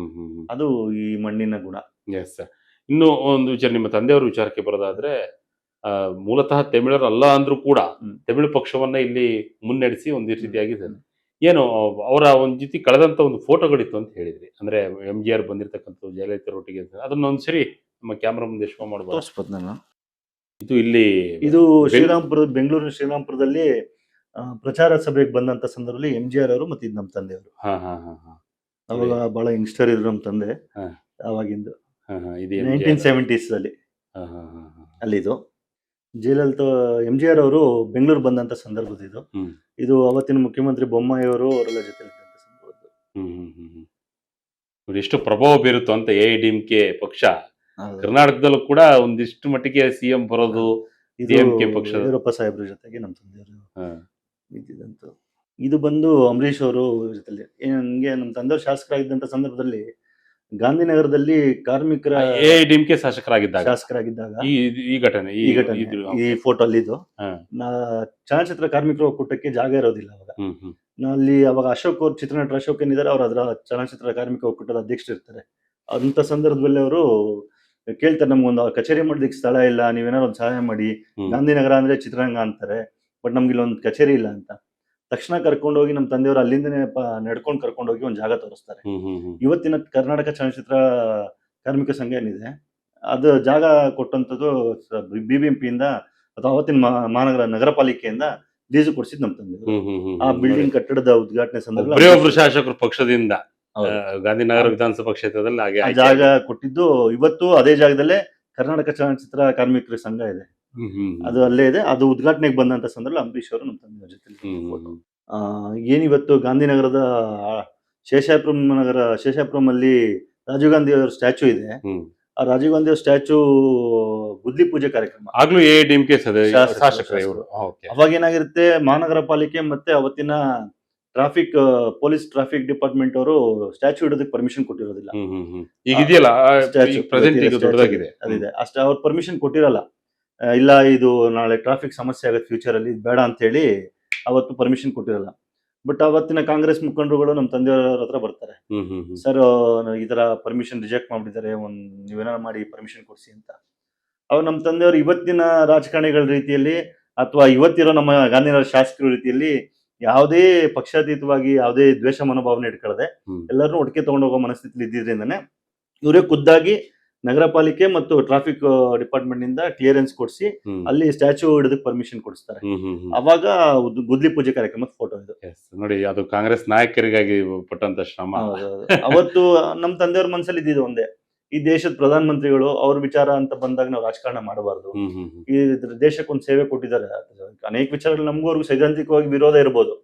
ಅದು ಈ ಮಣ್ಣಿನ ಗುಣ. ಎಸ್. ಇನ್ನು ಒಂದು ವಿಚಾರ, ನಿಮ್ಮ ತಂದೆಯವ್ರ ವಿಚಾರಕ್ಕೆ ಬರೋದಾದ್ರೆ, ಮೂಲತಃ ತಮಿಳರು ಅಲ್ಲ ಅಂದ್ರೂ ಕೂಡ ತಮಿಳು ಪಕ್ಷವನ್ನ ಇಲ್ಲಿ ಮುನ್ನಡೆಸಿ ಒಂದು ರೀತಿಯಾಗಿ ಏನು ಅವರ ಒಂದ್ ಜೊತೆ ಕಳೆದಂತ ಒಂದು ಫೋಟೋಗಳಿತ್ತು ಅಂತ ಹೇಳಿದ್ರಿ. ಅಂದ್ರೆ MGR ಬಂದಿರತಕ್ಕಂಥ ಜಯಲಲಿತಾ ಒಟ್ಟಿಗೆ, ಅದನ್ನ ಒಂದ್ಸರಿ ನಮ್ಮ ಕ್ಯಾಮ್ರಾ ಮುಂದೆ ಶೋ ಮಾಡಬಹುದು ನಾನು. ಇದು ಇಲ್ಲಿ ಶ್ರೀರಾಮ್ಪುರ, ಬೆಂಗಳೂರಿನ ಶ್ರೀರಾಮ್ಪುರದಲ್ಲಿ ಪ್ರಚಾರ ಸಭೆಗೆ ಬಂದಂತ ಸಂದರ್ಭದಲ್ಲಿ MGR ಅವರು ಮತ್ತೆ ನಮ್ಮ ತಂದೆಯವರು. ಅವಾಗ ಬಹಳ ಯಂಗ್ಸ್ಟರ್ ಇದ್ರು ನಮ್ಮ ತಂದೆ ಅವಾಗಿಂದು. 1970s ಅಲ್ಲಿ ಅಲ್ಲಿದು ಜಯಲಲಿತಾ MGR ಅವರು ಬೆಂಗಳೂರು ಬಂದಂತ ಸಂದರ್ಭದ ಇದು. ಇದು ಅವತ್ತಿನ ಮುಖ್ಯಮಂತ್ರಿ ಬೊಮ್ಮಾಯಿ ಅವರು ಅವರೆಲ್ಲ ಜೊತೆ ಎಷ್ಟು ಪ್ರಭಾವ ಬೀರುತ್ತೋ ಅಂತ AIDMK ಪಕ್ಷ ಕರ್ನಾಟಕದಲ್ಲೂ ಕೂಡ ಒಂದಿಷ್ಟು ಮಟ್ಟಿಗೆ CM ಬರೋದು DMK ಪಕ್ಷ. ಯಡಿಯೂರಪ್ಪ ಸಾಹೇಬ್ರ ಜೊತೆಗೆ ನಮ್ಮ ತಂದೆಯವರು ಇದ್ದಿದ್ದಂತ. ಇದು ಬಂದು ಅಂಬರೀಶ್ ಅವರು ಜೊತೆಲಿ ಹಂಗೆ ನಮ್ಮ ತಂದೆಯವರು ಶಾಸಕರಾಗಿದ್ದಂತ ಸಂದರ್ಭದಲ್ಲಿ ಗಾಂಧಿನಗರದಲ್ಲಿ ಕಾರ್ಮಿಕರ AIDMK ಶಾಸಕರಾಗಿದ್ದಾಗ ಈ ಘಟನೆ ಈ ಫೋಟೋ ಅಲ್ಲಿ ಇದು ಚಲನಚಿತ್ರ ಕಾರ್ಮಿಕರ ಒಕ್ಕೂಟಕ್ಕೆ ಜಾಗ ಇರೋದಿಲ್ಲ ಅವಾಗ. ಅಲ್ಲಿ ಅವಾಗ ಅಶೋಕ್ ಅವ್ರು, ಚಿತ್ರನಟ ಅಶೋಕ್ ಏನಿದ್ದಾರೆ ಅವ್ರು ಅದರ ಚಲನಚಿತ್ರ ಕಾರ್ಮಿಕ ಒಕ್ಕೂಟದ ಅಧ್ಯಕ್ಷರು ಇರ್ತಾರೆ. ಅಂತ ಸಂದರ್ಭದಲ್ಲಿ ಅವರು ಕೇಳ್ತಾರೆ, ನಮ್ಗೊಂದು ಕಚೇರಿ ಮಾಡೋದಕ್ಕೆ ಸ್ಥಳ ಇಲ್ಲ, ನೀವೇನಾದ್ರು ಒಂದು ಸಹಾಯ ಮಾಡಿ. ಗಾಂಧಿನಗರ ಅಂದ್ರೆ ಚಿತ್ರರಂಗ ಅಂತಾರೆ, ಬಟ್ ನಮ್ಗೆ ಇಲ್ಲೊಂದು ಕಚೇರಿ ಇಲ್ಲ ಅಂತ. ತಕ್ಷಣ ಕರ್ಕೊಂಡೋಗಿ ನಮ್ಮ ತಂದೆಯವರು ಅಲ್ಲಿಂದನೇ ನಡ್ಕೊಂಡು ಕರ್ಕೊಂಡೋಗಿ ಒಂದು ಜಾಗ ತೋರಿಸ್ತಾರೆ. ಇವತ್ತಿನ ಕರ್ನಾಟಕ ಚಲನಚಿತ್ರ ಕಾರ್ಮಿಕ ಸಂಘ ಏನಿದೆ ಅದು ಜಾಗ ಕೊಟ್ಟಂತದ್ದು BBMP ಇಂದ ಅಥವಾ ಅವತ್ತಿನ ಮಹಾನಗರ ನಗರ ಪಾಲಿಕೆಯಿಂದ ಲೀಸು ಕೊಡಿಸಿದ್ ನಮ್ಮ ತಂದೆಯವರು. ಆ ಬಿಲ್ಡಿಂಗ್ ಕಟ್ಟಡದ ಉದ್ಘಾಟನೆ ಸಂದರ್ಭದಲ್ಲಿ ಒಬ್ಬರು ಶಾಸಕರು ಪಕ್ಷದಿಂದ ಗಾಂಧಿನಗರ ವಿಧಾನಸಭಾ ಕ್ಷೇತ್ರದಲ್ಲಿ ಜಾಗ ಕೊಟ್ಟಿದ್ದು. ಇವತ್ತು ಅದೇ ಜಾಗದಲ್ಲೇ ಕರ್ನಾಟಕ ಚಲನಚಿತ್ರ ಕಾರ್ಮಿಕರ ಸಂಘ ಇದೆ, ಅದು ಅಲ್ಲೇ ಇದೆ. ಅದು ಉದ್ಘಾಟನೆಗೆ ಬಂದಂತ ಸಂದರ್ಭದಲ್ಲಿ ಅಂಬರೀಶ್ ಅವರು ನಮ್ಮ ತಂದೆಯವರ ಜೊತೆ ಏನಿವತ್ತು ಗಾಂಧಿನಗರದ ಶೇಷಾಪುರಂ ಅಲ್ಲಿ ರಾಜೀವ್ ಗಾಂಧಿ ಅವರ ಸ್ಟ್ಯಾಚು ಇದೆ. ಆ ರಾಜೀವ್ ಗಾಂಧಿ ಅವ್ರ ಸ್ಟ್ಯಾಚು ಗುದ್ಲಿ ಪೂಜೆ ಕಾರ್ಯಕ್ರಮ ಆಗ್ಲೂ AIDMK ಶಾಸಕರು. ಅವಾಗ ಏನಾಗಿರುತ್ತೆ, ಮಹಾನಗರ ಪಾಲಿಕೆ ಮತ್ತೆ ಅವತ್ತಿನ ಪೊಲೀಸ್ ಟ್ರಾಫಿಕ್ ಡಿಪಾರ್ಟ್ಮೆಂಟ್ ಅವರು ಸ್ಟ್ಯಾಚು ಇಡೋದಕ್ಕೆ ಪರ್ಮಿಷನ್ ಕೊಟ್ಟಿರೋದಿಲ್ಲ. ಅದಿದೆ ಅಷ್ಟೇ, ಅವ್ರ ಪರ್ಮಿಷನ್ ಕೊಟ್ಟಿರಲ್ಲ. ಇಲ್ಲ ಇದು ನಾಳೆ ಟ್ರಾಫಿಕ್ ಸಮಸ್ಯೆ ಆಗುತ್ತೆ ಫ್ಯೂಚರ್ ಅಲ್ಲಿ, ಬೇಡ ಅಂತ ಹೇಳಿ ಅವತ್ತು ಪರ್ಮಿಷನ್ ಕೊಟ್ಟಿರಲ್ಲ. ಬಟ್ ಅವತ್ತಿನ ಕಾಂಗ್ರೆಸ್ ಮುಖಂಡರುಗಳು ನಮ್ಮ ತಂದೆಯವರ ಹತ್ರ ಬರ್ತಾರೆ, ಸರ್ ಈ ತರ ಪರ್ಮಿಷನ್ ರಿಜೆಕ್ಟ್ ಮಾಡ್ಬಿಟ್ಟಿದ್ದಾರೆ, ನೀವೇನಾರು ಮಾಡಿ ಪರ್ಮಿಷನ್ ಕೊಡಿಸಿ ಅಂತ. ಅವ್ರು ನಮ್ಮ ತಂದೆಯವರು ಇವತ್ತಿನ ರಾಜಕಾರಣಿಗಳ ರೀತಿಯಲ್ಲಿ ಅಥವಾ ಇವತ್ತಿರೋ ನಮ್ಮ ಗಾಂಧಿನಗರ ಶಾಸಕರ ರೀತಿಯಲ್ಲಿ ಯಾವುದೇ ಪಕ್ಷಾತೀತವಾಗಿ ಯಾವುದೇ ದ್ವೇಷ ಮನೋಭಾವನೆ ಇಟ್ಕೊಳ್ಳದೆ ಎಲ್ಲರನ್ನೂ ಒಟ್ಟಿಗೆ ತಗೊಂಡೋಗೋ ಮನಸ್ಥಿತಿಲಿ ಇದ್ದಿದ್ರಿಂದನೇ ಇವರೇ ಖುದ್ದಾಗಿ ನಗರ ಪಾಲಿಕೆ ಮತ್ತು ಟ್ರಾಫಿಕ್ ಡಿಪಾರ್ಟ್ಮೆಂಟ್ ನಿಂದ ಕ್ಲಿಯರೆನ್ಸ್ ಕೊಡಿಸಿ ಅಲ್ಲಿ ಸ್ಟ್ಯಾಚು ಹಿಡಿದಕ್ಕೆ ಪರ್ಮಿಷನ್ ಕೊಡಿಸ್ತಾರೆ. ಅವಾಗ ಗುದ್ಲಿ ಪೂಜೆ ಕಾರ್ಯಕ್ರಮದ ಫೋಟೋ ಇದು ನೋಡಿ. ಅದು ಕಾಂಗ್ರೆಸ್ ನಾಯಕರಿಗಾಗಿ ಪಟ್ಟಂತ ಶ್ರಮ. ಅವತ್ತು ನಮ್ಮ ತಂದೆಯವ್ರ ಮನಸ್ಸಲ್ಲಿ ಇದ್ದಿದ್ದು ಒಂದೇ, ಈ ದೇಶದ ಪ್ರಧಾನ ಮಂತ್ರಿಗಳು ಅವ್ರ ವಿಚಾರ ಅಂತ ಬಂದಾಗ ನಾವು ರಾಜಕಾರಣ ಮಾಡಬಾರ್ದು. ಈ ದೇಶಕ್ಕೊಂದು ಸೇವೆ ಕೊಟ್ಟಿದ್ದಾರೆ. ಅನೇಕ ವಿಚಾರಗಳು ನಮಗೂ ಅವ್ರಿಗೂ ಸೈದ್ಧಾಂತಿಕವಾಗಿ ವಿರೋಧ ಇರ್ಬೋದು.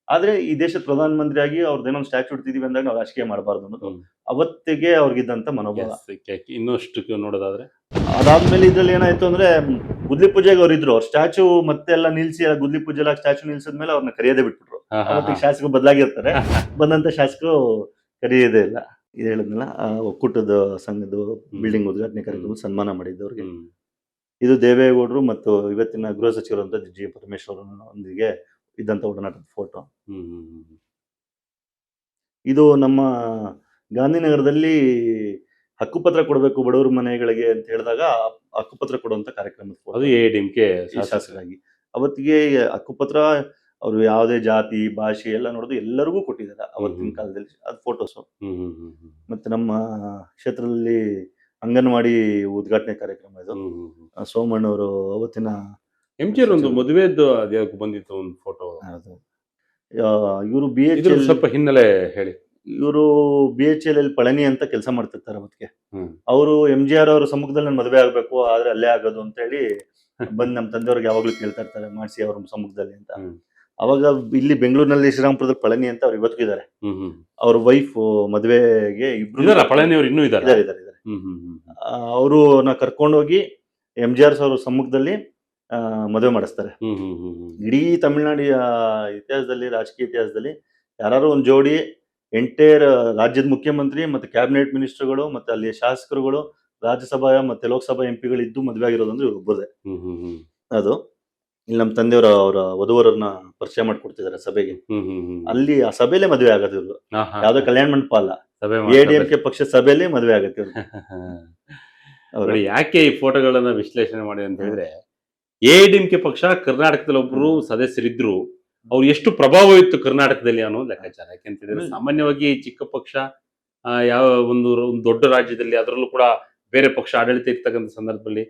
ಆದ್ರೆ ಈ ದೇಶದ ಪ್ರಧಾನ ಮಂತ್ರಿ ಆಗಿ ಅವ್ರದ್ದೇನೊಂದು ಸ್ಟ್ಯಾಚ್ಯೂ ಇಡ್ತಿದೀವಿ ಅಂದಾಗ ನಾವು ರಾಜಕೀಯ ಮಾಡಬಾರ್ದು ಅನ್ನೋದು ಅವತ್ತಿಗೆ ಅವ್ರಿಗಿದ್ದಂತ ಮನೋಭಾವ. ಇನ್ನಷ್ಟು ನೋಡೋದಾದ್ರೆ ಅದಾದ್ಮೇಲೆ ಇದ್ರಲ್ಲಿ ಏನಾಯ್ತು ಅಂದ್ರೆ ಗುದ್ಲಿ ಪೂಜೆಗೆ ಅವ್ರು ಇದ್ರು. ಅವ್ರ ಸ್ಟ್ಯಾಚ್ಯೂ ಮತ್ತೆ ಎಲ್ಲ ನಿಲ್ಸಿ ಗುದ್ಲಿ ಪೂಜೆ ಎಲ್ಲ ಸ್ಟ್ಯಾಚ್ಯೂ ನಿಲ್ಸಿದ್ಮೇಲೆ ಅವ್ರನ್ನ ಕರೆಯೋದೇ ಬಿಟ್ಬಿಟ್ರು. ಅವತ್ತಿಗೆ ಶಾಸಕರು ಬದಲಾಗಿರ್ತಾರೆ, ಬಂದಂತ ಶಾಸಕರು ಕರೆಯೋದೇ ಇಲ್ಲ. ಇದು ಹೇಳಿದ್ನಲ್ಲ, ಒಕ್ಕೂಟದ ಸಂಘದ ಬಿಲ್ಡಿಂಗ್ ಉದ್ಘಾಟನೆ ಕಾರ್ಯಕ್ರಮ ಸನ್ಮಾನ ಮಾಡಿದ್ದವ್ರಿಗೆ. ಇದು ದೇವೇಗೌಡರು ಮತ್ತು ಇವತ್ತಿನ ಗೃಹ ಸಚಿವರಂತ ಜಿ ಪರಮೇಶ್ವರನೊಂದಿಗೆ ಇದ್ದಂತ ಒಡನಾಟದ ಫೋಟೋ. ಇದು ನಮ್ಮ ಗಾಂಧಿನಗರದಲ್ಲಿ ಹಕ್ಕುಪತ್ರ ಕೊಡಬೇಕು ಬಡವರ ಮನೆಗಳಿಗೆ ಅಂತ ಹೇಳಿದಾಗ ಹಕ್ಕುಪತ್ರ ಕೊಡುವಂತ ಕಾರ್ಯಕ್ರಮದ ಫೋಟೋ. ಅದು ಎಐಎಡಿಎಂಕೆ ಶಾಸಕರಾಗಿ ಅವತ್ತಿಗೆ ಹಕ್ಕುಪತ್ರ ಅವರು ಯಾವುದೇ ಜಾತಿ ಭಾಷೆ ಎಲ್ಲ ನೋಡೋದು ಎಲ್ಲರಿಗೂ ಕೊಟ್ಟಿದ್ದಾರೆ ಅವತ್ತಿನ ಕಾಲದಲ್ಲಿ. ಅದು ಫೋಟೋಸು. ಮತ್ತೆ ನಮ್ಮ ಕ್ಷೇತ್ರದಲ್ಲಿ ಅಂಗನವಾಡಿ ಉದ್ಘಾಟನೆ ಕಾರ್ಯಕ್ರಮ ಇದು. ಸೋಮಣ್ಣವರು ಅವತ್ತಿನ ಎಂಜಿಆರ್ ಒಂದು ಮದುವೆದ್ದು ಬಂದಿತ್ತು ಒಂದು ಫೋಟೋ. ಇವರು BHL ಸ್ವಲ್ಪ ಹಿನ್ನೆಲೆ ಹೇಳಿ. ಇವರು BHL ಪಳನಿ ಅಂತ ಕೆಲಸ ಮಾಡ್ತಿರ್ತಾರೆ ಅವತ್ತಿಗೆ. ಅವರು MGR ಅವ್ರ ಸಮ್ಮುಖದಲ್ಲಿ ನಾನು ಮದುವೆ ಆಗ್ಬೇಕು, ಆದ್ರೆ ಅಲ್ಲೇ ಆಗೋದು ಅಂತ ಹೇಳಿ ಬಂದು ನಮ್ಮ ತಂದೆಯವ್ರಿಗೆ ಯಾವಾಗ್ಲೂ ಕೇಳ್ತಾ ಇರ್ತಾರೆ, ಮಾಡಿಸಿ ಅವ್ರ ಸಮ್ಮುಖದಲ್ಲಿ ಅಂತ. ಅವಾಗ ಇಲ್ಲಿ ಬೆಂಗಳೂರಿನಲ್ಲಿ ಶ್ರೀರಾಮ್ಪುರದಲ್ಲಿ ಪಳನಿ ಅಂತ ಅವ್ರು ಇವತ್ತಿಗೂ ಇದ್ದಾರೆ. ಅವ್ರ ವೈಫ್ ಮದುವೆಗೆ ಇಬ್ರು ಪಳನಿ ಅವ್ರು ಇನ್ನೂ ಇದ್ದಾರೆ. ಅವ್ರನ್ನ ಕರ್ಕೊಂಡೋಗಿ MGR ಅವ್ರ ಸಮ್ಮುಖದಲ್ಲಿ ಮದುವೆ ಮಾಡಿಸ್ತಾರೆ. ಇಡೀ ತಮಿಳ್ನಾಡು ಇತಿಹಾಸದಲ್ಲಿ, ರಾಜಕೀಯ ಇತಿಹಾಸದಲ್ಲಿ ಯಾರು ಒಂದು ಜೋಡಿ ಎಂಟೈರ್ ರಾಜ್ಯದ ಮುಖ್ಯಮಂತ್ರಿ ಮತ್ತೆ ಕ್ಯಾಬಿನೆಟ್ ಮಿನಿಸ್ಟರ್ಗಳು ಮತ್ತೆ ಅಲ್ಲಿ ಶಾಸಕರುಗಳು, ರಾಜ್ಯಸಭಾ ಮತ್ತೆ ಲೋಕಸಭಾ MP ಇದ್ದು ಮದುವೆ ಆಗಿರೋದಂದ್ರೆ ಇವ್ರು ಒಬ್ಬರದೇ. ಅದು ಇಲ್ಲಿ ನಮ್ಮ ತಂದೆಯವರು ಅವರ ವಧುವರನ್ನ ಪರಿಚಯ ಮಾಡ್ಕೊಡ್ತಿದ್ದಾರೆ ಸಭೆಗೆ. ಅಲ್ಲಿ ಆ ಸಭೆಯಲ್ಲೇ ಮದುವೆ ಆಗೋದು ಇವ್ರು. ಯಾವ್ದೋ ಕಲ್ಯಾಣ ಮಂಟಪ ಅಲ್ಲ, AIADMK ಪಕ್ಷದ ಸಭೆಯಲ್ಲೇ ಮದುವೆ ಆಗತ್ತೆ ಇವ್ರು. ಯಾಕೆ ಈ ಫೋಟೋಗಳನ್ನ ವಿಶ್ಲೇಷಣೆ ಮಾಡಿ ಅಂತ ಹೇಳಿದ್ರೆ, AIADMK ಪಕ್ಷ ಕರ್ನಾಟಕದಲ್ಲಿ ಒಬ್ರು ಸದಸ್ಯರಿದ್ರು, ಅವ್ರು ಎಷ್ಟು ಪ್ರಭಾವ ಇತ್ತು ಕರ್ನಾಟಕದಲ್ಲಿ ಅನ್ನೋ ಲೆಕ್ಕಾಚಾರ. ಯಾಕೆಂತಂದ್ರೆ ಸಾಮಾನ್ಯವಾಗಿ ಚಿಕ್ಕ ಪಕ್ಷ ಯಾವ ಒಂದು ದೊಡ್ಡ ರಾಜ್ಯದಲ್ಲಿ, ಅದರಲ್ಲೂ ಕೂಡ ಬೇರೆ ಪಕ್ಷ ಆಡಳಿತ ಇರ್ತಕ್ಕಂಥ ಸಂದರ್ಭದಲ್ಲಿ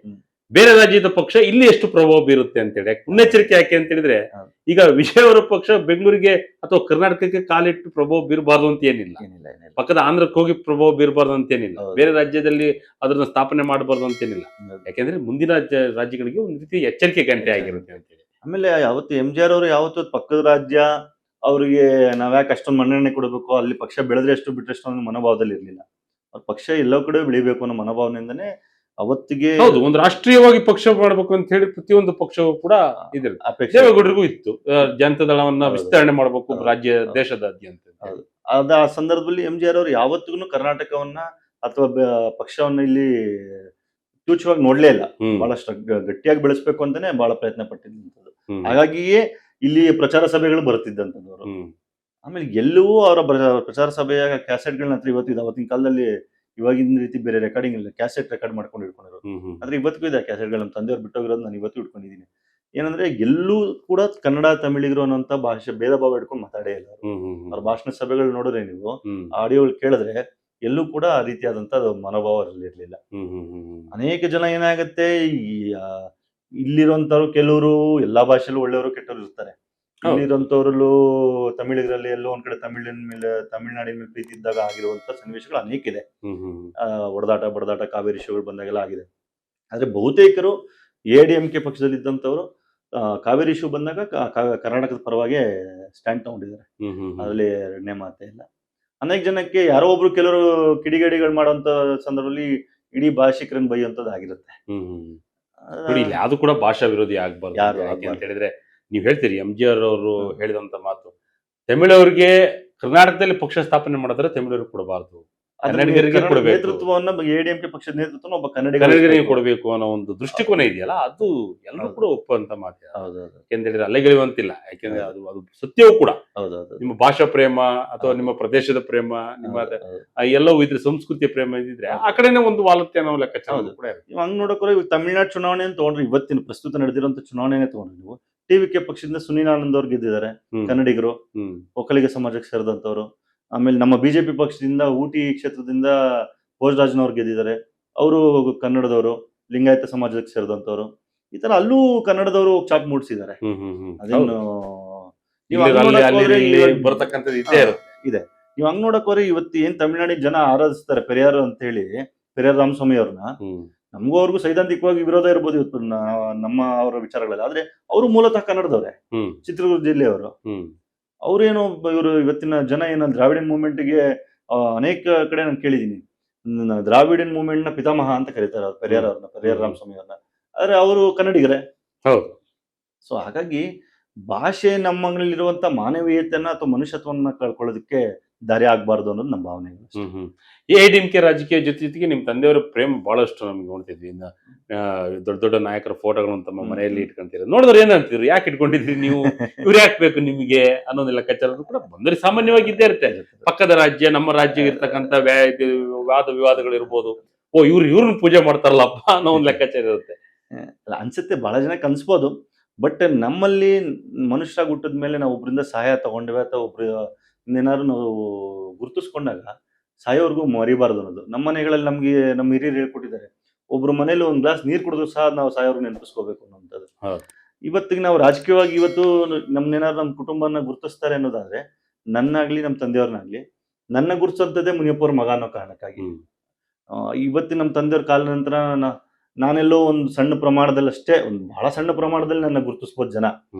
ಬೇರೆ ರಾಜ್ಯದ ಪಕ್ಷ ಇಲ್ಲಿ ಎಷ್ಟು ಪ್ರಭಾವ ಬೀರುತ್ತೆ ಅಂತೇಳಿ ಮುನ್ನೆಚ್ಚರಿಕೆ ಯಾಕೆ ಅಂತ ಹೇಳಿದ್ರೆ, ಈಗ ವಿಜಯ್ ಅವರ ಪಕ್ಷ ಬೆಂಗಳೂರಿಗೆ ಅಥವಾ ಕರ್ನಾಟಕಕ್ಕೆ ಕಾಲಿಟ್ಟು ಪ್ರಭಾವ ಬೀರಬಾರ್ದು ಅಂತ ಏನಿಲ್ಲ, ಪಕ್ಕದ ಆಂಧ್ರಕ್ಕೆ ಹೋಗಿ ಪ್ರಭಾವ ಬೀರಬಾರ್ದು ಅಂತೇನಿಲ್ಲ, ಬೇರೆ ರಾಜ್ಯದಲ್ಲಿ ಅದನ್ನ ಸ್ಥಾಪನೆ ಮಾಡಬಾರ್ದು ಅಂತೇನಿಲ್ಲ. ಯಾಕೆಂದ್ರೆ ಮುಂದಿನ ರಾಜ್ಯಗಳಿಗೆ ಒಂದು ರೀತಿ ಎಚ್ಚರಿಕೆ ಗಂಟೆ ಆಗಿರುತ್ತೆ ಅಂತೇಳಿ. ಆಮೇಲೆ ಯಾವತ್ತು MGR ಅವರು ಯಾವತ್ತು ಪಕ್ಕದ ರಾಜ್ಯ ಅವ್ರಿಗೆ ನಾವ್ಯಾಕೆ ಅಷ್ಟೊಂದು ಮನ್ನಣೆ ಕೊಡಬೇಕು, ಅಲ್ಲಿ ಪಕ್ಷ ಬೆಳೆದ್ರೆ ಎಷ್ಟು ಬಿಟ್ಟರೆ ಎಷ್ಟು ಅನ್ನೋ ಮನೋಭಾವದಲ್ಲಿ ಇರ್ಲಿಲ್ಲ. ಅವ್ರ ಪಕ್ಷ ಎಲ್ಲೋ ಕಡೆ ಬೆಳಿಬೇಕು ಅನ್ನೋ ಮನೋಭಾವನೆಯಿಂದನೇ ಅವತ್ತಿಗೆ ಒಂದು ರಾಷ್ಟ್ರೀಯವಾಗಿ ಪಕ್ಷ ಮಾಡಬೇಕು ಅಂತ ಹೇಳಿ ಪ್ರತಿಯೊಂದು ಪಕ್ಷವೂ ಕೂಡ ಇದೆ. ದೇವೇಗೌಡರಿಗೂ ಇತ್ತು, ಜನತಾ ದಳವನ್ನ ವಿಸ್ತರಣೆ ಮಾಡಬೇಕು ರಾಜ್ಯ ದೇಶದಾದ್ಯಂತ. ಅದ ಆ ಸಂದರ್ಭದಲ್ಲಿ MGR ಅವರು ಯಾವತ್ತಿಗೂ ಕರ್ನಾಟಕವನ್ನ ಅಥವಾ ಪಕ್ಷವನ್ನ ಇಲ್ಲಿ ತುಚ್ಛವಾಗಿ ನೋಡ್ಲೇ ಇಲ್ಲ. ಬಹಳಷ್ಟು ಗಟ್ಟಿಯಾಗಿ ಬೆಳೆಸ್ಬೇಕು ಅಂತಾನೆ ಬಹಳ ಪ್ರಯತ್ನ ಪಟ್ಟಿದ್ದಂಥದ್ದು. ಹಾಗಾಗಿಯೇ ಇಲ್ಲಿ ಪ್ರಚಾರ ಸಭೆಗಳು ಬರುತ್ತಿದ್ದಂಥದ್ದು. ಆಮೇಲೆ ಎಲ್ಲವೂ ಅವರ ಪ್ರಚಾರ ಸಭೆಯ ಕ್ಯಾಸೆಟ್ಗಳನ್ನ ಇವತ್ತು ಅವತ್ತಿನ ಕಾಲದಲ್ಲಿ ಇವಾಗಿನ ರೀತಿ ಬೇರೆ ರೆಕಾರ್ಡಿಂಗ್ ಇಲ್ಲ, ಕ್ಯಾಸೆಟ್ ರೆಕಾರ್ಡ್ ಮಾಡ್ಕೊಂಡು ಇಟ್ಕೊಂಡಿರೋದು. ಆದ್ರೆ ಇವತ್ತಿಗೂ ಇದೆ ಕ್ಯಾಸೆಟ್ಗಳು. ನಮ್ಮ ತಂದೆಯವ್ರು ಬಿಟ್ಟೋಗಿರೋದು ನಾನು ಇವತ್ತು ಇಟ್ಕೊಂಡಿದ್ದೀನಿ. ಏನಂದ್ರೆ ಎಲ್ಲೂ ಕೂಡ ಕನ್ನಡ ತಮಿಳಿಗರು ಅನ್ನೋಂಥ ಭಾಷೆ ಭೇದ ಭಾವ ಇಟ್ಕೊಂಡು ಮಾತಾಡೇ ಇಲ್ಲ. ಅವ್ರ ಭಾಷಣ ಸಭೆಗಳು ನೋಡಿದ್ರೆ ನೀವು ಆಡಿಯೋಗಳು ಕೇಳಿದ್ರೆ ಎಲ್ಲೂ ಕೂಡ ಆ ರೀತಿಯಾದಂತ ಮನೋಭಾವ ಇರಲಿಲ್ಲ. ಅನೇಕ ಜನ ಏನಾಗತ್ತೆ, ಇಲ್ಲಿರುವಂತವ್ರು ಕೆಲವರು ಎಲ್ಲಾ ಭಾಷೆಲ್ಲೂ ಒಳ್ಳೆಯವರು ಕೆಟ್ಟವರು ಇರ್ತಾರೆ. ಇಲ್ಲಿರುವಂತವ್ರಲ್ಲೂ ತಮಿಳಿಗರಲ್ಲಿ ಎಲ್ಲೋ ಒಂದ್ ಕಡೆ ತಮಿಳಿನ ಮೇಲೆ ತಮಿಳ್ನಾಡಿನ ಮೇಲೆ ಪ್ರೀತಿ ಇದ್ದಾಗ ಆಗಿರುವಂತ ಸನ್ನಿವೇಶಗಳು ಅನೇಕ ಇದೆ. ಒಡದಾಟ ಬಡದಾಟ ಕಾವೇರಿ ಇಶ್ಯೂಗಳು ಬಂದಾಗೆಲ್ಲ ಆಗಿದೆ. ಆದ್ರೆ ಬಹುತೇಕರು AIADMK ಪಕ್ಷದಲ್ಲಿ ಇದ್ದಂತವ್ರು ಕಾವೇರಿ ಇಶ್ಯೂ ಬಂದಾಗ ಕರ್ನಾಟಕದ ಪರವಾಗಿ ಸ್ಟ್ಯಾಂಡ್ ತಗೊಂಡಿದ್ದಾರೆ. ಅದರಲ್ಲಿ ಎರಡನೇ ಮಾತೇ ಇಲ್ಲ. ಅನೇಕ ಜನಕ್ಕೆ ಯಾರೋ ಒಬ್ರು ಕೆಲವರು ಕಿಡಿಗೇಡಿಗಳು ಮಾಡುವಂತ ಸಂದರ್ಭದಲ್ಲಿ ಇಡೀ ಭಾಷಿಕರನ್ನ ಬೈಯುವಂತದ್ದು ಆಗಿರುತ್ತೆ. ಯಾವ್ದು ಕೂಡ ಭಾಷಾ ವಿರೋಧಿ ಆಗ್ಬಾರ್ದು. ಯಾಕೆ ಅಂತ ಹೇಳಿದ್ರೆ ನೀವ್ ಹೇಳ್ತೀರಿ MGR ಅವರು ಹೇಳಿದಂತ ಮಾತು, ತಮಿಳವರಿಗೆ ಕರ್ನಾಟಕದಲ್ಲಿ ಪಕ್ಷ ಸ್ಥಾಪನೆ ಮಾಡಿದ್ರೆ ತಮಿಳರಿಗೆ ಕೊಡಬಾರ್ದು, ನೇತೃತ್ವವನ್ನ AIADMK ಪಕ್ಷದ ನೇತೃತ್ವ ಒಬ್ಬ ಕನ್ನಡಿಗರಿಗೆ ಕೊಡಬೇಕು ಅನ್ನೋ ಒಂದು ದೃಷ್ಟಿಕೋನ ಇದೆಯಲ್ಲ, ಅದು ಎಲ್ಲರೂ ಕೂಡ ಒಪ್ಪುವಂತ ಮಾತು. ಯಾಕೆಂದ್ರೆ ಅಲ್ಲೆಗೆಳೆಯುವಂತಿಲ್ಲ. ಯಾಕೆಂದ್ರೆ ಅದು ಸತ್ಯವೂ ಕೂಡ. ನಿಮ್ಮ ಭಾಷಾ ಪ್ರೇಮ ಅಥವಾ ನಿಮ್ಮ ಪ್ರದೇಶದ ಪ್ರೇಮ, ನಿಮ್ಮ ಎಲ್ಲವೂ ಇದ್ರೆ ಸಂಸ್ಕೃತಿಯ ಪ್ರೇಮ ಇದ್ರೆ ಆ ಕಡೆನೆ ಒಂದು ವಾಲತೆ ಅನ್ನೋ ಲೆಕ್ಕಾಚಾರ ಕೂಡ ಇರುತ್ತೆ. ಹಂಗ್ ನೋಡೋಕೆ ತಮಿಳ್ನಾಡು ಚುನಾವಣೆ ತಗೊಂಡ್ರೆ, ಇವತ್ತಿನ ಪ್ರಸ್ತುತ ನಡೆದಿರುವಂತ ಚುನಾವಣೆನೇ ತಗೊಂಡ್ರೆ ನೀವು TVK ಪಕ್ಷದಿಂದ ಸುನೀಲ್ ಆನಂದ್ ಅವ್ರು ಗೆದ್ದಿದ್ದಾರೆ, ಕನ್ನಡಿಗರು, ಒಕ್ಕಲಿಗ ಸಮಾಜಕ್ಕೆ ಸೇರಿದಂತವ್ರು. ಆಮೇಲೆ ನಮ್ಮ BJP ಪಕ್ಷದಿಂದ ಊಟಿ ಕ್ಷೇತ್ರದಿಂದ ಭೋಜರಾಜ್ನವ್ರು ಗೆದ್ದಿದ್ದಾರೆ, ಅವರು ಕನ್ನಡದವರು, ಲಿಂಗಾಯತ ಸಮಾಜಕ್ಕೆ ಸೇರಿದಂತವ್ರು. ಈ ತರ ಅಲ್ಲೂ ಕನ್ನಡದವರು ಚಾಪ್ ಮೂಡಿಸಿದ್ದಾರೆ. ಅದೇನು ಬರ್ತಕ್ಕಂಥದ್ದು ಇದೆ. ನೀವು ಹಂಗ್ ನೋಡಕ್ ಹೋದ್ರೆ ಇವತ್ತು ಏನ್ ತಮಿಳ್ನಾಡಿನ ಜನ ಆರಾಧಿಸ್ತಾರೆ ಪೆರಿಯಾರ್ ಅಂತ ಹೇಳಿ, ಪೆರಿಯಾರ್ ರಾಮಸ್ವಾಮಿ ಅವ್ರನ್ನ, ನಮಗೂ ಅವ್ರಿಗೂ ಸೈದ್ಧಾಂತಿಕವಾಗಿ ವಿರೋಧ ಇರ್ಬೋದು ಇವತ್ತು ನಮ್ಮ ಅವರ ವಿಚಾರಗಳಲ್ಲಿ, ಆದ್ರೆ ಅವರು ಮೂಲತಃ ಕನ್ನಡದವ್ರೆ, ಚಿತ್ರದುರ್ಗ ಜಿಲ್ಲೆಯವರು. ಅವ್ರೇನು ಇವರು ಇವತ್ತಿನ ಜನ ಏನೋ ದ್ರಾವಿಡಿಯನ್ ಮೂವ್ಮೆಂಟ್ಗೆ ಅನೇಕ ಕಡೆ ನಾನು ಕೇಳಿದೀನಿ, ದ್ರಾವಿಡಿಯನ್ ಮೂವ್ಮೆಂಟ್ ನ ಪಿತಾಮಹ ಅಂತ ಕರೀತಾರೆ ಅವ್ರು ಪೆರಿಯಾರ್ ರಾಮಸ್ವಾಮಿ ಅವ್ರನ್ನ. ಆದ್ರೆ ಅವರು ಕನ್ನಡಿಗರೇ. ಹೌದು. ಸೊ ಹಾಗಾಗಿ ಭಾಷೆ ನಮ್ಮಲ್ಲಿರುವಂತ ಮಾನವೀಯತೆಯನ್ನ ಅಥವಾ ಮನುಷ್ಯತ್ವವನ್ನ ಕಳ್ಕೊಳ್ಳೋದಕ್ಕೆ ದಾರಿ ಆಗ್ಬಾರ್ದು ಅನ್ನೋದು ನಮ್ಮ ಭಾವನೆ. ಎಐಎಡಿಎಂಕೆ ರಾಜಕೀಯ ಜೊತೆಗೆ ನಿಮ್ ತಂದೆಯವರ ಪ್ರೇಮ ಬಹಳಷ್ಟು ನಮ್ಗೆ ನೋಡ್ತಿದ್ವಿ. ದೊಡ್ಡ ದೊಡ್ಡ ನಾಯಕರ ಫೋಟೋಗಳನ್ನು ತಮ್ಮ ಮನೆಯಲ್ಲಿ ಇಟ್ಕೊಂತೀರ, ನೋಡಿದ್ರೆ ಏನಂತೀರಿ, ಯಾಕೆ ಇಟ್ಕೊಂಡಿದ್ರಿ ನೀವು, ಇವ್ರು ಯಾಕೆ ಬೇಕು ನಿಮಗೆ ಅನ್ನೋದು ಲೆಕ್ಕಾಚಾರ ಕೂಡ ಬಂದ್ರೆ ಸಾಮಾನ್ಯವಾಗಿ ಇದ್ದೇ ಇರುತ್ತೆ. ಪಕ್ಕದ ರಾಜ್ಯ ನಮ್ಮ ರಾಜ್ಯ ಇರ್ತಕ್ಕಂಥ ವಾದ ವಿವಾದಗಳು ಇರ್ಬೋದು, ಇವ್ರನ್ನ ಪೂಜೆ ಮಾಡ್ತಾರಲ್ಲಪ್ಪ ಅನ್ನೋ ಒಂದು ಲೆಕ್ಕಾಚಾರ ಇರುತ್ತೆ. ಅನ್ಸುತ್ತೆ ಬಹಳ ಜನಕ್ಕೆ ಅನ್ಸ್ಬೋದು. ಬಟ್ ನಮ್ಮಲ್ಲಿ ಮನುಷ್ಯರಾಗಿ ಹುಟ್ಟಿದ ಮೇಲೆ ನಾವು ಒಬ್ರಿಂದ ಸಹಾಯ ತಗೊಂಡ್ವಿ ಅಥವಾ ಒಬ್ರು ಏನಾದ್ರು ನಾವು ಗುರುತಿಸ್ಕೊಂಡಾಗ ಸಾಯೋವರೆಗೂ ಮರಿಬಾರ್ದು ಅನ್ನೋದು. ನಮ್ಮ ಮನೆಗಳಲ್ಲಿ ನಮ್ಗೆ ನಮ್ಮ ಹಿರಿಯರು ಹೇಳ್ಕೊಟ್ಟಿದ್ದಾರೆ, ಒಬ್ರು ಮನೇಲಿ ಒಂದ್ ಗ್ಲಾಸ್ ನೀರು ಕುಡಿದ್ರು ಸಹ ನಾವು ಸಾಯೋರ್ಗು ನೆನಪಿಸ್ಕೋಬೇಕು ಅನ್ನೋಂಥದ್ದು. ಇವತ್ತಿಗೆ ನಾವು ರಾಜಕೀಯವಾಗಿ ಇವತ್ತು ನಮ್ನೇನಾದ್ರು ನಮ್ಮ ಕುಟುಂಬನ ಗುರುತಿಸ್ತಾರೆ ಅನ್ನೋದಾದ್ರೆ, ನನ್ನಾಗ್ಲಿ ನಮ್ಮ ತಂದೆಯವ್ರನ್ನಾಗ್ಲಿ ನನ್ನ ಗುರುತಿಸೋಂಥದ್ದೇ ಮುನಿಯಪ್ಪವ್ರ ಮಗ ಅನ್ನೋ ಕಾರಣಕ್ಕಾಗಿ. ಇವತ್ತಿನ ನಮ್ಮ ತಂದೆಯವ್ರ ಕಾಲ ನಂತರ ನಾನೆಲ್ಲೋ ಒಂದು ಸಣ್ಣ ಪ್ರಮಾಣದಲ್ಲಿ ಅಷ್ಟೇ, ಒಂದು ಬಹಳ ಸಣ್ಣ ಪ್ರಮಾಣದಲ್ಲಿ ನನ್ನ ಗುರುತಿಸ್ಬೋದು ಜನ,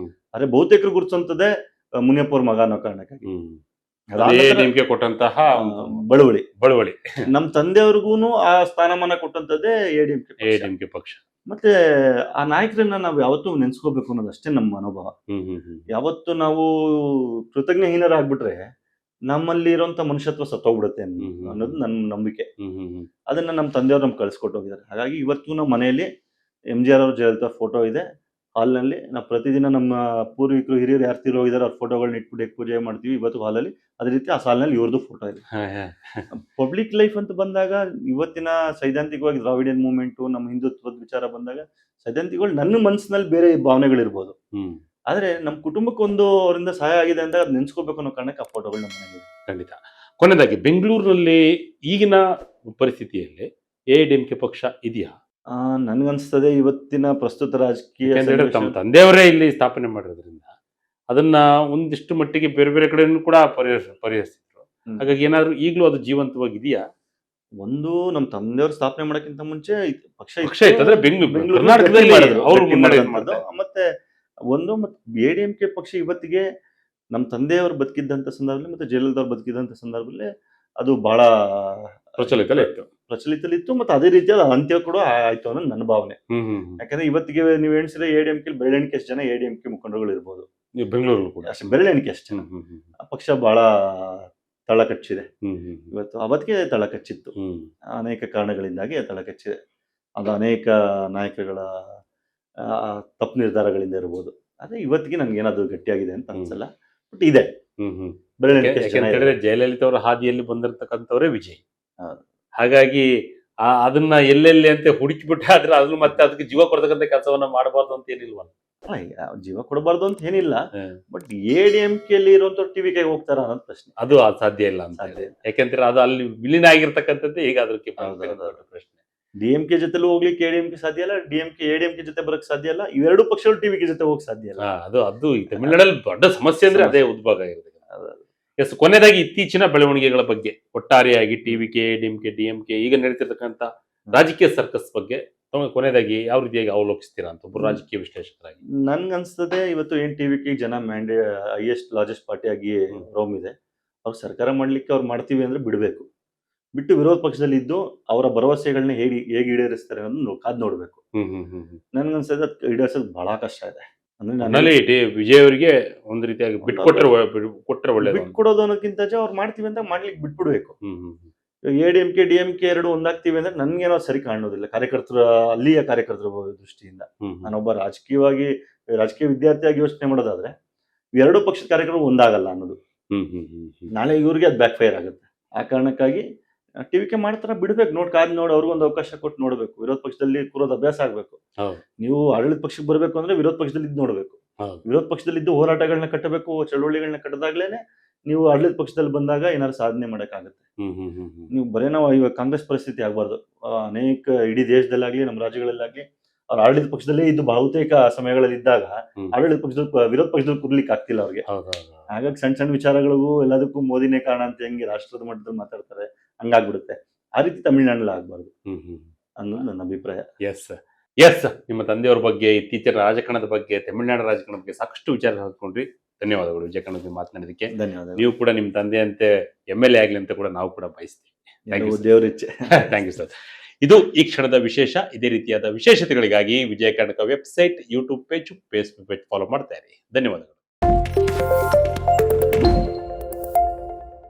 ಆದ್ರೆ ಬಹುತೇಕರು ಗುರುತಿಸೋಂಥದ್ದೇ ಮುನಿಯಪ್ಪವ್ರ ಮಗ ಅನ್ನೋ ಕಾರಣಕ್ಕಾಗಿ. ನಿಮ್ಗೆ ಕೊಟ್ಟಂತಹ ಬಳುವಳಿ ನಮ್ಮ ತಂದೆಯವ್ರಿಗೂನು ಆ ಸ್ಥಾನಮಾನ ಕೊಟ್ಟಂತದ್ದೇ ಎಐಎಡಿಎಂಕೆ ಪಕ್ಷ. ಮತ್ತೆ ಆ ನಾಯಕರನ್ನ ನಾವು ಯಾವತ್ತೂ ನೆನ್ಸ್ಕೋಬೇಕು ಅನ್ನೋದು ಅಷ್ಟೇ ನಮ್ಮ ಮನೋಭಾವ. ಯಾವತ್ತು ನಾವು ಕೃತಜ್ಞಹೀನರಾಗ್ಬಿಟ್ರೆ ನಮ್ಮಲ್ಲಿ ಇರುವಂತ ಮನುಷ್ಯತ್ವ ಸತ್ತೋಗ್ಬಿಡುತ್ತೆ ಅನ್ನೋದು ನನ್ನ ನಂಬಿಕೆ. ಅದನ್ನ ನಮ್ಮ ತಂದೆಯವ್ರು ನಮ್ಗೆ ಕಳ್ಸಿಕೊಟ್ಟು ಹೋಗಿದ್ದಾರೆ. ಹಾಗಾಗಿ ಇವತ್ತು ನಮ್ಮ ಮನೆಯಲ್ಲಿ MGR ಅವ್ರ ಜಯಲಲಿತಾ ಫೋಟೋ ಇದೆ ಹಾಲ್ನಲ್ಲಿ. ನಾವು ಪ್ರತಿದಿನ ನಮ್ಮ ಪೂರ್ವಿಕರು ಹಿರಿಯರು ಯಾರು ತೀರಿ ಹೋಗಿದ್ದಾರೆ ಅವ್ರ ಫೋಟೋಗಳನ್ನ ಇಟ್ಬಿಟ್ಟು ಪೂಜೆ ಮಾಡ್ತೀವಿ ಇವತ್ತು ಹಾಲಲ್ಲಿ. ಅದೇ ರೀತಿ ಆ ಸಾಲಿನಲ್ಲಿ ಇವ್ರದ್ದು ಫೋಟೋ ಇದೆ. ಪಬ್ಲಿಕ್ ಲೈಫ್ ಅಂತ ಬಂದಾಗ ಇವತ್ತಿನ ಸೈದ್ಧಾಂತಿಕವಾಗಿ ದ್ರಾವಿಡಿಯನ್ ಮೂವ್ಮೆಂಟ್ ನಮ್ಮ ಹಿಂದುತ್ವದ ವಿಚಾರ ಬಂದಾಗ ಸೈದ್ಧಾಂತಿಕಗಳು ನನ್ನ ಮನಸ್ಸಿನಲ್ಲಿ ಬೇರೆ ಭಾವನೆಗಳಿರ್ಬೋದು, ಆದ್ರೆ ನಮ್ಮ ಕುಟುಂಬಕ್ಕೊಂದು ಅವರಿಂದ ಸಹಾಯ ಆಗಿದೆ ಅಂತ ಅದ್ ನೆನ್ಸ್ಕೋಬೇಕು ಅನ್ನೋ ಕಾರಣಕ್ಕೆ ಆ ಫೋಟೋಗಳು ನಮ್ಮ ಮನೆಯಲ್ಲಿ. ಖಂಡಿತ. ಕೊನೆಯದಾಗಿ ಬೆಂಗಳೂರಿನಲ್ಲಿ ಈಗಿನ ಪರಿಸ್ಥಿತಿಯಲ್ಲಿ ಎಐಎಡಿಎಂಕೆ ಪಕ್ಷ ಇದೆಯಾ? ನನ್ಗನ್ಸ್ತದೆ ಇವತ್ತಿನ ಪ್ರಸ್ತುತ ರಾಜಕೀಯ ತಮ್ಮ ತಂದೆಯವರೇ ಇಲ್ಲಿ ಸ್ಥಾಪನೆ ಮಾಡಿರೋದ್ರಿಂದ ಅದನ್ನ ಒಂದಿಷ್ಟು ಮಟ್ಟಿಗೆ ಬೇರೆ ಬೇರೆ ಕಡೆನೂ ಕೂಡ ಪರಿಹರಿಸಿದ್ರು. ಹಾಗಾಗಿ ಏನಾದ್ರು ಈಗಲೂ ಅದು ಜೀವಂತವಾಗಿದೆಯಾ? ಒಂದು ನಮ್ಮ ತಂದೆಯವರು ಸ್ಥಾಪನೆ ಮಾಡಕ್ಕಿಂತ ಮುಂಚೆ ಪಕ್ಷ ಇತ್ತು, ಅಂದ್ರೆ ಬೆಂಗಳೂರು ಕರ್ನಾಟಕದಲ್ಲಿ ಮತ್ತೆ ಒಂದು ಎಐಎಡಿಎಂಕೆ ಪಕ್ಷ ಇವತ್ತಿಗೆ ನಮ್ಮ ತಂದೆಯವರು ಬದುಕಿದ್ದಂತ ಸಂದರ್ಭದಲ್ಲಿ ಮತ್ತೆ ಜಯಲಲಿತಾ ಅವ್ರು ಬದುಕಿದಂತ ಸಂದರ್ಭದಲ್ಲಿ ಅದು ಬಹಳ ಪ್ರಚಲಿತಲಿತ್ತು ಮತ್ತೆ ಅದೇ ರೀತಿಯಾದ ಅಂತ್ಯ ಕೂಡ ಆಯ್ತು ಅನ್ನೋದು ನನ್ನ ಭಾವನೆ. ಯಾಕಂದ್ರೆ ಇವತ್ತಿಗೆ ನೀವು ಎಣಿಸಿದ್ರೆ ಎಐಎಡಿಎಂಕೆ ಬೆರಳೆಣಿಕೆ ಎಷ್ಟು ಜನ ಎಐಎಡಿಎಂಕೆ ಮುಖಂಡರುಗಳು ಇರ್ಬೋದು, ಬೆಂಗಳೂರು ಕೂಡ ಅಷ್ಟೇ ಬೆರಳೆಣಿಕೆ ಅಷ್ಟು ಜನ. ಆ ಪಕ್ಷ ಬಹಳ ತಳ ಕಚ್ಚಿದೆ ಇವತ್ತು. ಅವತ್ತಿಗೆ ತಳ ಕಚ್ಚಿತ್ತು, ಅನೇಕ ಕಾರಣಗಳಿಂದಾಗಿ ತಳ ಕಚ್ಚಿದೆ. ಅದು ಅನೇಕ ನಾಯಕರುಗಳ ತಪ್ಪು ನಿರ್ಧಾರಗಳಿಂದ ಇರ್ಬೋದು. ಆದ್ರೆ ಇವತ್ತಿಗೆ ನನ್ಗೆ ಏನಾದ್ರು ಗಟ್ಟಿಯಾಗಿದೆ ಅಂತ ಅನ್ಸಲ್ಲ, ಬಟ್ ಇದೆ. ಜಯಲಲಿತಾ ಅವರ ಹಾದಿಯಲ್ಲಿ ಬಂದಿರತಕ್ಕಂಥವರೇ ವಿಜಯ್. ಹಾಗಾಗಿ ಅದನ್ನ ಎಲ್ಲೆಲ್ಲಿ ಅಂತ ಹುಡುಕಿಬಿಟ್ಟೆ, ಆದ್ರೆ ಅದನ್ನ ಮತ್ತೆ ಅದಕ್ಕೆ ಜೀವ ಕೊಡ್ತಕ್ಕಂಥ ಕೆಲಸವನ್ನ ಮಾಡಬಾರ್ದು ಅಂತ ಏನಿಲ್ವಲ್ಲ. ಜೀವ ಕೊಡಬಾರ್ದು ಅಂತ ಏನಿಲ್ಲ, ಬಟ್ ಎಐಎಡಿಎಂಕೆಯಲ್ಲಿ ಇರುವಂತ ಟಿವಿಗೆ ಹೋಗ್ತಾರ ಅನ್ನೋದು ಪ್ರಶ್ನೆ. ಅದು ಸಾಧ್ಯ ಇಲ್ಲ ಅಂತ, ಯಾಕೆಂದ್ರೆ ಅದು ಅಲ್ಲಿ ವಿಲೀನ ಆಗಿರ್ತಕ್ಕಂಥದ್ದೇ ಈಗ ಅದಕ್ಕೆ ಪ್ರಶ್ನೆ. ಡಿಎಂಕೆ ಜೊತೆ ಹೋಗ್ಲಿಕ್ಕೆ ಎಐಎಡಿಎಂಕೆ ಸಾಧ್ಯ ಇಲ್ಲ, ಎಐಎಡಿಎಂಕೆ ಜೊತೆ ಬರಕ್ ಸಾಧ್ಯ ಇಲ್ಲ, ಇವೆರಡು ಪಕ್ಷಗಳು ಟಿವಿಗೆ ಜೊತೆ ಹೋಗಕ್ ಸಾಧ್ಯ ಇಲ್ಲ. ಅದು ಈ ತಮಿಳುನಾಡಲ್ಲಿ ದೊಡ್ಡ ಸಮಸ್ಯೆ ಅಂದ್ರೆ ಅದೇ ಉದ್ಭವ ಆಗಿರುತ್ತೆ. ಎಸ್, ಕೊನೆಯದಾಗಿ ಇತ್ತೀಚಿನ ಬೆಳವಣಿಗೆಗಳ ಬಗ್ಗೆ ಒಟ್ಟಾರೆಯಾಗಿ ಟಿವಿಕೆ ಡಿಎಂಕೆ ಈಗ ನಡೀತಿರ್ತಕ್ಕಂಥ ರಾಜಕೀಯ ಸರ್ಕಸ್ ಬಗ್ಗೆ ಕೊನೆಯದಾಗಿ ಯಾವ ರೀತಿಯಾಗಿ ಅವಲೋಕಿಸ್ತೀರಾ ಅಂತ ಒಬ್ಬರು ರಾಜಕೀಯ ವಿಶ್ಲೇಷಕರಾಗಿ? ನನ್ಗನ್ಸ್ತದೆ ಇವತ್ತು ಏನ್ ಟಿವಿಕೆ ಜನ ಹೈಯೆಸ್ಟ್ ಲಾರ್ಜೆಸ್ಟ್ ಪಾರ್ಟಿಯಾಗಿ ರೋಮ್ ಇದೆ. ಅವ್ರು ಸರ್ಕಾರ ಮಾಡ್ಲಿಕ್ಕೆ ಅವ್ರು ಮಾಡ್ತೀವಿ ಅಂದ್ರೆ ಬಿಡ್ಬೇಕು, ಬಿಟ್ಟು ವಿರೋಧ ಪಕ್ಷದಲ್ಲಿ ಇದ್ದು ಅವರ ಭರವಸೆಗಳನ್ನ ಹೇಗೆ ಈಡೇರಿಸ್ತಾರೆ ಅನ್ನೋದು ಕಾದ್ ನೋಡ್ಬೇಕು. ನನ್ಗನ್ಸ್ತದೆ ಈಡೇರಿಸೋದು ಬಹಳ ಕಷ್ಟ ಇದೆ. ವಿಜಯ್ ಅವರಿಗೆ ಒಂದು ರೀತಿಯಾಗಿ ಬಿಟ್ಕೊಟ್ರೆ ಒಳ್ಳೆ, ಬಿಟ್ಕೊಡೋದು ಅನ್ನೋಕ್ಕಿಂತ ಅವ್ರು ಮಾಡ್ತೀವಿ ಅಂತ ಮಾಡ್ಲಿಕ್ಕೆ ಬಿಟ್ಬಿಡ್ಬೇಕು. ಎಐಎಡಿಎಂಕೆ ಡಿಎಂಕೆ ಎರಡು ಒಂದಾಗ್ತೀವಿ ಅಂದ್ರೆ ನನ್ಗೇನೋ ಸರಿ ಕಾಣೋದಿಲ್ಲ ಕಾರ್ಯಕರ್ತರ, ಅಲ್ಲಿಯ ಕಾರ್ಯಕರ್ತರ ದೃಷ್ಟಿಯಿಂದ. ನಾನೊಬ್ಬ ರಾಜಕೀಯ ವಿದ್ಯಾರ್ಥಿಯಾಗಿ ಯೋಚನೆ ಮಾಡೋದಾದ್ರೆ ಎರಡು ಪಕ್ಷದ ಕಾರ್ಯಕರ್ತರು ಒಂದಾಗಲ್ಲ ಅನ್ನೋದು. ನಾಳೆ ಇವ್ರಿಗೆ ಅದು ಬ್ಯಾಕ್ ಫೈರ್ ಆಗುತ್ತೆ. ಆ ಕಾರಣಕ್ಕಾಗಿ ಟಿವಿಕೆ ಮಾಡ್ತಾರ ಬಿಡ್ಬೇಕು, ಕಾದ್ ನೋಡಿ ಅವ್ರಿಗೊಂದು ಅವಕಾಶ ಕೊಟ್ಟು ನೋಡ್ಬೇಕು. ವಿರೋಧ ಪಕ್ಷದಲ್ಲಿ ಕೂರೋದು ಅಭ್ಯಾಸ ಆಗ್ಬೇಕು. ನೀವು ಆಡಳಿತ ಪಕ್ಷಕ್ಕೆ ಬರ್ಬೇಕು ಅಂದ್ರೆ ವಿರೋಧ ಪಕ್ಷದಲ್ಲಿ ಇದ್ದು ನೋಡ್ಬೇಕು, ವಿರೋಧ ಪಕ್ಷದಲ್ಲಿ ಇದ್ದು ಹೋರಾಟಗಳನ್ನ ಕಟ್ಟಬೇಕು, ಚಳವಳಿಗಳನ್ನ ಕಟ್ಟದಾಗ್ಲೇನೆ ನೀವು ಆಡಳಿತ ಪಕ್ಷದಲ್ಲಿ ಬಂದಾಗ ಏನಾದ್ರು ಸಾಧನೆ ಮಾಡಕ್ಕಾಗತ್ತೆ. ನೀವು ಬರೇ ನಾವು ಇವಾಗ ಕಾಂಗ್ರೆಸ್ ಪರಿಸ್ಥಿತಿ ಆಗ್ಬಾರ್ದು. ಅನೇಕ ಇಡೀ ದೇಶದಲ್ಲಾಗ್ಲಿ ನಮ್ಮ ರಾಜ್ಯಗಳಲ್ಲಾಗ್ಲಿ ಅವ್ರು ಆಡಳಿತ ಪಕ್ಷದಲ್ಲೇ ಇದ್ದು ಬಹುತೇಕ ಸಮಯಗಳಲ್ಲಿ ಇದ್ದಾಗ ಆಡಳಿತ ಪಕ್ಷದಲ್ಲಿ ವಿರೋಧ ಪಕ್ಷದಲ್ಲಿ ಕೂರ್ಲಿಕ್ಕೆ ಆಗ್ತಿಲ್ಲ ಅವ್ರಿಗೆ. ಹಾಗಾಗಿ ಸಣ್ಣ ಸಣ್ಣ ವಿಚಾರಗಳಿಗೂ ಎಲ್ಲದಕ್ಕೂ ಮೋದಿನೇ ಕಾರಣ ಅಂತ ಹೆಂಗೆ ರಾಷ್ಟ್ರದ ಮಟ್ಟದಲ್ಲಿ ಮಾತಾಡ್ತಾರೆ, ಹಂಗಾಗ್ಬಿಡುತ್ತೆ. ಆ ರೀತಿ ತಮಿಳುನಾಡಲ್ಲಿ ಆಗ್ಬಾರ್ದು ಅನ್ನೋದು ನನ್ನ ಅಭಿಪ್ರಾಯ. ಎಸ್ ನಿಮ್ಮ ತಂದೆಯವ್ರ ಬಗ್ಗೆ, ಇತ್ತೀಚಿನ ರಾಜಕಾರಣದ ಬಗ್ಗೆ, ತಮಿಳುನಾಡು ರಾಜಕಾರಣದ ಬಗ್ಗೆ ಸಾಕಷ್ಟು ವಿಚಾರ ಹಂಚ್ಕೊಂಡ್ರಿ. ಧನ್ಯವಾದಗಳು ವಿಜಯ ಕಣವಿ ಮಾತನಾಡಿದಕ್ಕೆ. ಧನ್ಯವಾದ. ನೀವು ಕೂಡ ನಿಮ್ಮ ತಂದೆಯಂತೆ MLA ಆಗ್ಲಿ ಅಂತ ಕೂಡ ನಾವು ಕೂಡ ಬಯಸ್ತೀವಿ. ದೇವರಿಚ್ಛೆ. Thank you sir. ಇದು ಈ ಕ್ಷಣದ ವಿಶೇಷ. ಇದೇ ರೀತಿಯಾದ ವಿಶೇಷತೆಗಳಿಗಾಗಿ Vijaya Karnataka website, YouTube page, Facebook page follow ಮಾಡ್ತಾ ಇರಿ. ಧನ್ಯವಾದಗಳು.